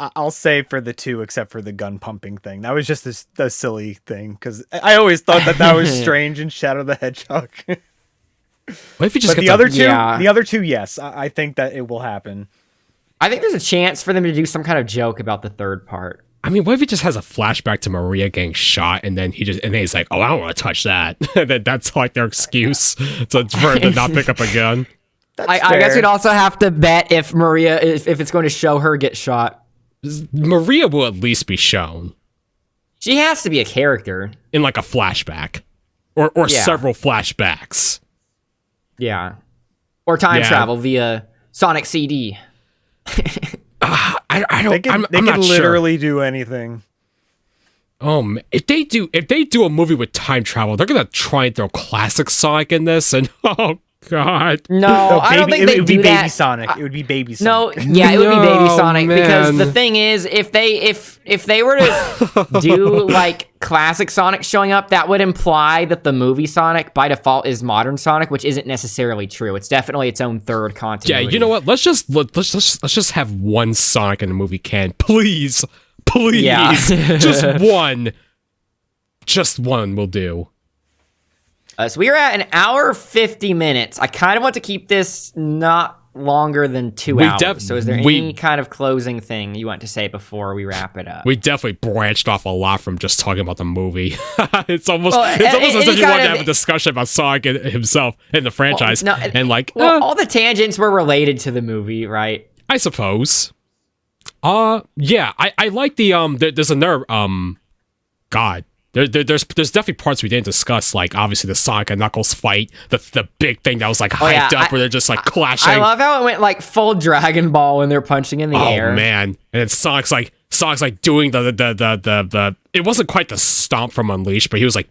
S2: I'll say for the 2, except for the gun pumping thing. That was just a silly thing, because I always thought that was strange in Shadow the Hedgehog.
S3: What if he just
S2: but the other two, yes, I think that it will happen.
S1: I think there's a chance for them to do some kind of joke about the third part.
S3: I mean, what if he just has a flashback to Maria getting shot, and then he's like, "Oh, I don't want to touch that." And then that's like their excuse for him to not pick up a gun.
S1: I guess we'd also have to bet if Maria, if it's going to show her get shot.
S3: Maria will at least be shown.
S1: She has to be a character
S3: in like a flashback, or several flashbacks.
S1: Yeah, or time travel via Sonic CD.
S3: I don't.
S2: They can literally do anything.
S3: If they do a movie with time travel, they're gonna try and throw classic Sonic in this, and oh god,
S1: no, I don't think they do that.
S2: Baby Sonic. It would be Baby Sonic.
S1: No, yeah, it would be Baby Sonic because the thing is, if they were to do like classic Sonic showing up, that would imply that the movie Sonic by default is modern Sonic, which isn't necessarily true. It's definitely its own third continuity.
S3: Yeah, you know what? Let's just have one Sonic in the movie can, please, yeah. just one will do.
S1: So we are at 1 hour 50 minutes. I kind of want to keep this not longer than 2 hours. So is there any kind of closing thing you want to say before we wrap it up?
S3: We definitely branched off a lot from just talking about the movie. It's almost as if you wanted to have a discussion about Sonic himself and the franchise.
S1: All the tangents were related to the movie, right?
S3: I suppose. Yeah, I like the there's another God. There's definitely parts we didn't discuss, like obviously the Sonic and Knuckles fight, the big thing that was like hyped up where they're just like clashing.
S1: I love how it went like full Dragon Ball when they're punching in the air.
S3: Oh man! And then Sonic's like doing the it wasn't quite the stomp from Unleashed, but he was like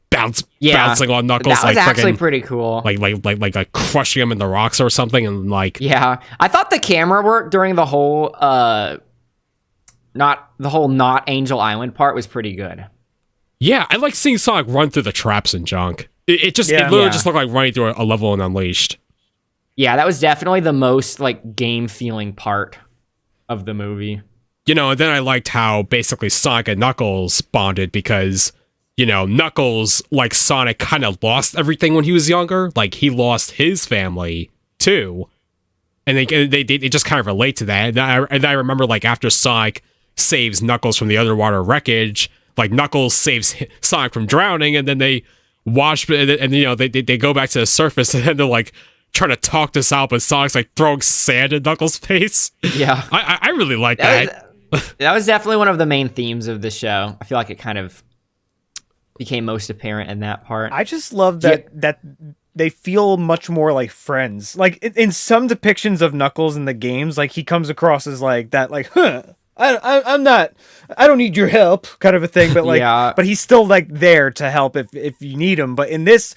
S3: bouncing on Knuckles.
S1: That was actually pretty cool.
S3: Like crushing him in the rocks or something, and like
S1: yeah, I thought the camera work during the whole not Angel Island part was pretty good.
S3: Yeah, I like seeing Sonic run through the traps and junk. It literally just looked like running through a level in Unleashed.
S1: Yeah, that was definitely the most like game feeling part of the movie.
S3: You know, and then I liked how basically Sonic and Knuckles bonded because, you know, Knuckles, like Sonic, kind of lost everything when he was younger. Like, he lost his family, too. And they just kind of relate to that. And I remember, like, after Sonic saves Knuckles from the underwater wreckage, like, Knuckles saves Sonic from drowning, and then they wash, and you know, they go back to the surface, and then they're, like, trying to talk this out, but Sonic's, like, throwing sand in Knuckles' face.
S1: Yeah.
S3: I really like that.
S1: That was definitely one of the main themes of the show. I feel like it kind of became most apparent in that part.
S2: I just love that they feel much more like friends. Like in some depictions of Knuckles in the games, like he comes across as like that, like, I don't need your help kind of a thing, but like, but he's still like there to help if you need him. But in this,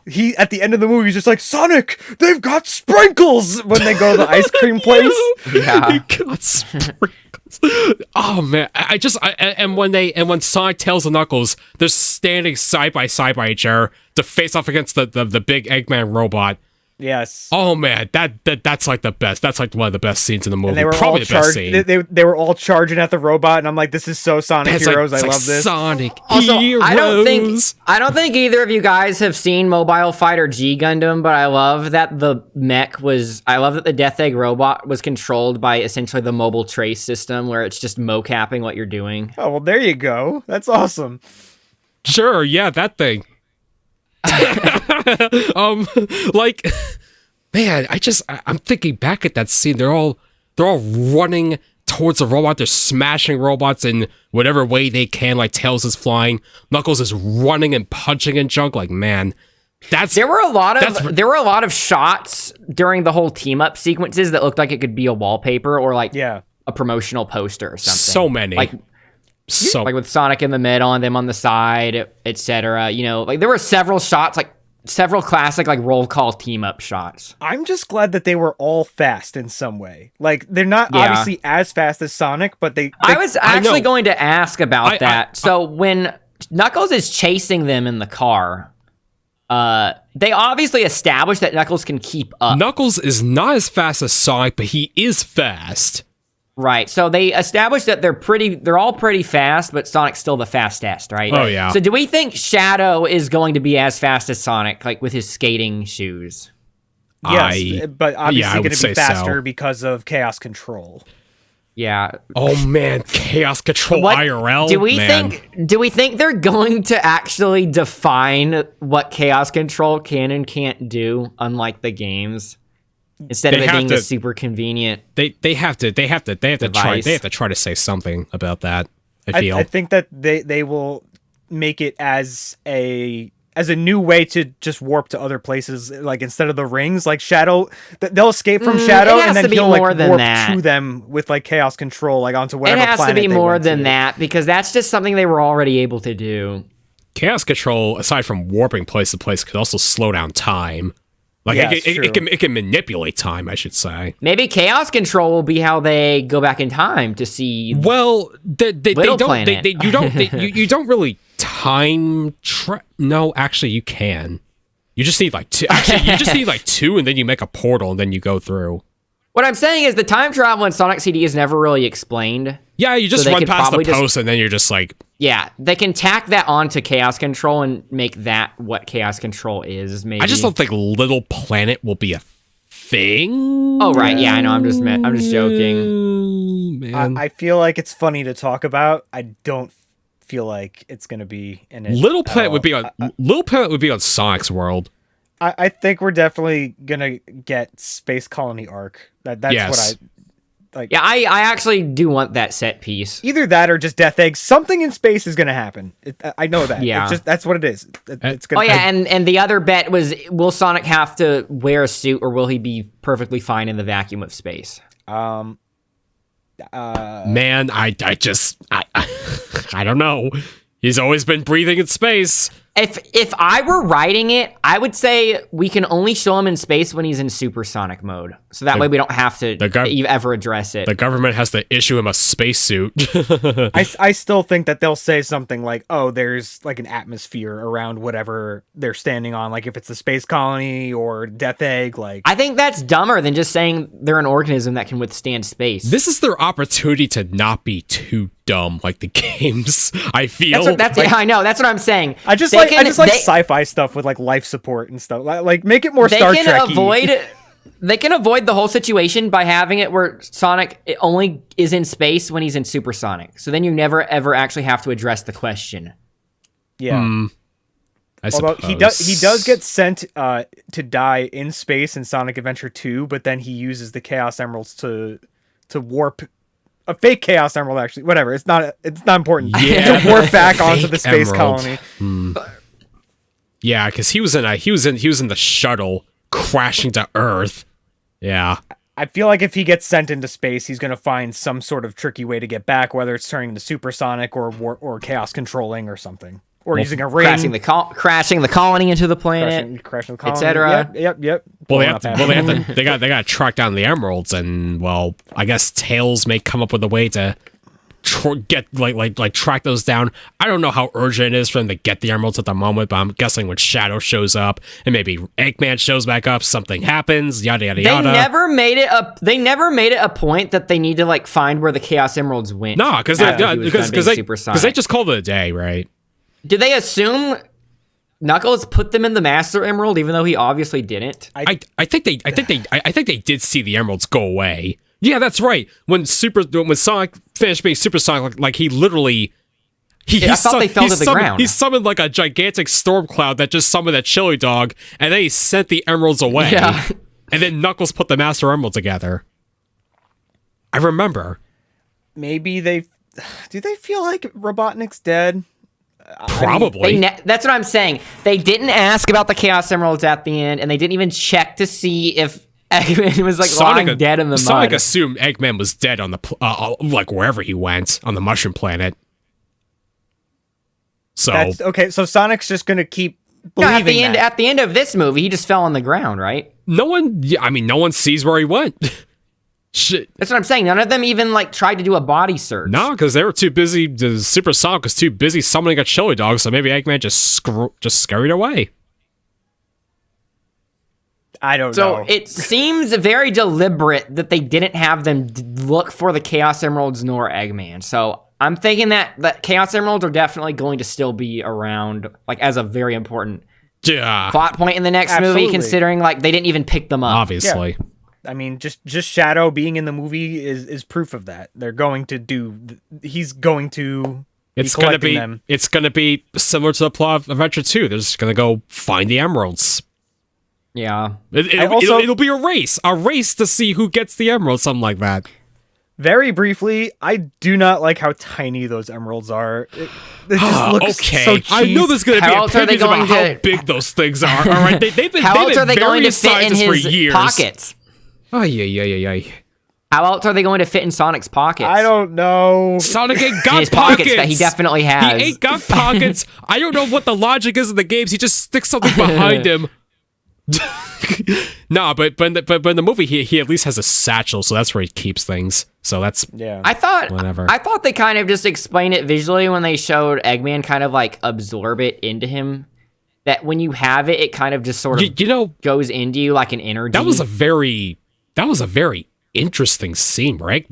S2: he at the end of the movie, he's just like, Sonic, they've got sprinkles when they go to the ice cream place.
S1: Yeah,
S3: he got sprinkles. Oh man, and when Sonic tells the Knuckles, they're standing side by side by each other to face off against the big Eggman robot.
S2: Yes.
S3: Oh man, that's like the best. That's like one of the best scenes in the movie.
S2: And they were
S3: Probably
S2: all
S3: the best scene.
S2: they were all charging at the robot, and I'm like, this is so Sonic
S3: It's
S2: Heroes.
S3: like,
S2: I
S3: it's
S2: love
S3: like
S2: this.
S3: Sonic
S1: Also,
S3: Heroes.
S1: I don't think either of you guys have seen Mobile Fighter G Gundam, but I love that the Death Egg robot was controlled by essentially the mobile trace system, where it's just mocapping what you're doing.
S2: Oh well, there you go. That's awesome.
S3: Sure, yeah, that thing. Like, man, I'm thinking back at that scene. They're all running towards the robot. They're smashing robots in whatever way they can. Like Tails is flying, Knuckles is running and punching and junk. Like, man, there were a
S1: lot of shots during the whole team up sequences that looked like it could be a wallpaper or like a promotional poster or something.
S3: So many.
S1: Like with Sonic in the middle and them on the side, etc. You know, like there were several shots, like several classic like roll call team up shots.
S2: I'm just glad that they were all fast in some way. Like they're not obviously as fast as Sonic, but
S1: I was actually going to ask about that. So when Knuckles is chasing them in the car, they obviously established that Knuckles can keep up.
S3: Knuckles is not as fast as Sonic, but he is fast.
S1: Right, so they established that they're all pretty fast, but Sonic's still the fastest, right?
S3: Oh, yeah.
S1: So do we think Shadow is going to be as fast as Sonic, like with his skating shoes?
S2: Yes, but obviously going to be faster
S3: so.
S2: because of Chaos Control.
S1: Yeah.
S3: Oh man, Chaos Control IRL.
S1: Do we think they're going to actually define what Chaos Control can and can't do, unlike the games? Instead of it being a super convenient,
S3: they have to
S1: device.
S3: try to say something about that. I
S2: think that they will make it as a new way to just warp to other places. Like instead of the rings, like Shadow, they'll escape from Shadow and then he'll like warp to them with like Chaos Control, like onto whatever planet.
S1: It has to be more than that because that's just something they were already able to do.
S3: Chaos Control, aside from warping place to place, could also slow down time. Like it can manipulate time, I should say.
S1: Maybe Chaos Control will be how they go back in time to see.
S3: Well, they don't. You don't really time. No, actually, you can. You just need like two. Actually, you just need like two, and then you make a portal, and then you go through.
S1: What I'm saying is the time travel in Sonic CD is never really explained.
S3: Yeah, you just run past the post, and then you're just like...
S1: Yeah, they can tack that onto Chaos Control and make that what Chaos Control is, maybe.
S3: I just don't think Little Planet will be a thing.
S1: Oh, right, yeah, I know, I'm just joking.
S3: Man.
S2: I feel like it's funny to talk about. I don't feel like it's going to be in it.
S3: Little Planet would be on Sonic's World.
S2: I think we're definitely gonna get Space Colony Arc. That's what I like.
S1: Yeah, I actually do want that set piece.
S2: Either that or just Death Egg. Something in space is gonna happen. I know that.
S1: Yeah,
S2: it's just that's what it is. It's gonna.
S1: Oh yeah, and the other bet was: will Sonic have to wear a suit, or will he be perfectly fine in the vacuum of space?
S3: Man, I don't know. He's always been breathing in space.
S1: If I were writing it, I would say we can only show him in space when he's in supersonic mode. So that way we don't have to ever address it.
S3: The government has to issue him a spacesuit.
S2: I still think that they'll say something like, oh, there's like an atmosphere around whatever they're standing on. Like if it's a space colony or Death Egg. Like
S1: I think that's dumber than just saying they're an organism that can withstand space.
S3: This is their opportunity to not be too dumb like the games, I feel.
S1: I know, that's what I'm saying.
S2: I just like sci-fi stuff with like life support and stuff. Like make it more Star Trek-y.
S1: They can avoid the whole situation by having it where Sonic only is in space when he's in supersonic. So then you never ever actually have to address the question.
S2: Yeah.
S3: Although
S2: he does get sent to die in space in Sonic Adventure 2, but then he uses the Chaos Emeralds to warp a fake Chaos Emerald, actually. Whatever. It's not important.
S3: Yeah,
S2: to warp back onto the space colony.
S3: Yeah, because he was in the shuttle crashing to Earth. Yeah.
S2: I feel like if he gets sent into space, he's going to find some sort of tricky way to get back, whether it's turning into supersonic or chaos controlling or something. Or using a ring.
S1: Crashing the colony into the planet.
S2: Crashing the colony.
S1: Etc.
S2: Yep.
S3: Well, they got to track down the emeralds, and well, I guess Tails may come up with a way to track those down. I don't know how urgent it is for them to get the emeralds at the moment, but I'm guessing when Shadow shows up and maybe Eggman shows back up, something happens. Yada yada yada.
S1: They never made it a point that they need to like find where the Chaos Emeralds went.
S3: No, because they just called it a day, right?
S1: Did they assume Knuckles put them in the Master Emerald, even though he obviously didn't?
S3: I think they did see the emeralds go away. Yeah, that's right. When Sonic finished being Super Sonic, like he literally,
S1: I thought they fell to the ground.
S3: He summoned like a gigantic storm cloud that just summoned that chili dog, and then he sent the emeralds away.
S1: Yeah.
S3: And then Knuckles put the Master Emerald together. I remember.
S2: Maybe do they feel like Robotnik's dead?
S3: Probably.
S1: That's what I'm saying. They didn't ask about the Chaos Emeralds at the end, and they didn't even check to see if Eggman was like lying dead in the mud.
S3: Sonic assumed Eggman was dead on the like wherever he went on the Mushroom Planet. So
S2: okay. So Sonic's just gonna keep believing
S1: at the end of this movie, he just fell on the ground, right?
S3: No one sees where he went. Shit.
S1: That's what I'm saying. None of them even like tried to do a body search.
S3: No, because they were too busy. The Super Sonic was too busy summoning a chili dog, so maybe Eggman just scurried away.
S2: I don't know.
S1: So it seems very deliberate that they didn't have them look for the Chaos Emeralds nor Eggman. So I'm thinking that Chaos Emeralds are definitely going to still be around, like as a very important plot point in the next movie, considering like they didn't even pick them up.
S3: Obviously.
S2: Yeah. I mean, just Shadow being in the movie is proof of that. They're going to do. He's going to. It's gonna be. Them.
S3: It's gonna be similar to the plot of Adventure 2. They're just gonna go find the emeralds.
S1: Yeah.
S3: It'll be a race to see who gets the emeralds, something like that.
S2: Very briefly, I do not like how tiny those emeralds are. It just looks so cheap.
S3: I know there's going to be opinions about how big those things are. All right, they've been
S1: how else are they going to fit in his pockets?
S3: Oh, yeah.
S1: How else are they going to fit in Sonic's pockets?
S2: I don't know.
S3: Sonic ain't got
S1: his pockets that he definitely has.
S3: He ain't got pockets. I don't know what the logic is in the games. He just sticks something behind him. No, but in the movie he at least has a satchel, so that's where he keeps things. So that's
S1: I thought they kind of just explained it visually when they showed Eggman kind of like absorb it into him. That when you have it, it kind of just sort of goes into you like an energy.
S3: That was a very interesting scene, right?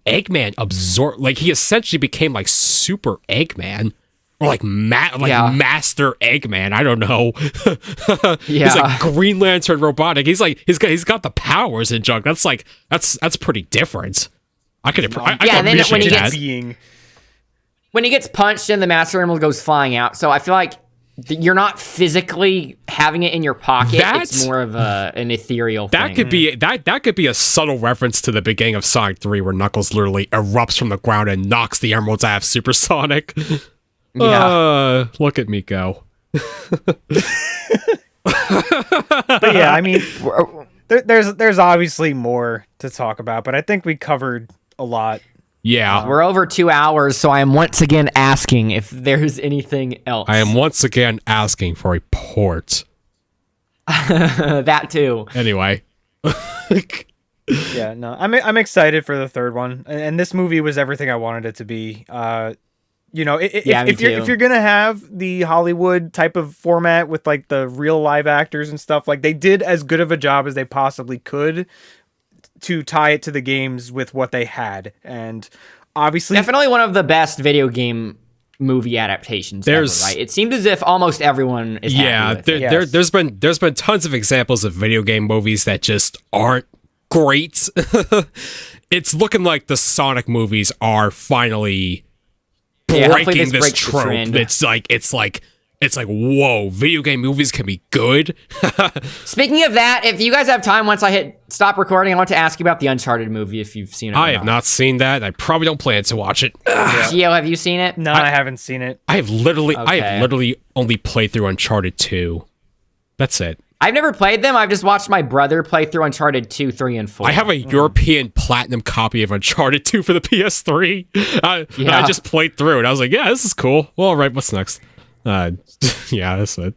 S3: Eggman absorbed, like he essentially became like Super Eggman. Or like Master Eggman, I don't know. He's like Green Lantern robotic. He's got the powers in junk. That's pretty different. I could appreciate that.
S1: When he gets punched and the Master Emerald goes flying out, so I feel like you're not physically having it in your pocket. It's more of an ethereal thing.
S3: That could be a subtle reference to the beginning of Sonic 3, where Knuckles literally erupts from the ground and knocks the emeralds out of Super Sonic. Yeah. Look at me go.
S2: But yeah, I mean, there's obviously more to talk about, but I think we covered a lot.
S3: Yeah.
S1: We're over 2 hours, so I am once again asking if there's anything else.
S3: I am once again asking for a port.
S1: That too.
S3: Anyway.
S2: Yeah, no, I'm excited for the third one, and this movie was everything I wanted it to be. If you're gonna have the Hollywood type of format with like the real live actors and stuff, like they did as good of a job as they possibly could to tie it to the games with what they had, and obviously
S1: definitely one of the best video game movie adaptations ever, right? It seems as if almost everyone is happy with it.
S3: There's been tons of examples of video game movies that just aren't great. It's looking like the Sonic movies are finally breaking this trope. It's like whoa, video game movies can be good.
S1: Speaking of that, if you guys have time, once I hit stop recording, I want to ask you about the Uncharted movie if you've seen it.
S3: I have not seen that. I probably don't plan to watch it.
S1: Geo, have you seen it?
S2: No, I haven't seen it.
S3: I have literally only played through Uncharted 2. That's it.
S1: I've never played them. I've just watched my brother play through Uncharted 2, 3, and 4.
S3: I have a European Platinum copy of Uncharted 2 for the PS3. I just played through it. I was like, yeah, this is cool. Well, all right, what's next? Yeah, that's it.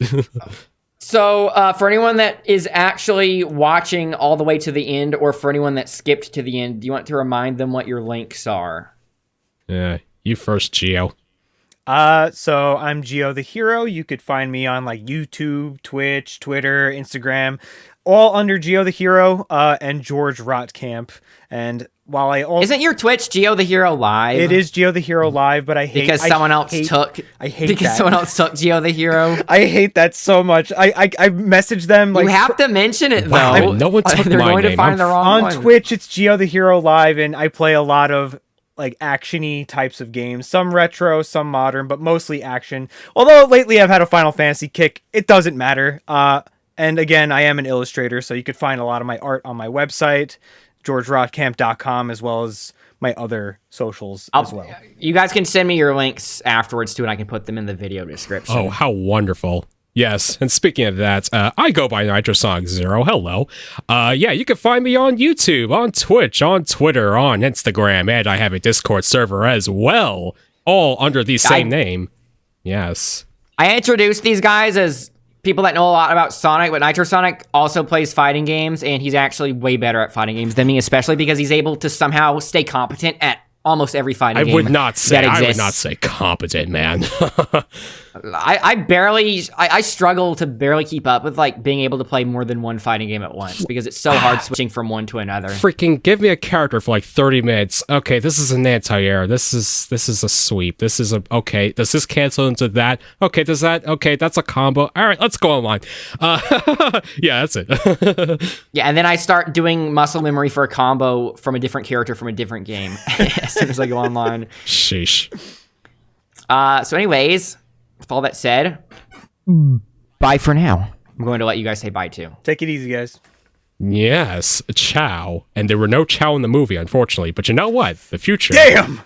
S1: So, for anyone that is actually watching all the way to the end, or for anyone that skipped to the end, do you want to remind them what your links are?
S3: You first, Geo.
S2: So I'm GeoTheHero. You could find me on like YouTube, Twitch, Twitter, Instagram, all under GeoTheHero, and George Rotkamp. And while I also
S1: Isn't your Twitch GeoTheHero Live?
S2: it is GeoTheHero Live, but I hate
S1: because someone else took.
S2: I hate
S1: because
S2: that.
S1: someone else took GeoTheHero.
S2: I hate that so much. I messaged them like
S1: You have to mention it
S3: Wow,
S1: though.
S3: no one took
S1: They're
S3: my
S1: going to
S3: name.
S1: find the wrong
S2: on
S1: one.
S2: Twitch. It's GeoTheHero Live, and I play a lot of like action-y types of games. Some retro, some modern, but mostly action. Although lately I've had a Final Fantasy kick. It doesn't matter. And again, I am an illustrator, so you could find a lot of my art on my website, georgerotkamp.com, as well as my other socials as well.
S1: You guys can send me your links afterwards too, and I can put them in the video description.
S3: Oh, how wonderful. Yes, and speaking of that, I go by NitroSonic0. Hello. Yeah, you can find me on YouTube, on Twitch, on Twitter, on Instagram, and I have a Discord server as well, all under the same name. Yes.
S1: I introduced these guys as people that know a lot about Sonic, but NitroSonic also plays fighting games, and he's actually way better at fighting games than me, especially because he's able to somehow stay competent at almost every fighting game.
S3: I would not say
S1: exists.
S3: competent, man.
S1: I struggle to barely keep up with like being able to play more than one fighting game at once because it's so hard switching from one to another.
S3: Freaking give me a character for like 30 minutes. Okay, this is an anti-air. This is a sweep. This is a okay. Does this cancel into that? Okay, does that? Okay, that's a combo. All right, let's go online. Yeah, that's it.
S1: Yeah, and then I start doing muscle memory for a combo from a different character from a different game as soon as I go online.
S3: Sheesh.
S1: So anyways, with all that said, bye for now. I'm going to let you guys say bye too.
S2: Take it easy, guys.
S3: Yes, ciao. And there were no ciao in the movie, unfortunately. But you know what? The future.
S2: Damn!